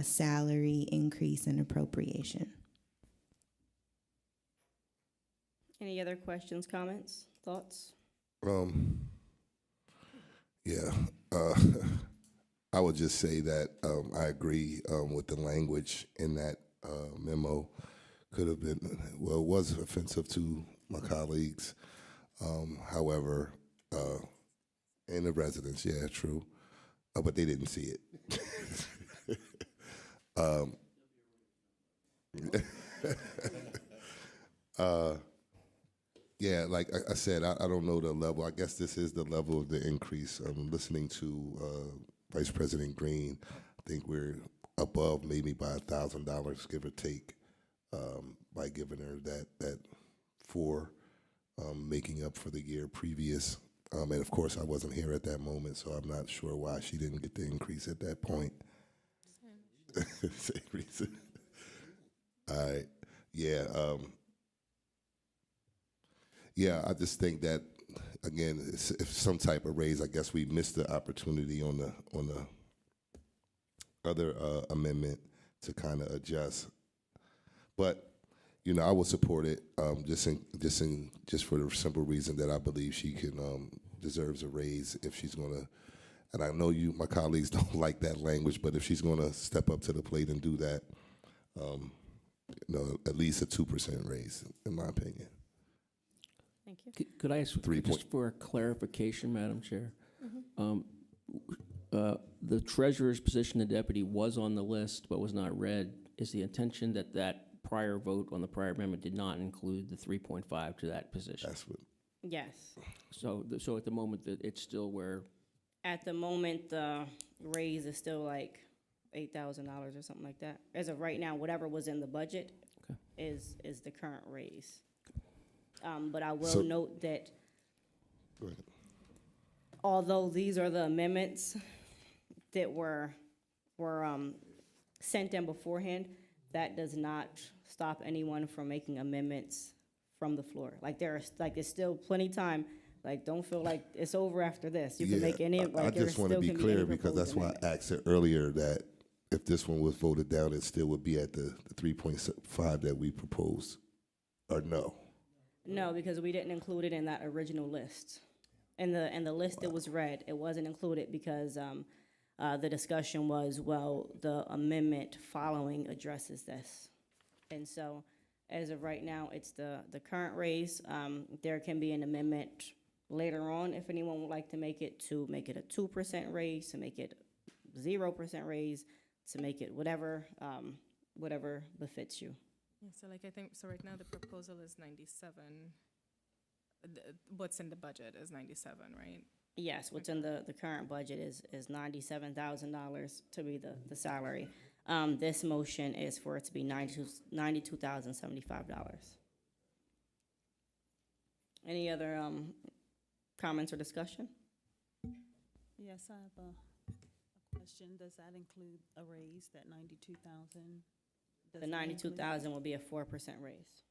salary increase and appropriation. Any other questions, comments, thoughts? Yeah, I would just say that I agree with the language in that memo. Could have been, well, it was offensive to my colleagues. However, and the residents, yeah, true, but they didn't see it. Yeah, like I said, I don't know the level. I guess this is the level of the increase. I'm listening to Vice President Green. I think we're above maybe by $1,000, give or take, by giving her that for making up for the year previous. And of course, I wasn't here at that moment, so I'm not sure why she didn't get the increase at that point. Same reason. All right. Yeah. Yeah, I just think that again, if some type of raise, I guess we missed the opportunity on the other amendment to kind of adjust. But you know, I would support it just for the simple reason that I believe she can deserves a raise if she's gonna. And I know my colleagues don't like that language, but if she's gonna step up to the plate and do that, you know, at least a 2% raise, in my opinion. Thank you. Could I ask just for a clarification, Madam Chair? The treasurer's position, the deputy, was on the list but was not read. Is the intention that that prior vote on the prior amendment did not include the 3.5 to that position? That's what. Yes. So at the moment, it's still where? At the moment, the raise is still like $8,000 or something like that. As of right now, whatever was in the budget is the current raise. But I will note that although these are the amendments that were sent in beforehand, that does not stop anyone from making amendments from the floor. Like there's still plenty time. Like don't feel like it's over after this. You can make any. Like, I just want to be clear because that's why I asked it earlier that if this one was voted down, it still would be at the 3.5 that we proposed, or no? No, because we didn't include it in that original list. In the list that was read, it wasn't included because the discussion was, well, the amendment following addresses this. And so as of right now, it's the current raise. There can be an amendment later on if anyone would like to make it a 2% raise, to make it 0% raise, to make it whatever befits you. Yeah, so like I think, so right now the proposal is 97. What's in the budget is 97, right? Yes, what's in the current budget is $97,000 to be the salary. This motion is for it to be $92,075. Any other comments or discussion? Yes, I have a question. Does that include a raise, that 92,000? The 92,000 will be a 4% raise.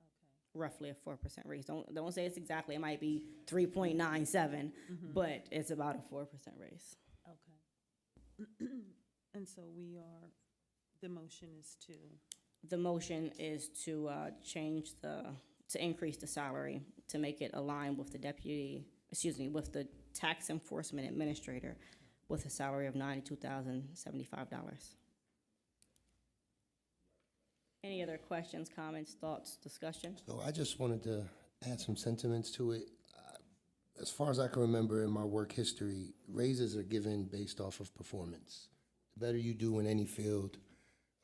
Okay. Roughly a 4% raise. Don't say it's exactly. It might be 3.97, but it's about a 4% raise. Okay. And so the motion is to? The motion is to to increase the salary to make it align with with the tax enforcement administrator with a salary of $92,075. Any other questions, comments, thoughts, discussion? So I just wanted to add some sentiments to it. As far as I can remember in my work history, raises are given based off of performance. The better you do in any field,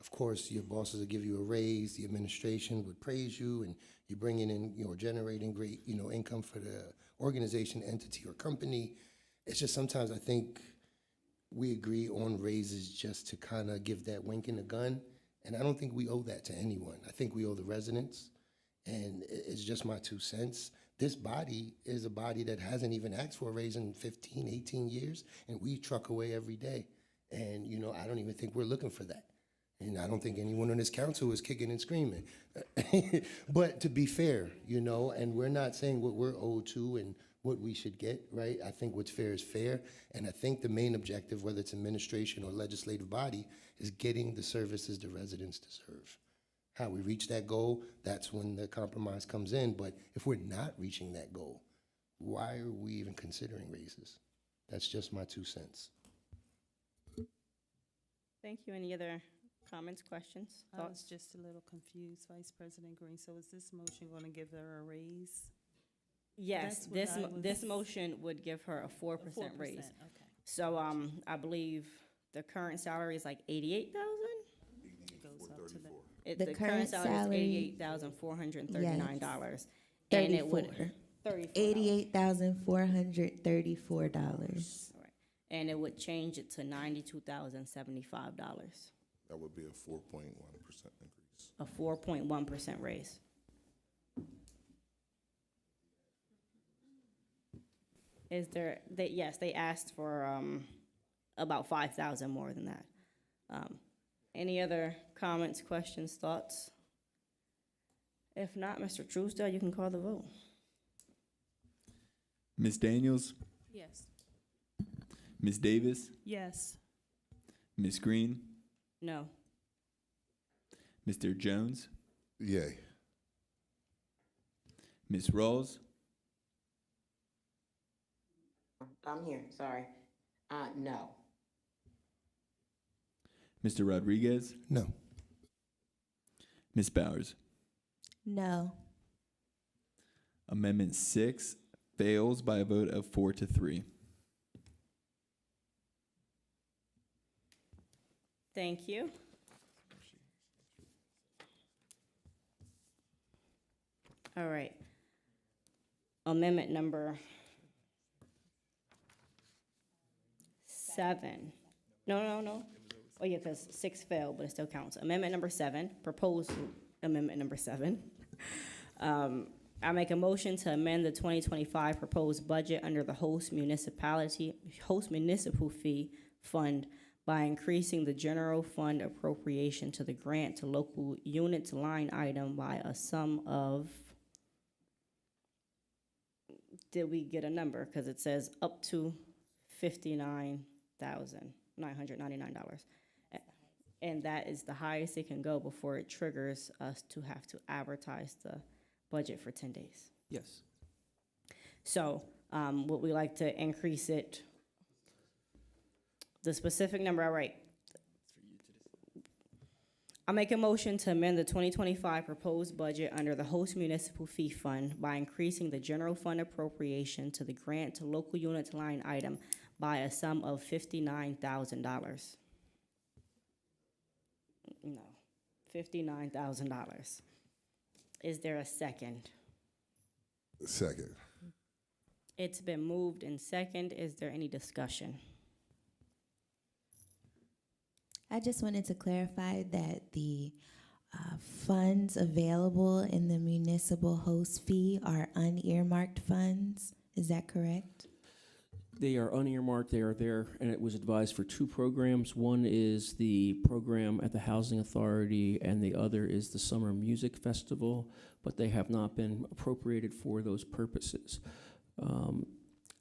of course, your bosses will give you a raise, the administration would praise you, and you're bringing in, generating great, income for the organization, entity, or company. It's just sometimes I think we agree on raises just to kind of give that wink in the gun, and I don't think we owe that to anyone. I think we owe the residents, and it's just my 2 cents. This body is a body that hasn't even asked for a raise in 15, 18 years, and we truck away every day. And, I don't even think we're looking for that. And I don't think anyone on this council is kicking and screaming. But to be fair, and we're not saying what we're owed to and what we should get, right? I think what's fair is fair. And I think the main objective, whether it's administration or legislative body, is getting the services the residents deserve. How we reach that goal, that's when the compromise comes in. But if we're not reaching that goal, why are we even considering raises? That's just my 2 cents. Thank you. Any other comments, questions, I was thoughts? just a little confused, Vice President Green. So is this motion going to give her a raise? Yes, That's what I this was- motion would give her a 4% raise. Okay. So, I believe the current salary is like 88,000? Goes up to the, The current salary is $88,439. And it would, 34. $88,434. Right. And it would change it to $92,075, That would be a 4.1% increase. a 4.1% raise. Yes, they asked for about 5,000 more than that. Any other comments, questions, thoughts? If not, Mr. Truesdale, you can call the vote. Ms. Daniels, Yes. Ms. Davis, yes. Ms. Green, No. Mr. Jones, Yay. Ms. Rawls, I'm here, sorry. No. Mr. Rodriguez, No. Ms. Bowers. No. Amendment 6 fails by a vote of 4-3. Thank you. All right. Amendment number 7. No. Oh, yeah, because 6 failed, but it still counts. Amendment number 7, proposed amendment number 7. I make a motion to amend the 2025 proposed budget under the host municipal fee fund by increasing the general fund appropriation to the grant to local units line item by a sum of, did we get a number? Because it says up to $59,999. And that is the highest it can go before it triggers us to have to advertise the budget for 10 days. Yes. So, would we like to increase it? The specific number, all right. I make a motion to amend the 2025 proposed budget under the host municipal fee fund by increasing the general fund appropriation to the grant to local units line item by a sum of $59,000. No, $59,000. Is there a second? Second. It's been moved and second. Is there any discussion? I just wanted to clarify that the funds available in the municipal host fee are unearmarked funds. Is that correct? They are unearmarked, they are there, and it was advised for 2 programs. One is the program at the Housing Authority, and the other is the Summer Music Festival, but they have not been appropriated for those purposes.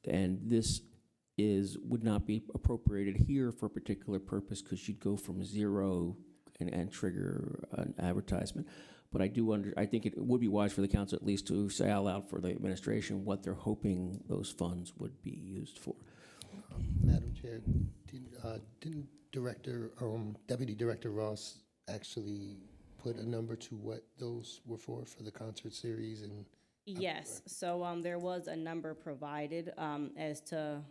And this would not be appropriated here for a particular purpose, because you'd go from 0 and trigger an advertisement. But I think it would be wise for the council at least to say out loud for the administration what they're hoping those funds would be used for. Madam Chair, didn't Deputy Director Ross actually put a number to what those were for the concert series and Yes, so there was a number provided as to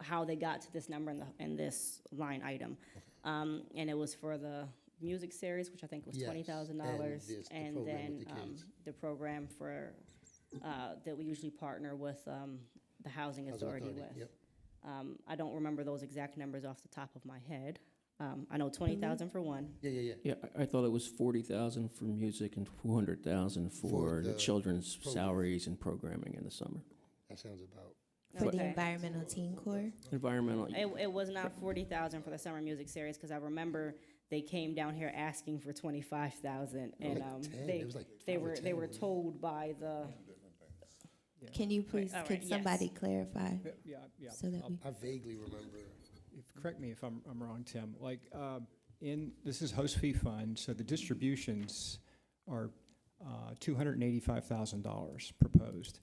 how they got to this number in this line item. And it was for the music series, which I think was Yes, $20,000. and this, the And program then with the kids. the program for, that we usually partner with the Housing Authority with. Yep. I don't remember those exact numbers off the top of my head. I know 20,000 for one. Yeah. Yeah, I thought it was 40,000 for music and 200,000 for For the the children's program. salaries and programming in the summer. That sounds about. For the Okay. Environmental Teen Corps? Environmental, It was not 40,000 for the summer music series, because I remember they came down here asking for 25,000, and Like 10, they it was like they 5 or were 10, they were wasn't it? told by the Can you please, all right, could yes. somebody clarify? Yeah. So that we, I vaguely remember. Correct me if I'm wrong, Tim. Like, this is host fee fund, so the distributions are $285,000 proposed.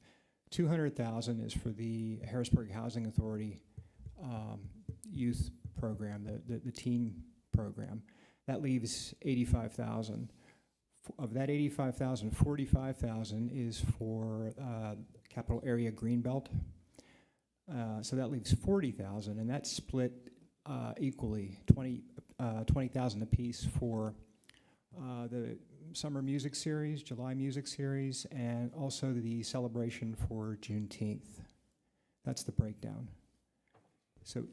$200,000 is for the Harrisburg Housing Authority youth program, the teen program. That leaves $85,000. Of that $85,000, $45,000 is for capital area Greenbelt. So that leaves $40,000, and that's split equally, $20,000 apiece for the summer music series, July music series, and also the celebration for Juneteenth. That's the breakdown. So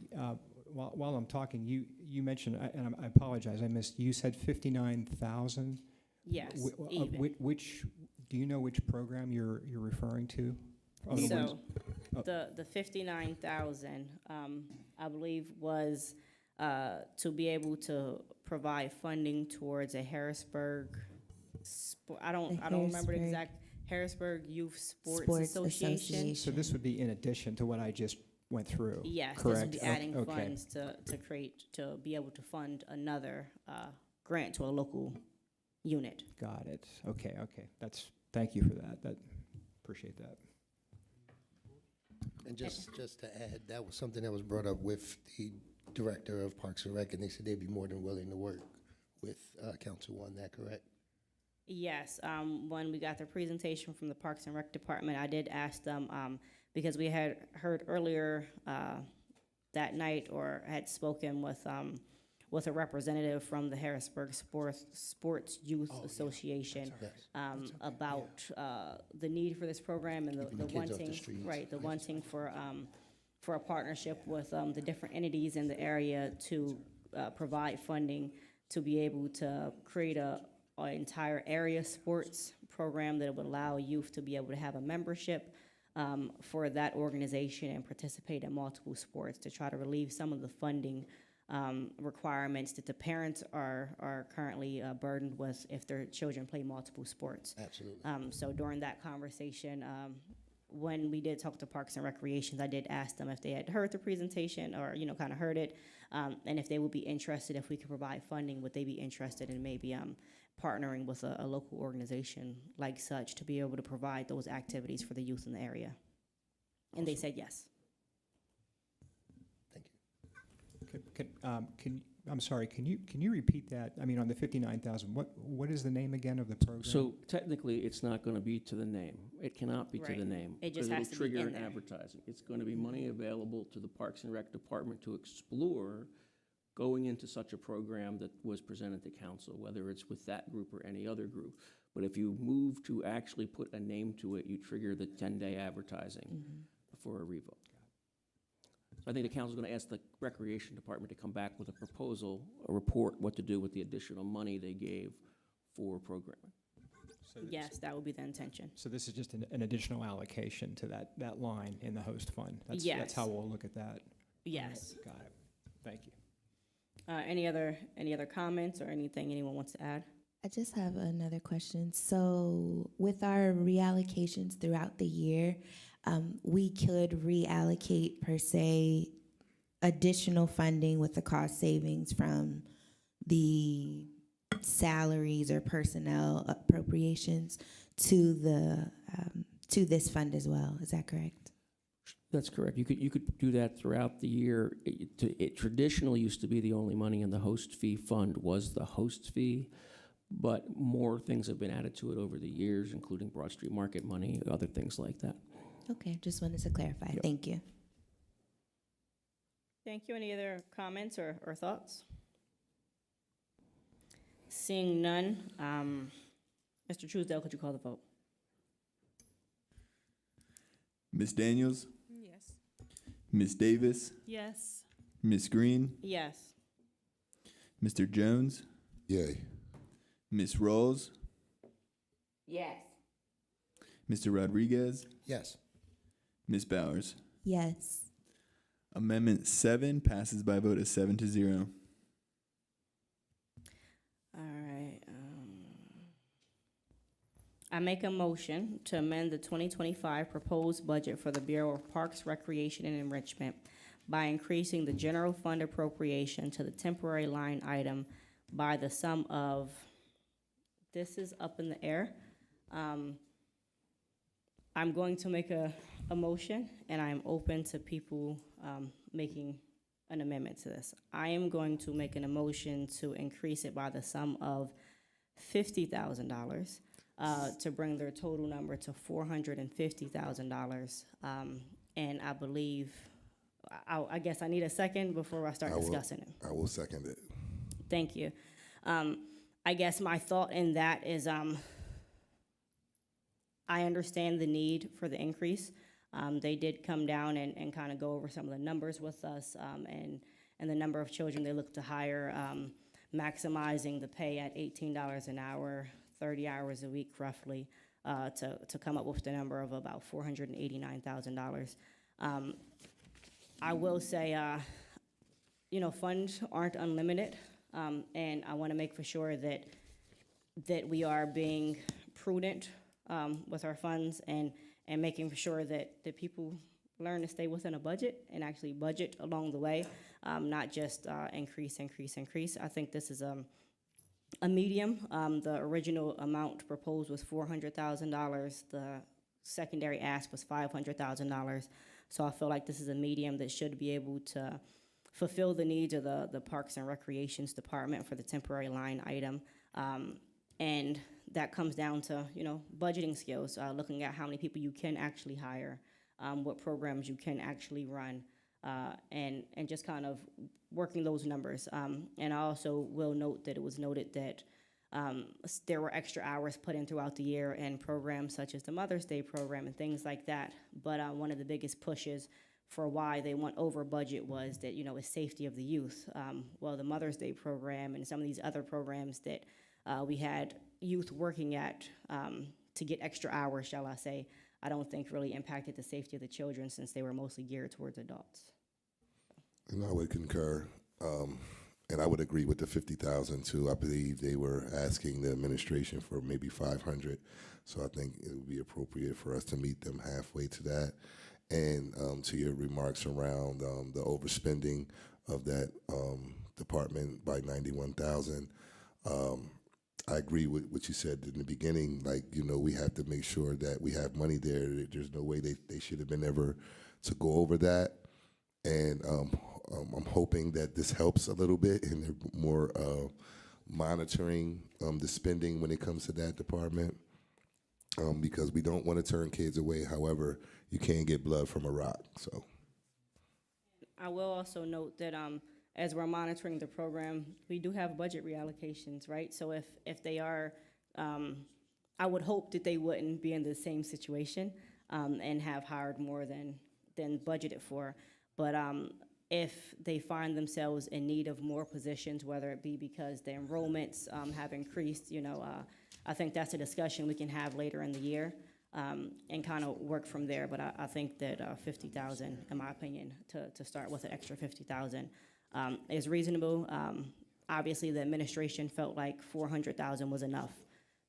while I'm talking, you mentioned, and I apologize, I missed. You said 59,000. yes, even. Which do you know which program you're referring to? Oh, the ones- So, the 59,000, I believe, was to be able to provide funding towards a Harrisburg. I don't remember the Harrisburg- exact Harrisburg Youth Sports Sports Association. Association. So this would be in addition to what I just went through. Yes, this correct? would be adding Okay. funds to be able to fund another grant to a local unit. Got it. Okay. Thank you for that. Appreciate that. And just to add, that was something that was brought up with the director of Parks and Rec, and they said they'd be more than willing to work with council on that, correct? Yes, when we got the presentation from the Parks and Rec Department, I did ask them, because we had heard earlier that night, or had spoken with a representative from the Harrisburg Sports Youth Association about the need for this program and Keeping the the kids off the wanting, streets. right, the wanting for a partnership with the different entities in the area to provide funding to be able to create an entire area sports program that would allow youth to be able to have a membership for that organization and participate in multiple sports, to try to relieve some of the funding requirements that the parents are currently burdened with if their children play multiple sports. Absolutely. So during that conversation, when we did talk to Parks and Recreations, I did ask them if they had heard the presentation, or, kind of heard it, and if they would be interested, if we could provide funding, would they be interested in maybe partnering with a local organization like such to be able to provide those activities for the youth in the area? And they said yes. Thank you. I'm sorry. Can you repeat that? I mean, on the 59,000. What is the name again of the program? so technically, it's not going to be to the name. It cannot be to the Right. name. It just because has to be it'll in trigger there. an advertising. It's going to be money available to the Parks and Rec Department to explore going into such a program that was presented to council, whether it's with that group or any other group. But if you move to actually put a name to it, you trigger the 10-day advertising for a revote. I think the council's going to ask the Recreation Department to come back with a proposal, a report, what to do with the additional money they gave for programming. Yes, that would be the intention. So this is just an additional allocation to that line in the host fund. That's Yes. how we'll look at that. Yes. Got it. Thank you. Any other comments or anything anyone wants to add? I just have another question. So with our reallocations throughout the year, we could reallocate, per se, additional funding with the cost savings from the salaries or personnel appropriations to this fund as well. Is that correct? That's correct. You could do that throughout the year. It traditionally used to be the only money in the host fee fund was the host fee, but more things have been added to it over the years, including Broad Street Market money, other things like that. Okay, just wanted to clarify. Yep. Thank you. Thank you. Any other comments or thoughts? Seeing none, Mr. Truesdale, could you call the vote? Ms. Daniels, Yes. Ms. Davis, Yes. Ms. Green, Yes. Mr. Jones, Yay. Ms. Rawls, Yes. Mr. Rodriguez, Yes. Ms. Bowers. Yes. Amendment 7 passes by a vote of 7-0. All right. I make a motion to amend the 2025 proposed budget for the Bureau of Parks, Recreation, and Enrichment by increasing the general fund appropriation to the temporary line item by the sum of, this is up in the air. I'm going to make a motion, and I'm open to people making an amendment to this. I am going to make an motion to increase it by the sum of $50,000 to bring their total number to $450,000. And I believe, I guess I need a second before I start discussing it. I will second it. Thank you. I guess my thought in that is I understand the need for the increase. They did come down and kind of go over some of the numbers with us and the number of children they look to hire, maximizing the pay at $18 an hour, 30 hours a week roughly, to come up with the number of about $489,000. I will say, funds aren't unlimited, and I want to make for sure that we are being prudent with our funds and making for sure that people learn to stay within a budget and actually budget along the way, not just increase. I think this is a medium. The original amount proposed was $400,000. The secondary ask was $500,000. So I feel like this is a medium that should be able to fulfill the needs of the Parks and Recreations Department for the temporary line item. And that comes down to, budgeting skills, looking at how many people you can actually hire, what programs you can actually run, and just kind of working those numbers. And I also will note that it was noted that there were extra hours put in throughout the year in programs such as the Mother's Day program and things like that. But one of the biggest pushes for why they went over budget was that, it's safety of the youth. Well, the Mother's Day program and some of these other programs that we had youth working at to get extra hours, shall I say, I don't think really impacted the safety of the children since they were mostly geared towards adults. And I would concur, and I would agree with the 50,000 too. I believe they were asking the administration for maybe 500, so I think it would be appropriate for us to meet them halfway to that. And to your remarks around the overspending of that department by 91,000, I agree with what you said in the beginning. Like, we have to make sure that we have money there. There's no way they should have been ever to go over that. And I'm hoping that this helps a little bit and they're more monitoring the spending when it comes to that department, because we don't want to turn kids away. However, you can't get blood from a rock. So I will also note that as we're monitoring the program, we do have budget reallocations, right? So if they are, I would hope that they wouldn't be in the same situation and have hired more than budgeted for. But if they find themselves in need of more positions, whether it be because the enrollments have increased, I think that's a discussion we can have later in the year and kind of work from there. But I think that 50,000, in my opinion, to start with an extra 50,000 is reasonable. Obviously, the administration felt like 400,000 was enough.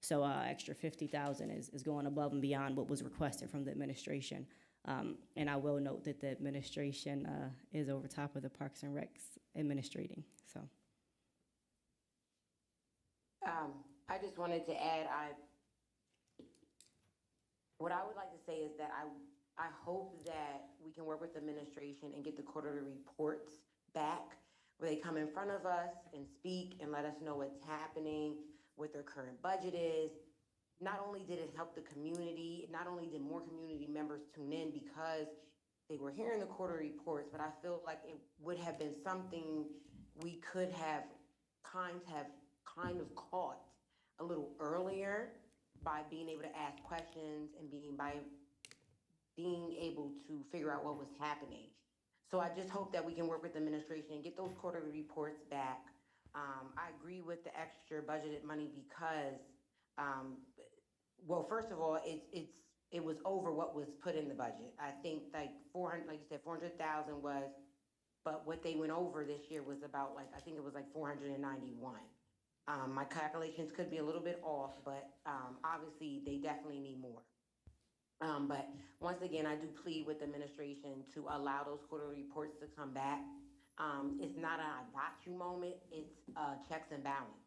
So extra 50,000 is going above and beyond what was requested from the administration. And I will note that the administration is over top of the Parks and Recs administrating. So, I just wanted to add, what I would like to say is that I hope that we can work with the administration and get the quarterly reports back where they come in front of us and speak and let us know what's happening, what their current budget is. Not only did it help the community, not only did more community members tune in because they were hearing the quarter reports, but I feel like it would have been something we could have kind of caught a little earlier by being able to ask questions and being able to figure out what was happening. So I just hope that we can work with the administration and get those quarterly reports back. I agree with the extra budgeted money because, well, first of all, it was over what was put in the budget. I think like 400, like you said, 400,000 was, but what they went over this year was about like, I think it was like 491. My calculations could be a little bit off, but obviously they definitely need more. But once again, I do plead with the administration to allow those quarterly reports to come back. It's not an I got you moment, it's checks and balance.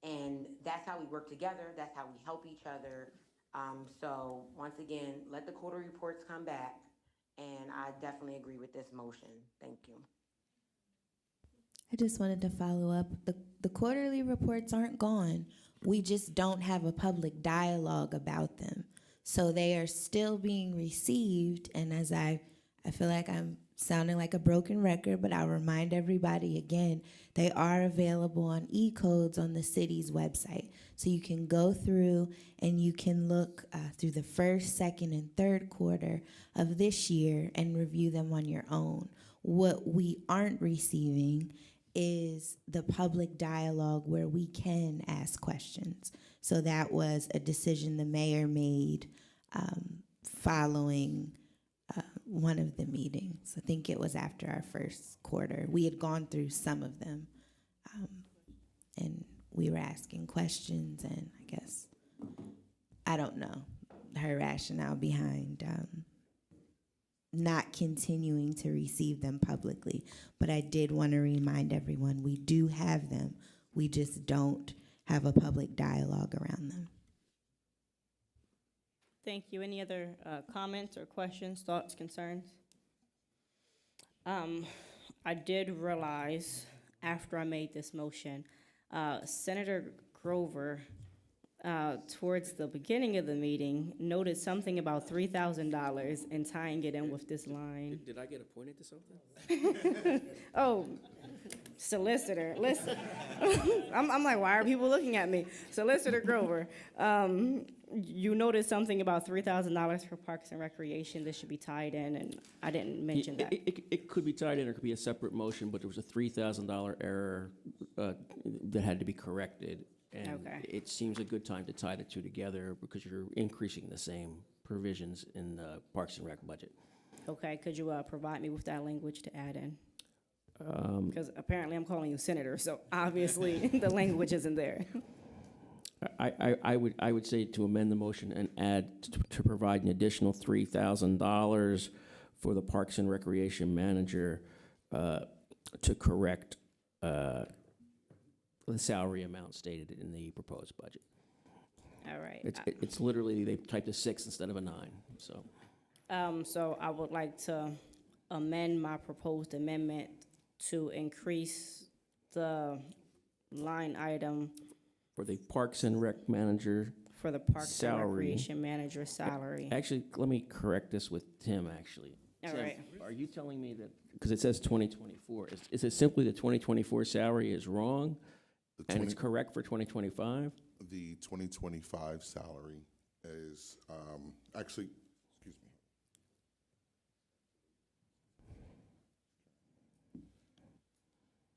And that's how we work together, that's how we help each other. So once again, let the quarter reports come back, and I definitely agree with this motion. Thank you. I just wanted to follow up. The quarterly reports aren't gone. We just don't have a public dialogue about them. So they are still being received, and as I feel like I'm sounding like a broken record, but I'll remind everybody again, they are available on e-codes on the city's website. So you can go through and you can look through the first, second, and third quarter of this year and review them on your own. What we aren't receiving is the public dialogue where we can ask questions. So that was a decision the mayor made following one of the meetings. I think it was after our first quarter. We had gone through some of them, and we were asking questions, and I guess, I don't know her rationale behind not continuing to receive them publicly. But I did want to remind everyone we do have them. We just don't have a public dialogue around them. Thank you. Any other comments or questions, thoughts, concerns? I did realize after I made this motion, Senator Grover, towards the beginning of the meeting, noted something about $3,000 and tying it in with this line. Did I get appointed to something? Oh, solicitor, listen. I'm like, why are people looking at me? Solicitor Grover, you noted something about $3,000 for Parks and Recreation. This should be tied in, and I didn't mention that. It could be tied in, or it could be a separate motion, but there was a $3,000 error that had to be corrected. And Okay. it seems a good time to tie the two together because you're increasing the same provisions in the Parks and Rec budget. Okay, could you provide me with that language to add in? Because apparently I'm calling you senator, so obviously the language isn't there. I would say to amend the motion and add to provide an additional $3,000 for the Parks and Recreation manager to correct the salary amount stated in the proposed budget. All right. It's literally, they typed a 6 instead of a 9, so. So I would like to amend my proposed amendment to increase the line item For the Parks and Rec manager for the Parks and salary. Recreation manager's salary. Actually, let me correct this with Tim, actually. All Tim, right. Are you telling me that, because it says 2024, is it simply the 2024 salary is wrong and it's correct for 2025? The 2025 salary is, actually, excuse me.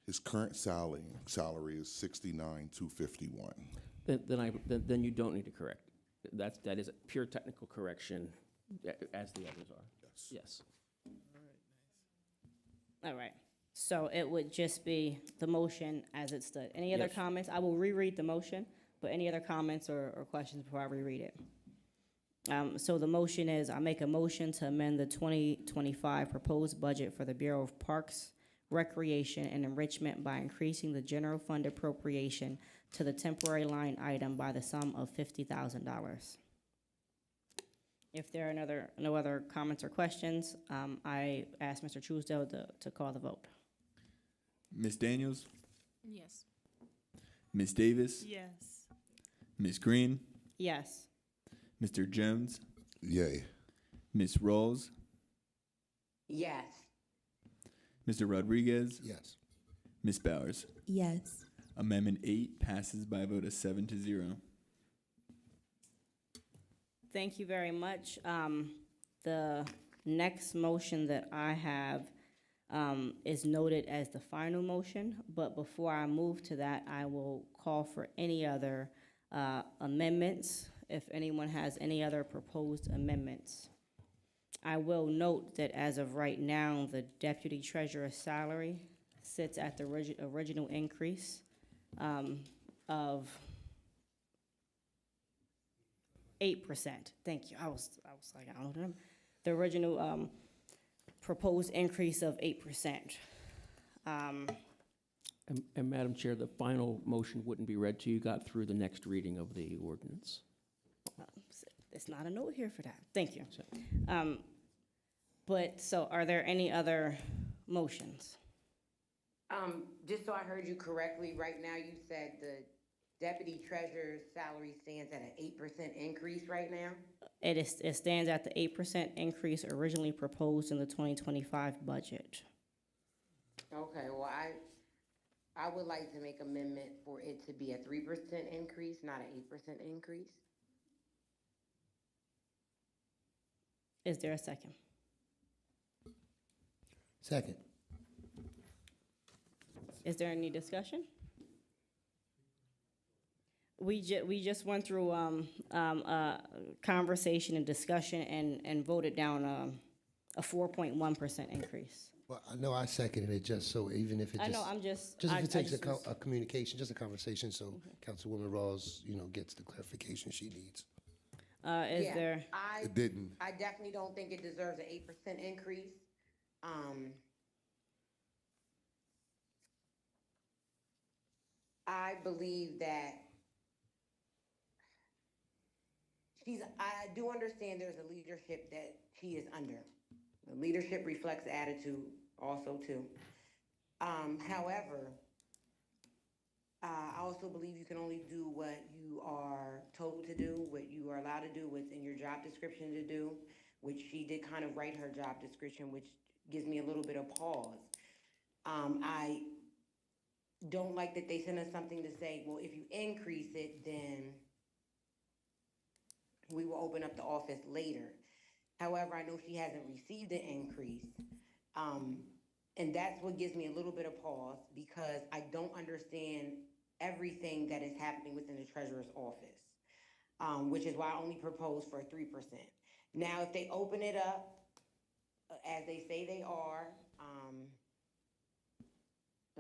His current salary is $69,251. Then you don't need to correct it. That is a pure technical correction, as the others are. Yes. Yes. All right. So it would just be the motion as it stood. Any other Yes. comments? I will reread the motion, but any other comments or questions before I reread it? So the motion is, I make a motion to amend the 2025 proposed budget for the Bureau of Parks, Recreation, and Enrichment by increasing the general fund appropriation to the temporary line item by the sum of $50,000. If there are no other comments or questions, I ask Mr. Truesdale to call the vote. Ms. Daniels, Yes. Ms. Davis, Yes. Ms. Green, Yes. Mr. Jones, Yay. Ms. Rolls, Yes. Mr. Rodriguez, Yes. Ms. Bowers. Yes. Amendment 8 passes by a vote of 7-0. Thank you very much. The next motion that I have is noted as the final motion, but before I move to that, I will call for any other amendments, if anyone has any other proposed amendments. I will note that as of right now, the deputy treasurer's salary sits at the original increase of 8%. Thank you. I was like, I don't know. The original proposed increase of 8%. And Madam Chair, the final motion wouldn't be read till you got through the next reading of the ordinance. It's not a note here for that. Thank you. But, so are there any other motions? Just so I heard you correctly, right now you said the deputy treasurer's salary stands at an 8% increase right now? It stands at the 8% increase originally proposed in the 2025 budget. Okay, well, I would like to make amendment for it to be a 3% increase, not an 8% increase. Is there a second? Second. Is there any discussion? We just went through conversation and discussion and voted down a 4.1% increase. Well, I know I seconded it just so even if it I just. know, I'm just. Just if it takes just was- a communication, just a conversation, so Councilwoman Rawls, gets the clarification she needs. Is Yeah, there? It didn't. I definitely don't think it deserves an 8% increase. I believe that I do understand there's a leadership that she is under. The leadership reflects attitude also too. However, I also believe you can only do what you are told to do, what you are allowed to do, what's in your job description to do, which she did kind of write her job description, which gives me a little bit of pause. I don't like that they send us something to say, well, if you increase it, then we will open up the office later. However, I know she hasn't received an increase. And that's what gives me a little bit of pause because I don't understand everything that is happening within the treasurer's office, which is why I only propose for 3%. Now, if they open it up, as they say they are,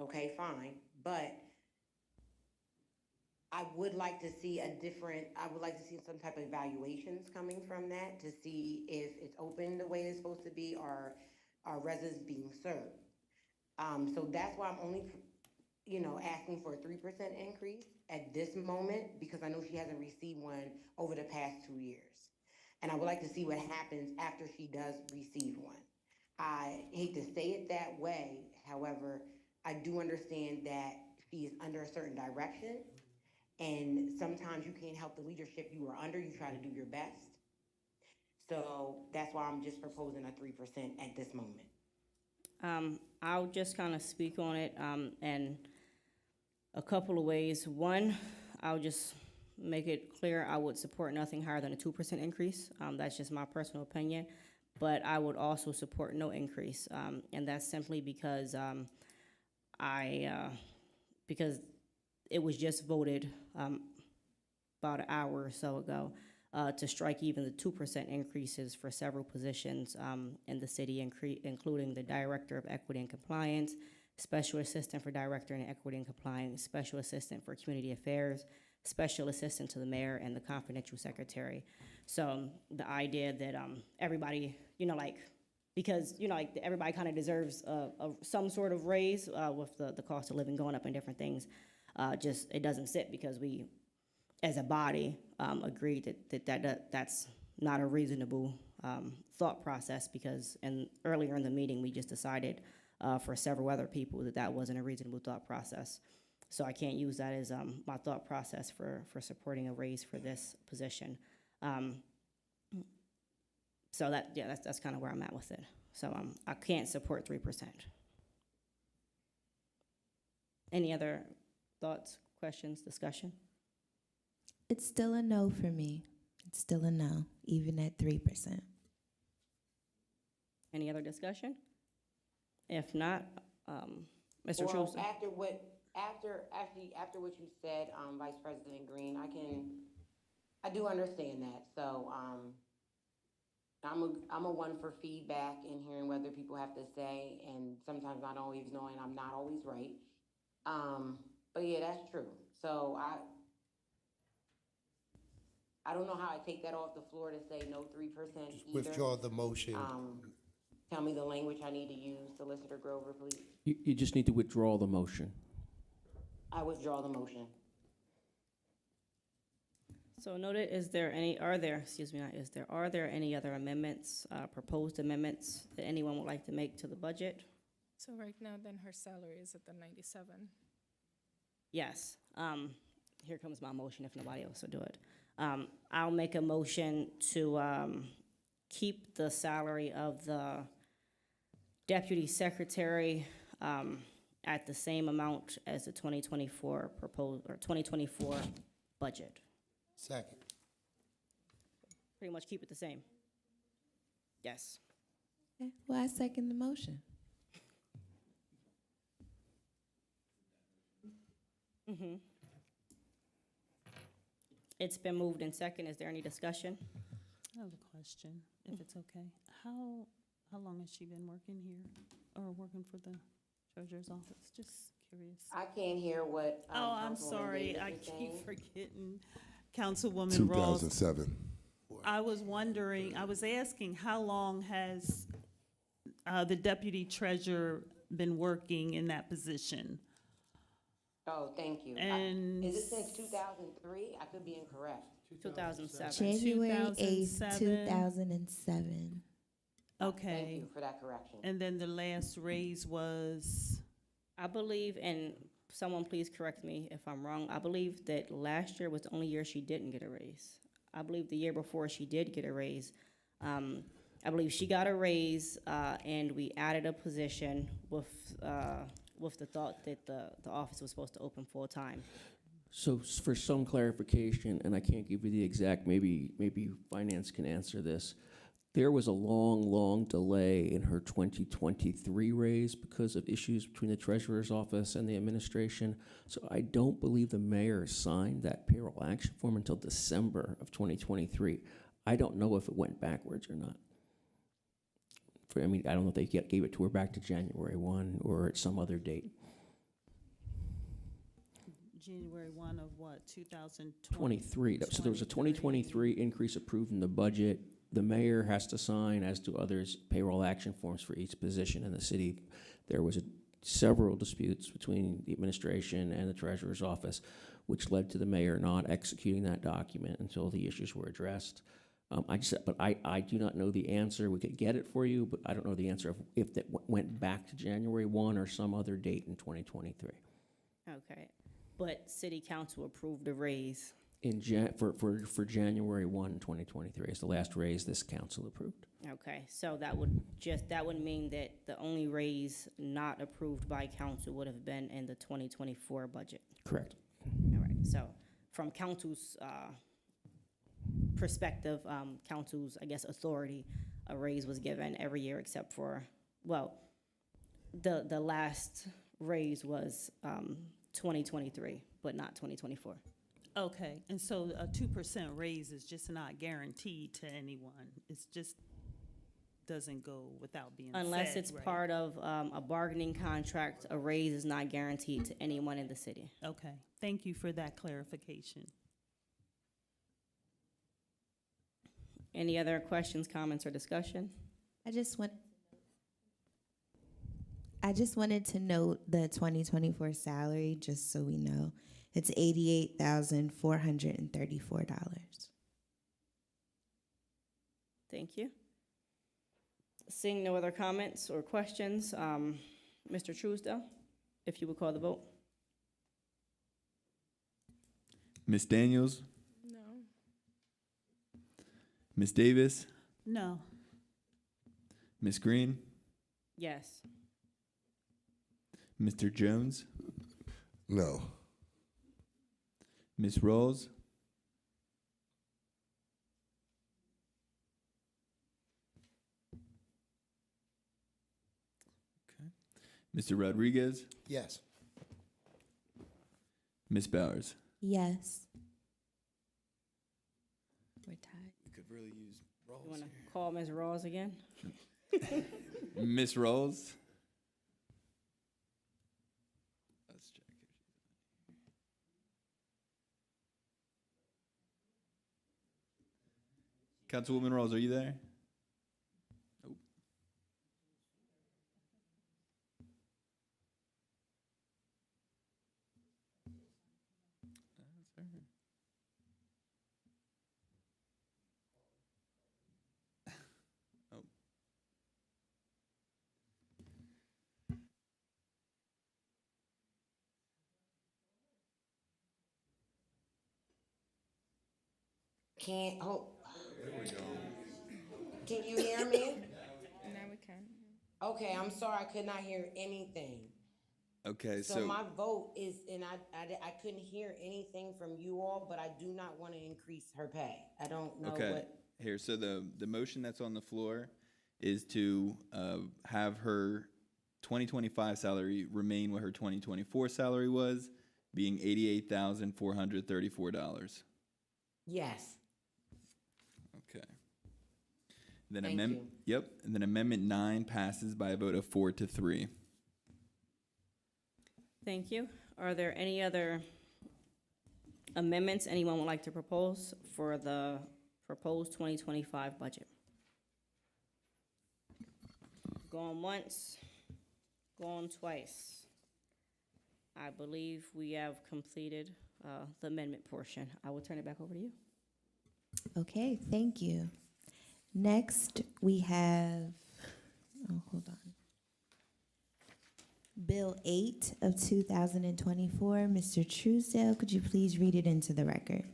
okay, fine. But I would like to see some type of evaluations coming from that to see if it's open the way it's supposed to be or are residents being served. So that's why I'm only, asking for a 3% increase at this moment because I know she hasn't received one over the past 2 years. And I would like to see what happens after she does receive one. I hate to say it that way. However, I do understand that she is under a certain direction. And sometimes you can't help the leadership you are under. You try to do your best. So that's why I'm just proposing a 3% at this moment. I'll just kind of speak on it in a couple of ways. One, I'll just make it clear I would support nothing higher than a 2% increase. That's just my personal opinion. But I would also support no increase. And that's simply because because it was just voted about an hour or so ago to strike even the 2% increases for several positions in the city, including the Director of Equity and Compliance, Special Assistant for Director in Equity and Compliance, Special Assistant for Community Affairs, Special Assistant to the Mayor, and the Confidential Secretary. So the idea that everybody, because everybody kind of deserves some sort of raise with the cost of living going up and different things. Just it doesn't sit because we, as a body, agreed that's not a reasonable thought process because earlier in the meeting we just decided for several other people that wasn't a reasonable thought process. So I can't use that as my thought process for supporting a raise for this position. So that's kind of where I'm at with it. So I can't support 3%. Any other thoughts, questions, discussion? It's still a no for me. It's still a no, even at 3%. Any other discussion? If not, Mr. Well, Truesdale. after what you said, Vice President Green, I do understand that. So, I'm a one for feedback and hearing whether people have to say, and sometimes not always knowing I'm not always right. But yeah, that's true. So I don't know how I take that off the floor to say no 3% either. Withdraw the motion. Tell me the language I need to use, Solicitor Grover, please. You just need to withdraw the motion. I withdraw the motion. So noted, are there any other amendments, proposed amendments that anyone would like to make to the budget? So right now, then her salary is at the 97. Yes. Here comes my motion if nobody else will do it. I'll make a motion to keep the salary of the deputy secretary at the same amount as the 2024 budget. Second. Pretty much keep it the same. Yes. Okay. Well, I second the motion. Mm-hmm. It's been moved in second. Is there any discussion? I have a question, if it's okay. How long has she been working here or working for the treasurer's office? Just curious. I can't hear what. I'm Councilwoman sorry, Davis I is keep saying. forgetting. Councilwoman Ross. 2007. I was wondering, I was asking, how long has the deputy treasurer been working in that position? Oh, thank you. And Is it since 2003? I could be incorrect. 2007. January 8th, 2007. 2007. Thank Okay, you for that correction. and then the last raise was, I believe, and someone please correct me if I'm wrong, I believe that last year was the only year she didn't get a raise. I believe the year before she did get a raise. I believe she got a raise, and we added a position with the thought that the office was supposed to open full-time. So for some clarification, and I can't give you the exact, maybe finance can answer this. There was a long delay in her 2023 raise because of issues between the treasurer's office and the administration. So I don't believe the mayor signed that payroll action form until December of 2023. I don't know if it went backwards or not. I don't know if they gave it to her back to January 1 or at some other date. January 1 of what, 2020? 23. So there was a 2023 increase approved in the budget. The mayor has to sign, as do others, payroll action forms for each position in the city. There was several disputes between the administration and the treasurer's office, which led to the mayor not executing that document until the issues were addressed. I do not know the answer. We could get it for you, but I don't know the answer if that went back to January 1 or some other date in 2023. Okay, but city council approved a raise. For January 1, 2023 is the last raise this council approved. Okay, so that would mean that the only raise not approved by council would have been in the 2024 budget. Correct. All right, so from council's perspective, council's, I guess, authority, a raise was given every year except for, well, the last raise was 2023, but not 2024. Okay, and so a 2% raise is just not guaranteed to anyone. It's just doesn't go without being said, Unless it's right? part of a bargaining contract, a raise is not guaranteed to anyone in the city. Okay, thank you for that clarification. Any other questions, comments, or discussion? I just wanted to note the 2024 salary, just so we know. It's $88,434. Thank you. Seeing no other comments or questions, Mr. Truesdale, if you would call the vote. Ms. Daniels, No. Ms. Davis, No. Ms. Green, Yes. Mr. Jones, No. Ms. Rawls, Mr. Rodriguez, Yes. Ms. Bowers. Yes. We're tied. We could really use You want to call Ms. Rawls again? Ms. Rawls. Let's check if Councilwoman Rawls, are you there? Nope. That's her. Oh. Can't, oh. Can you hear me? Now we can. Okay, I'm sorry, I could not hear anything. Okay, So my vote is, and I couldn't hear anything from you all, but I do not want to increase her pay. I don't know okay. what. Here, so the motion that's on the floor is to have her 2025 salary remain what her 2024 salary was, being $88,434. Yes. Okay. Then Thank you. Yep. And then Amendment 9 passes by a vote of 4-3. Thank you. Are there any other amendments anyone would like to propose for the proposed 2025 budget? Going once, going twice. I believe we have completed the amendment portion. I will turn it back over to you. Okay, thank you. Next, we have, hold on. Bill 8 of 2024. Mr. Truesdale, could you please read it into the record?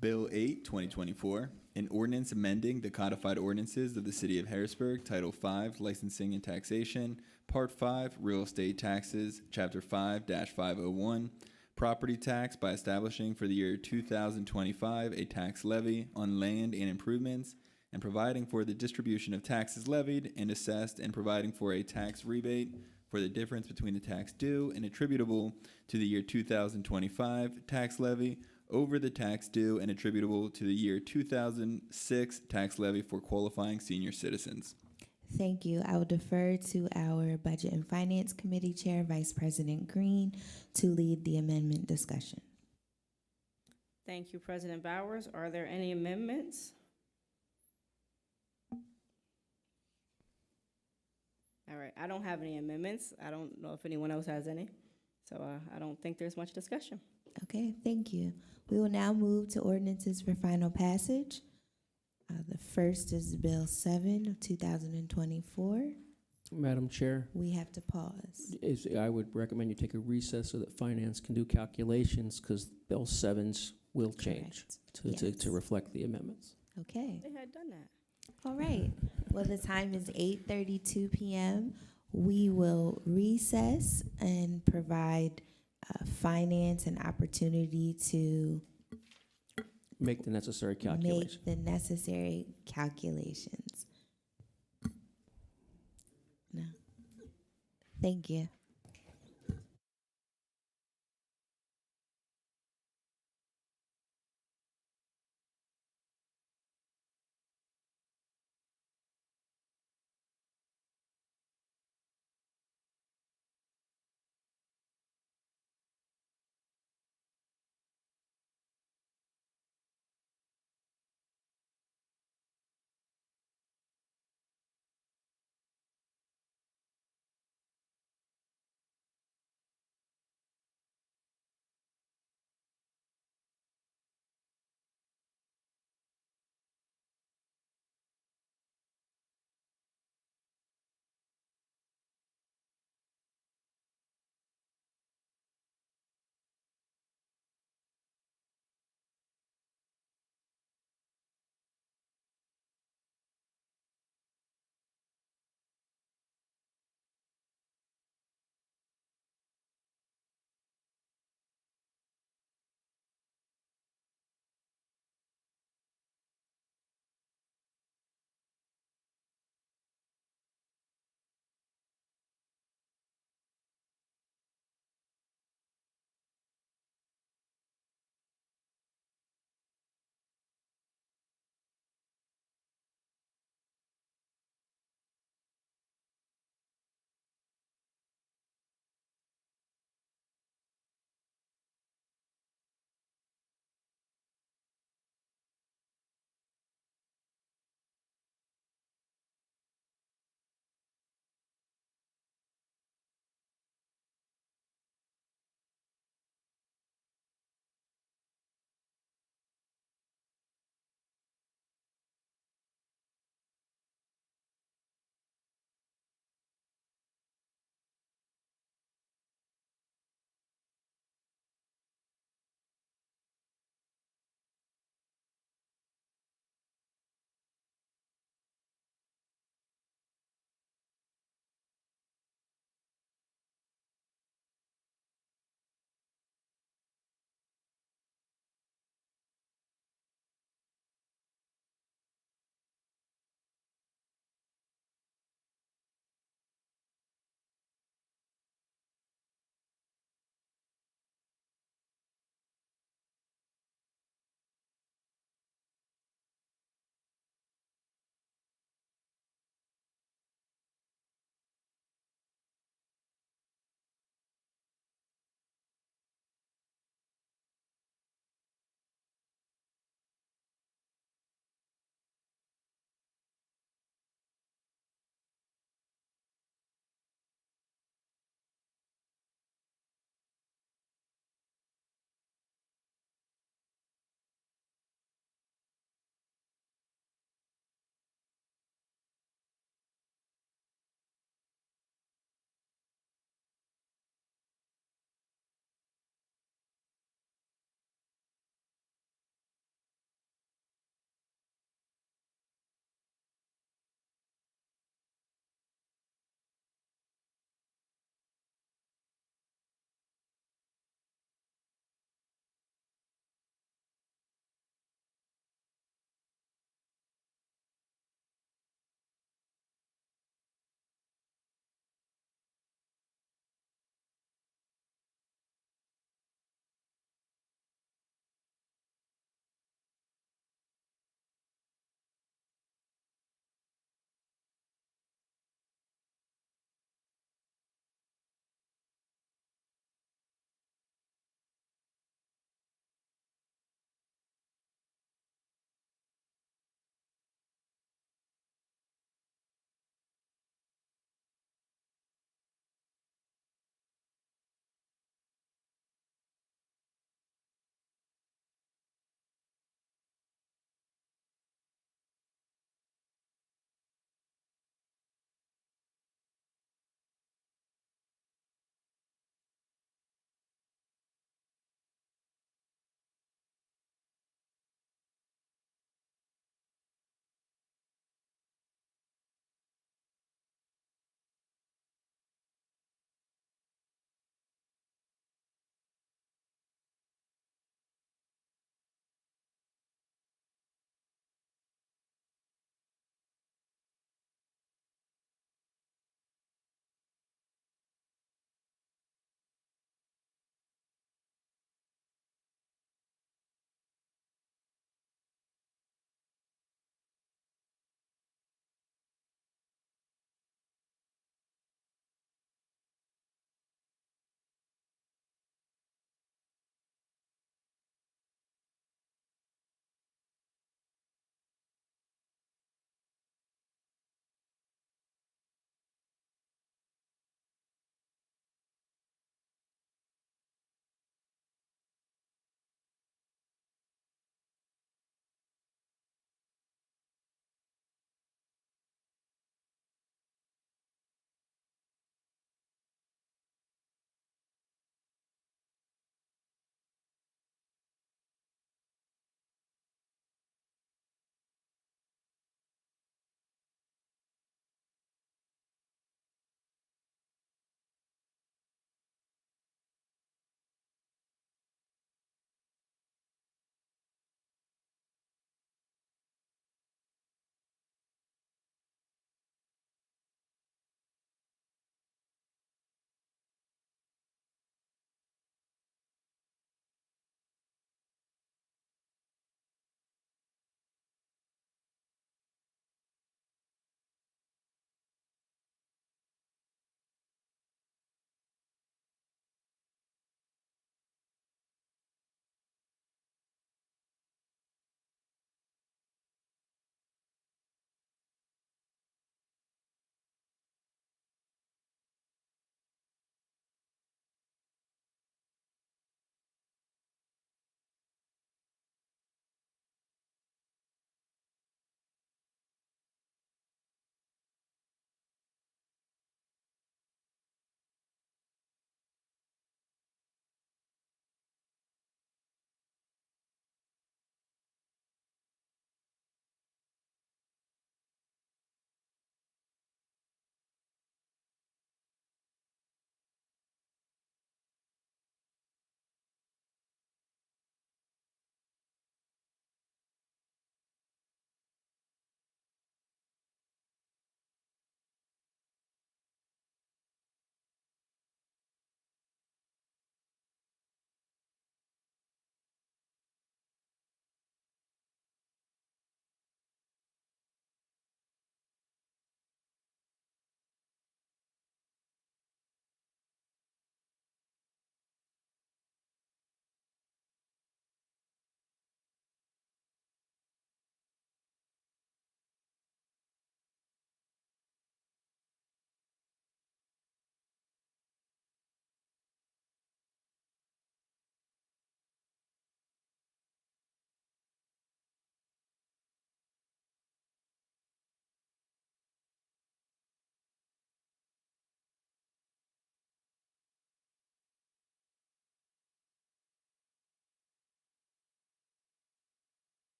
Bill 8, 2024, an ordinance amending the codified ordinances of the City of Harrisburg, Title 5, Licensing and Taxation, Part 5, Real Estate Taxes, Chapter 5-501, Property Tax by establishing for the year 2025 a tax levy on land and improvements, and providing for the distribution of taxes levied and assessed, and providing for a tax rebate for the difference between the tax due and attributable to the year 2025 tax levy over the tax due and attributable to the year 2006 tax levy for qualifying senior citizens. Thank you. I will defer to our Budget and Finance Committee Chair, Vice President Green, to lead the amendment discussion. Thank you, President Bowers. Are there any amendments? All right, I don't have any amendments. I don't know if anyone else has any. So I don't think there's much discussion. Okay, thank you. We will now move to ordinances for final passage. The first is Bill 7 of 2024. Madam Chair, We have to pause. I would recommend you take a recess so that finance can do calculations, because Bill 7s will change Correct. to reflect the amendments. Okay. They had done that. All right. Well, the time is 8:32 p.m. We will recess and provide finance an opportunity to Make the necessary calculations. make the necessary calculations. No. Thank you.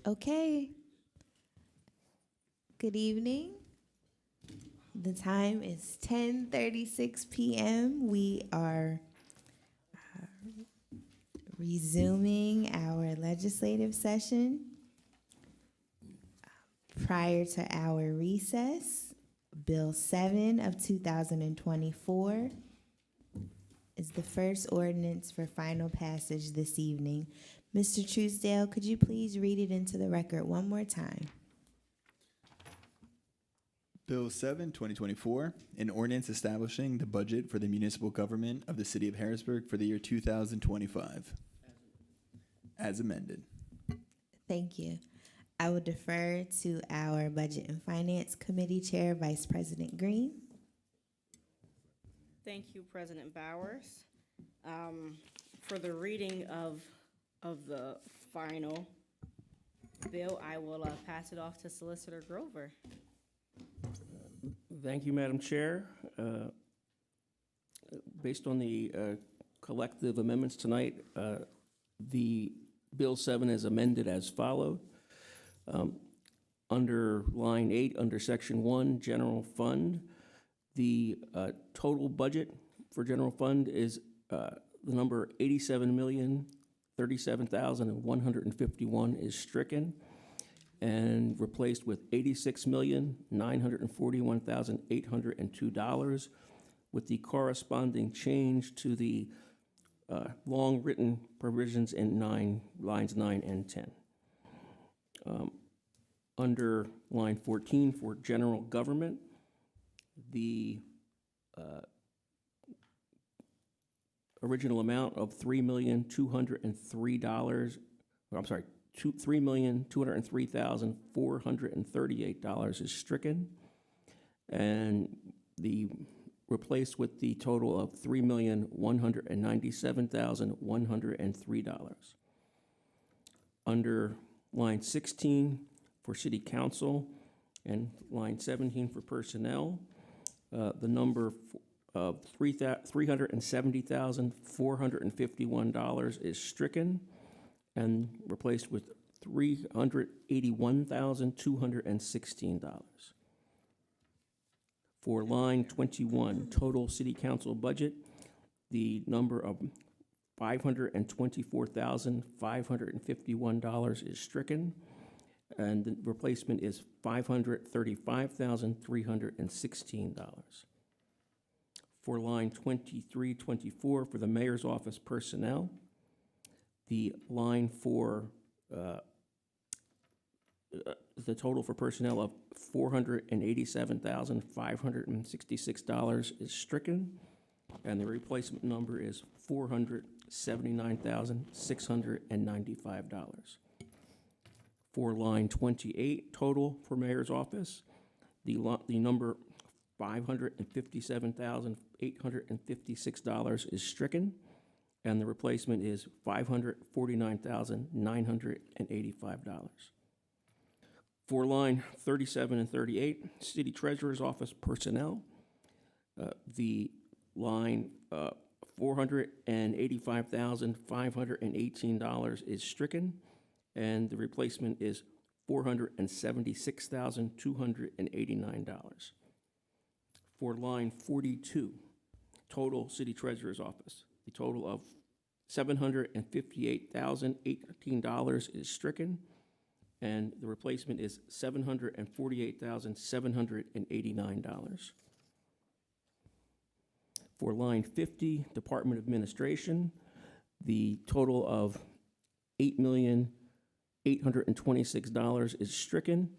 Okay. Good evening. The time is 10:36 p.m. We are resuming our legislative session. Prior to our recess, Bill 7 of 2024 is the first ordinance for final passage this evening. Mr. Truesdale, could you please read it into the record one more time? Bill 7, 2024, an ordinance establishing the budget for the municipal government of the city of Harrisburg for the year 2025, as amended. Thank you. I will defer to our Budget and Finance Committee Chair, Vice President Green. Thank you, President Bowers. For the reading of the final bill, I will pass it off to Solicitor Grover. Thank you, Madam Chair. Based on the collective amendments tonight, the Bill 7 is amended as followed. Under line 8, under section 1, general fund, the total budget for general fund is the number 87,037,151 is stricken and replaced with $86,941,802, with the corresponding change to the long written provisions in lines 9 and 10. Under line 14 for general government, the original amount of $3,203,438 is stricken, and replaced with the total of $3,197,103. Under line 16 for city council and line 17 for personnel, the number of $370,451 is stricken and replaced with $381,216. For line 21, total city council budget, the number of $524,551 is stricken, and the replacement is $535,316. For line 2324 for the mayor's office personnel, the line for the total for personnel of $487,566 is stricken, and the replacement number is $479,695. For line 28, total for mayor's office, the number $557,856 is stricken, and the replacement is $549,985. For line 37 and 38, city treasurer's office personnel, the line $485,518 is stricken, and the replacement is $476,289. For line 42, total city treasurer's office, the total of $758,018 is stricken, and the replacement is $748,789. For line 50, Department Administration, the total of $8,826 is stricken,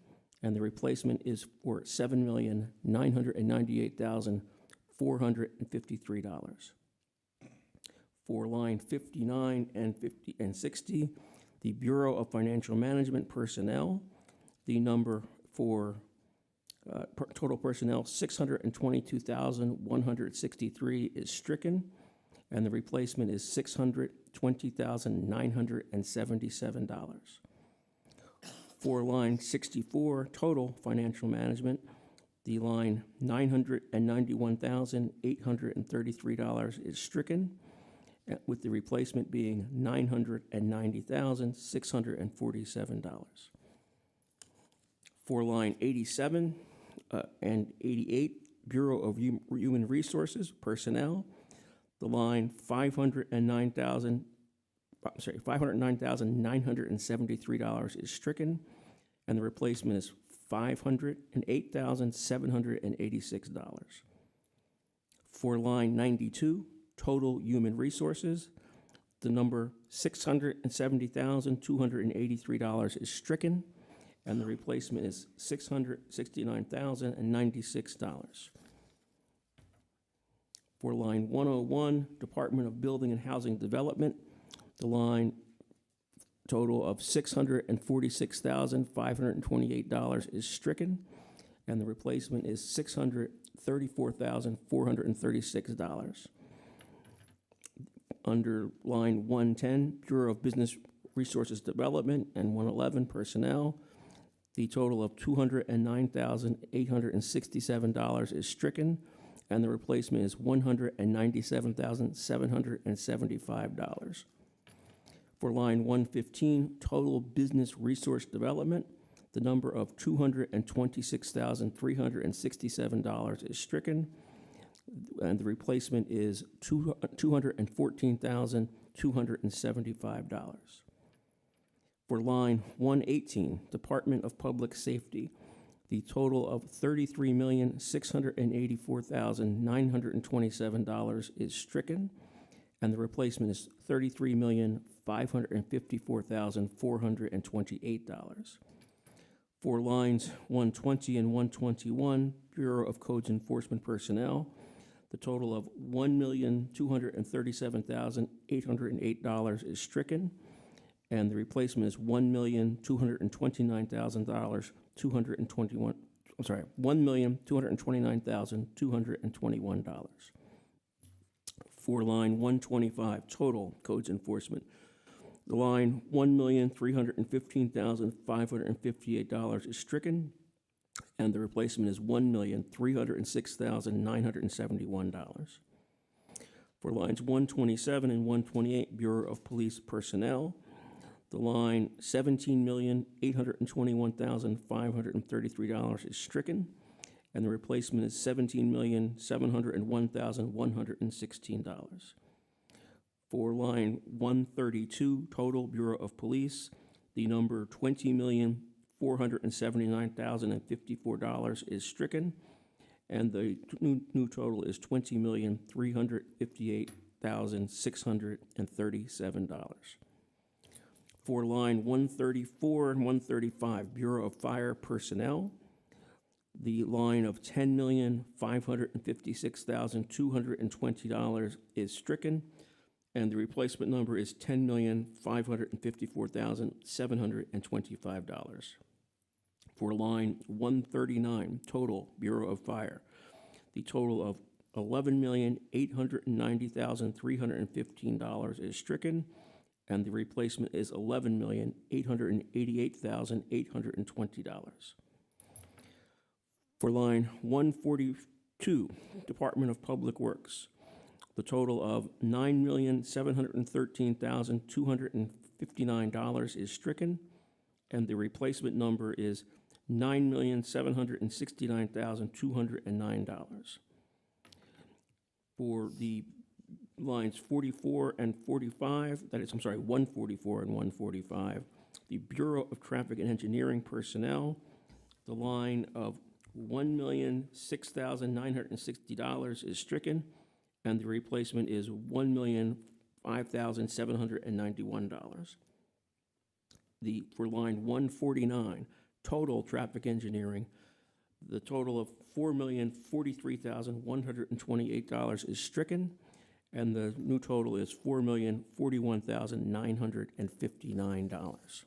and the replacement is for $7,998,453. For line 59 and 60, the Bureau of Financial Management personnel, the number for total personnel 622,163 is stricken, and the replacement is $620,977. For line 64, total financial management, the line $991,833 is stricken, with the replacement being $990,647. For line 87 and 88, Bureau of Human Resources, Personnel, the line $509,973 is stricken, and the replacement is $508,786. For line 92, Total Human Resources, the number $670,283 is stricken, and the replacement is $669,096. For line 101, Department of Building and Housing Development, the line total of $646,528 is stricken, and the replacement is $634,436. Under line 110, Bureau of Business Resources Development, and 111, Personnel, the total of $209,867 is stricken, and the replacement is $197,775. For line 115, Total Business Resource Development, the number of $226,367 is stricken, and the replacement is $214,275. For line 118, Department of Public Safety, the total of $33,684,927 is stricken, and the replacement is $33,554,428. For lines 120 and 121, Bureau of Codes Enforcement Personnel, the total of $1,237,808 is stricken, and the replacement is $1,229,221. For line 125, Total Codes Enforcement, the line $1,315,558 is stricken, and the replacement is $1,306,971. For lines 127 and 128, Bureau of Police Personnel, the line $17,821,533 is stricken, and the replacement is $17,701,116. For line 132, Total Bureau of Police, the number $20,479,054 is stricken, and the new total is $20,358,637. For line 134 and 135, Bureau of Fire Personnel, the line of $10,556,220 is stricken, and the replacement number is $10,554,725. For line 139, Total Bureau of Fire, the total of $11,890,315 is stricken, and the replacement is $11,888,820. For line 142, Department of Public Works, the total of $9,713,259 is stricken, and the replacement number is $9,769,209. For the lines 44 and 45, 144 and 145, the Bureau of Traffic and Engineering Personnel, the line of $1,006,960 is stricken, and the replacement is $1,005,791. For line 149, Total Traffic Engineering, the total of $4,043,128 is stricken, and the new total is $4,041,959.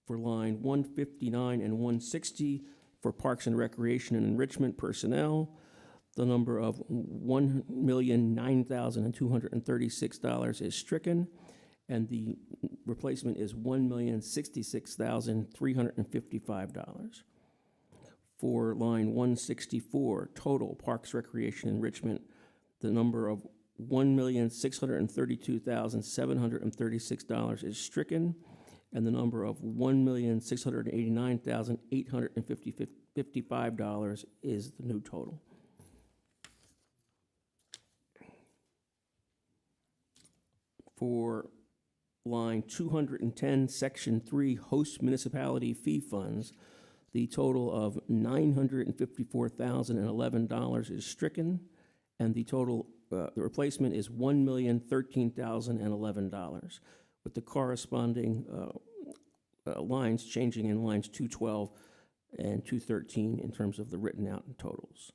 For line 159 and 160, for Parks and Recreation and Enrichment Personnel, the number of $1,009,236 is stricken, and the replacement is $1,066,355. For line 164, Total Parks, Recreation, Enrichment, the number of $1,632,736 is stricken, and the number of $1,689,855 is the new total. For line 210, Section 3, host municipality fee funds, the total of $954,011 is stricken, and the total, the replacement is $1,013,011, with the corresponding lines changing in lines 212 and 213 in terms of the written out totals.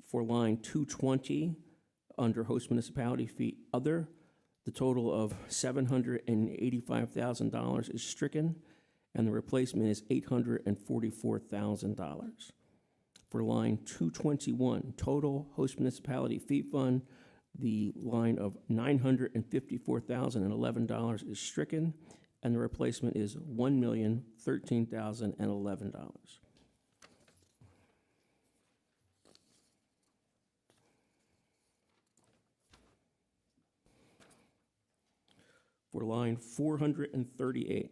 For line 220, under host municipality fee other, the total of $785,000 is stricken, and the replacement is $844,000. For line 221, total host municipality fee fund, the line of $954,011 is stricken, and the replacement is $1,013,011. For line 438,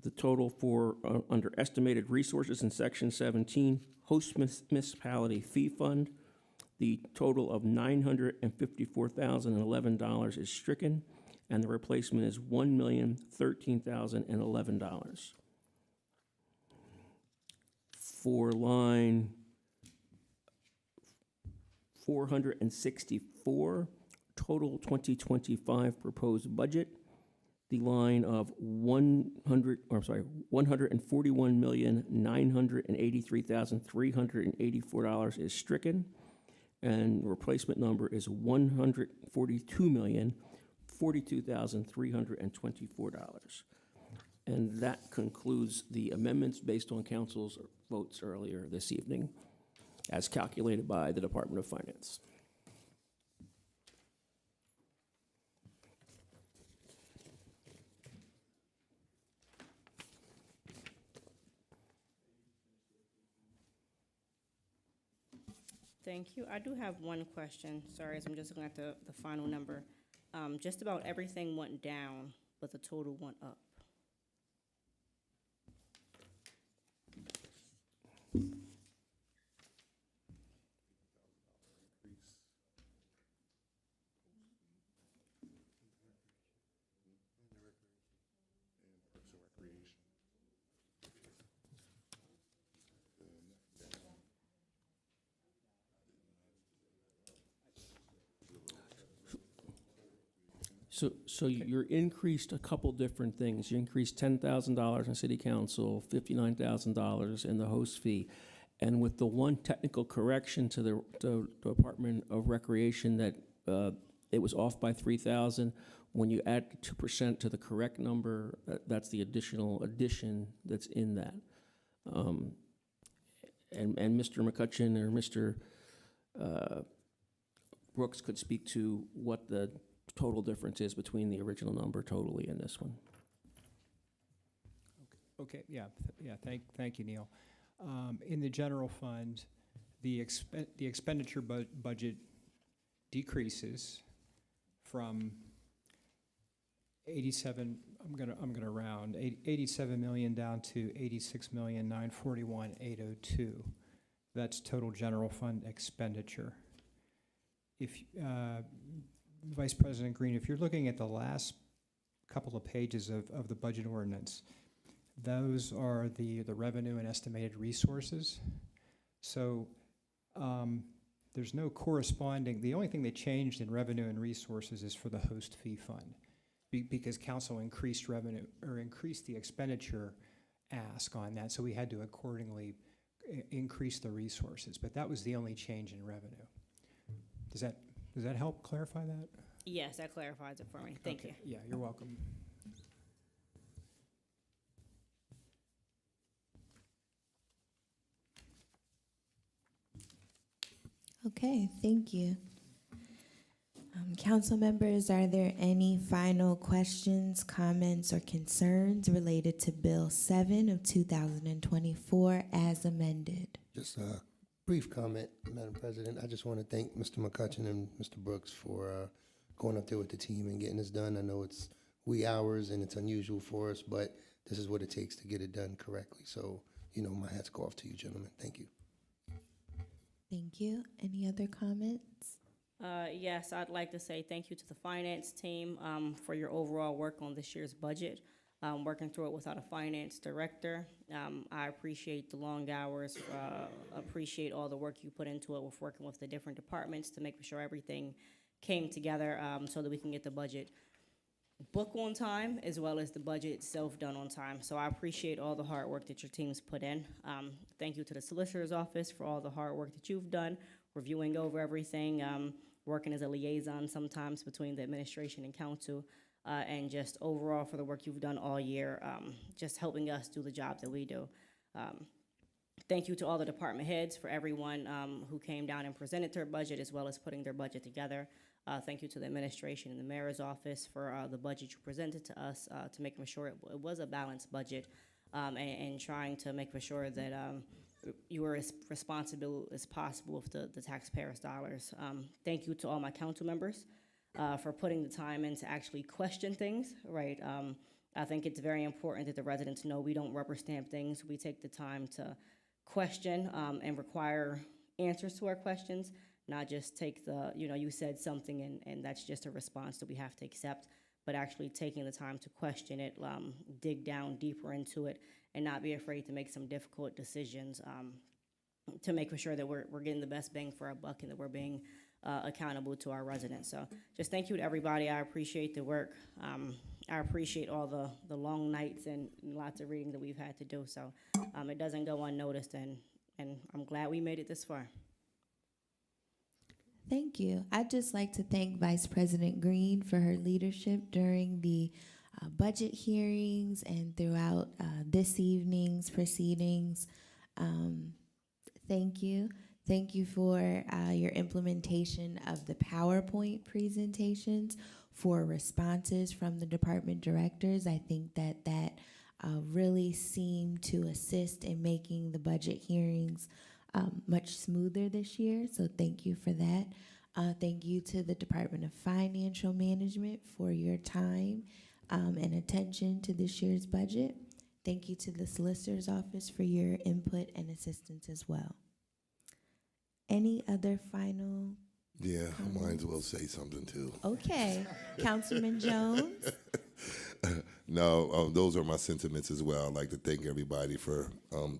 the total for, under estimated resources in section 17, host municipality fee fund, the total of $954,011 is stricken, and the replacement is $1,013,011. For line 464, total 2025 proposed budget, the line of $141,983,384 is stricken, and the replacement number is $142,042,324. And that concludes the amendments based on council's votes earlier this evening, as calculated by the Department of Finance. Thank you. I do have one question. Sorry, as I'm just looking at the final number. Just about everything went down, but the total went up. So you're increased a couple different things. You increased $10,000 in city council, $59,000 in the host fee. And with the one technical correction to the Department of Recreation that it was off by 3,000, when you add 2% to the correct number, that's the additional addition that's in that. And Mr. McCutcheon or Mr. Brooks could speak to what the total difference is between the original number totally and this one. Okay, thank you, Neil. In the general fund, the expenditure budget decreases from 87. I'm gonna round 87 million down to 86,941,802. That's total general fund expenditure. If Vice President Green, if you're looking at the last couple of pages of the budget ordinance, those are the revenue and estimated resources. So there's no corresponding, the only thing that changed in revenue and resources is for the host fee fund, because council increased revenue, or increased the expenditure ask on that, so we had to accordingly increase the resources, but that was the only change in revenue. Does that help clarify that? Yes, that clarifies it for me. Thank you. Yeah, you're welcome. Okay, thank you. Council members, are there any final questions, comments, or concerns related to Bill 7 of 2024 as amended? Just a Brief comment, Madam President. I just want to thank Mr. McCutcheon and Mr. Brooks for going up there with the team and getting this done. I know it's wee hours and it's unusual for us, but this is what it takes to get it done correctly. So, my hats go off to you, gentlemen. Thank you. Thank you. Any other comments? Yes, I'd like to say thank you to the finance team for your overall work on this year's budget. Working through it without a finance director. I appreciate the long hours, appreciate all the work you put into it with working with the different departments to make sure everything came together so that we can get the budget book on time as well as the budget itself done on time. So I appreciate all the hard work that your teams put in. Thank you to the solicitor's office for all the hard work that you've done, reviewing over everything, working as a liaison sometimes between the administration and council. And just overall for the work you've done all year, just helping us do the job that we do. Thank you to all the department heads, for everyone who came down and presented their budget as well as putting their budget together. Thank you to the administration and the mayor's office for the budget you presented to us to make sure it was a balanced budget and trying to make sure that you were as responsible as possible with the taxpayers' dollars. Thank you to all my council members. For putting the time in to actually question things, right? I think it's very important that the residents know we don't rubber stamp things. We take the time to question and require answers to our questions, not just take the, you said something and that's just a response that we have to accept, but actually taking the time to question it, dig down deeper into it, and not be afraid to make some difficult decisions to make sure that we're getting the best bang for our buck and that we're being accountable to our residents. So just thank you to everybody. I appreciate the work. I appreciate all the long nights and lots of reading that we've had to do. So it doesn't go unnoticed, and I'm glad we made it this far. Thank you. I'd just like to thank Vice President Green for her leadership during the budget hearings and throughout this evening's proceedings. Thank you. Thank you for your implementation of the PowerPoint presentations for responses from the department directors. I think that really seemed to assist in making the budget hearings much smoother this year, so thank you for that. Thank you to the Department of Financial Management for your time and attention to this year's budget. Thank you to the Solicitor's Office for your input and assistance as well. Any other final? Yeah, comments? might as well say something too. Okay, Councilman Jones. No, those are my sentiments as well. I'd like to thank everybody for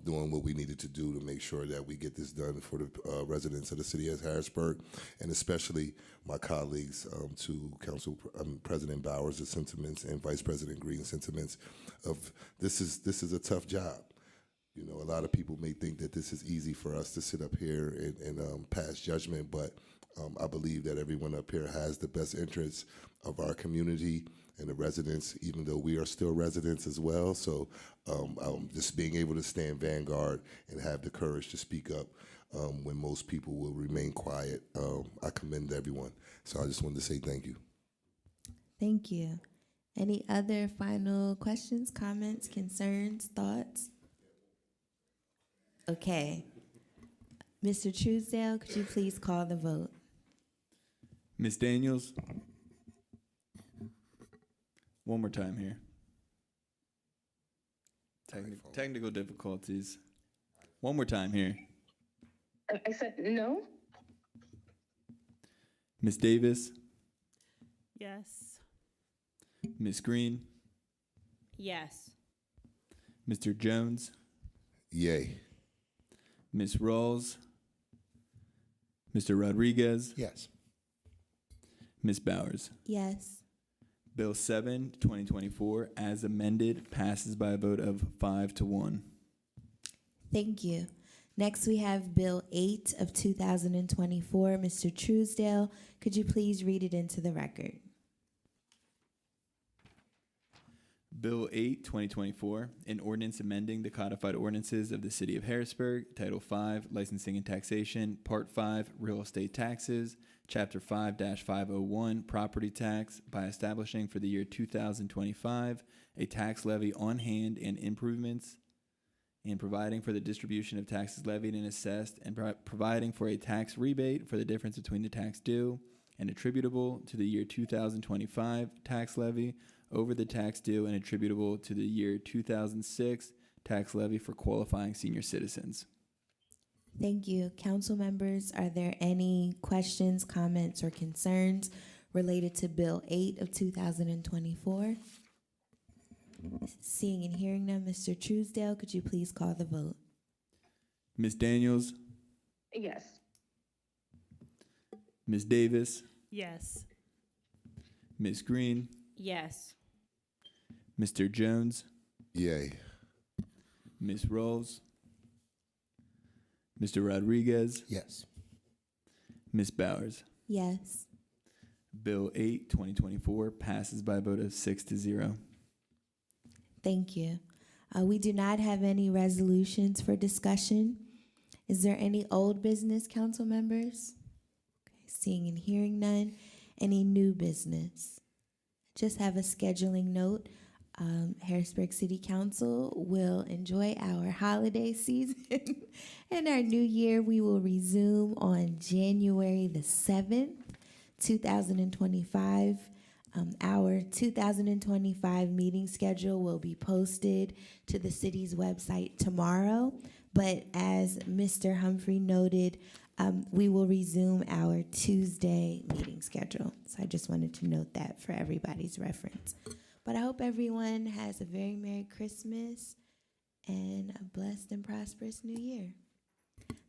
doing what we needed to do to make sure that we get this done for the residents of the city of Harrisburg, and especially my colleagues to Council President Bowers' sentiments and Vice President Green's sentiments of this is a tough job. A lot of people may think that this is easy for us to sit up here and pass judgment, but I believe that everyone up here has the best interests of our community and the residents, even though we are still residents as well. So just being able to stand vanguard and have the courage to speak up when most people will remain quiet, I commend everyone. So I just wanted to say thank you. Thank you. Any other final questions, comments, concerns, thoughts? Okay. Mr. Truesdale, could you please call the vote? Ms. Daniels? One more time here. Technical difficulties. One more time here. I said no. Ms. Davis? Yes. Ms. Green? Yes. Mr. Jones? Yay. Ms. Rawls? Mr. Rodriguez? Yes. Ms. Bowers? Yes. Bill 7, 2024, as amended, passes by a vote of 5-1. Thank you. Next, we have Bill 8 of 2024. Mr. Truesdale, could you please read it into the record? Bill 8, 2024, an ordinance amending the codified ordinances of the City of Harrisburg, Title 5, Licensing and Taxation, Part 5, Real Estate Taxes, Chapter 5-501, Property Tax, by establishing for the year 2025 a tax levy on hand and improvements and providing for the distribution of taxes levied and assessed, and providing for a tax rebate for the difference between the tax due and attributable to the year 2025 tax levy over the tax due and attributable to the year 2006 tax levy for qualifying senior citizens. Thank you. Council members, are there any questions, comments, or concerns related to Bill 8 of 2024? Seeing and hearing none, Mr. Truesdale, could you please call the vote? Ms. Daniels, Yes. Ms. Davis, Yes. Ms. Green, Yes. Mr. Jones, Yay. Ms. Rolls, Mr. Rodriguez, Yes. Ms. Bowers. Yes. Bill 8, 2024 passes by a vote of 6-0. Thank you. We do not have any resolutions for discussion. Is there any old business, council members? Okay, seeing and hearing none. Any new business? Just have a scheduling note. Harrisburg City Council will enjoy our holiday season and our new year. We will resume on January the 7th, 2025. Our 2025 meeting schedule will be posted to the city's website tomorrow, but as Mr. Humphrey noted, we will resume our Tuesday meeting schedule. So I just wanted to note that for everybody's reference. But I hope everyone has a very Merry Christmas and a blessed and prosperous New Year.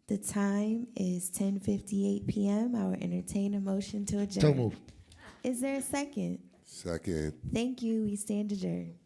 The time is 10:58 p.m. I will entertain a motion to adjourn. So moved. Is there a second? Second. Thank you. We stand adjourned.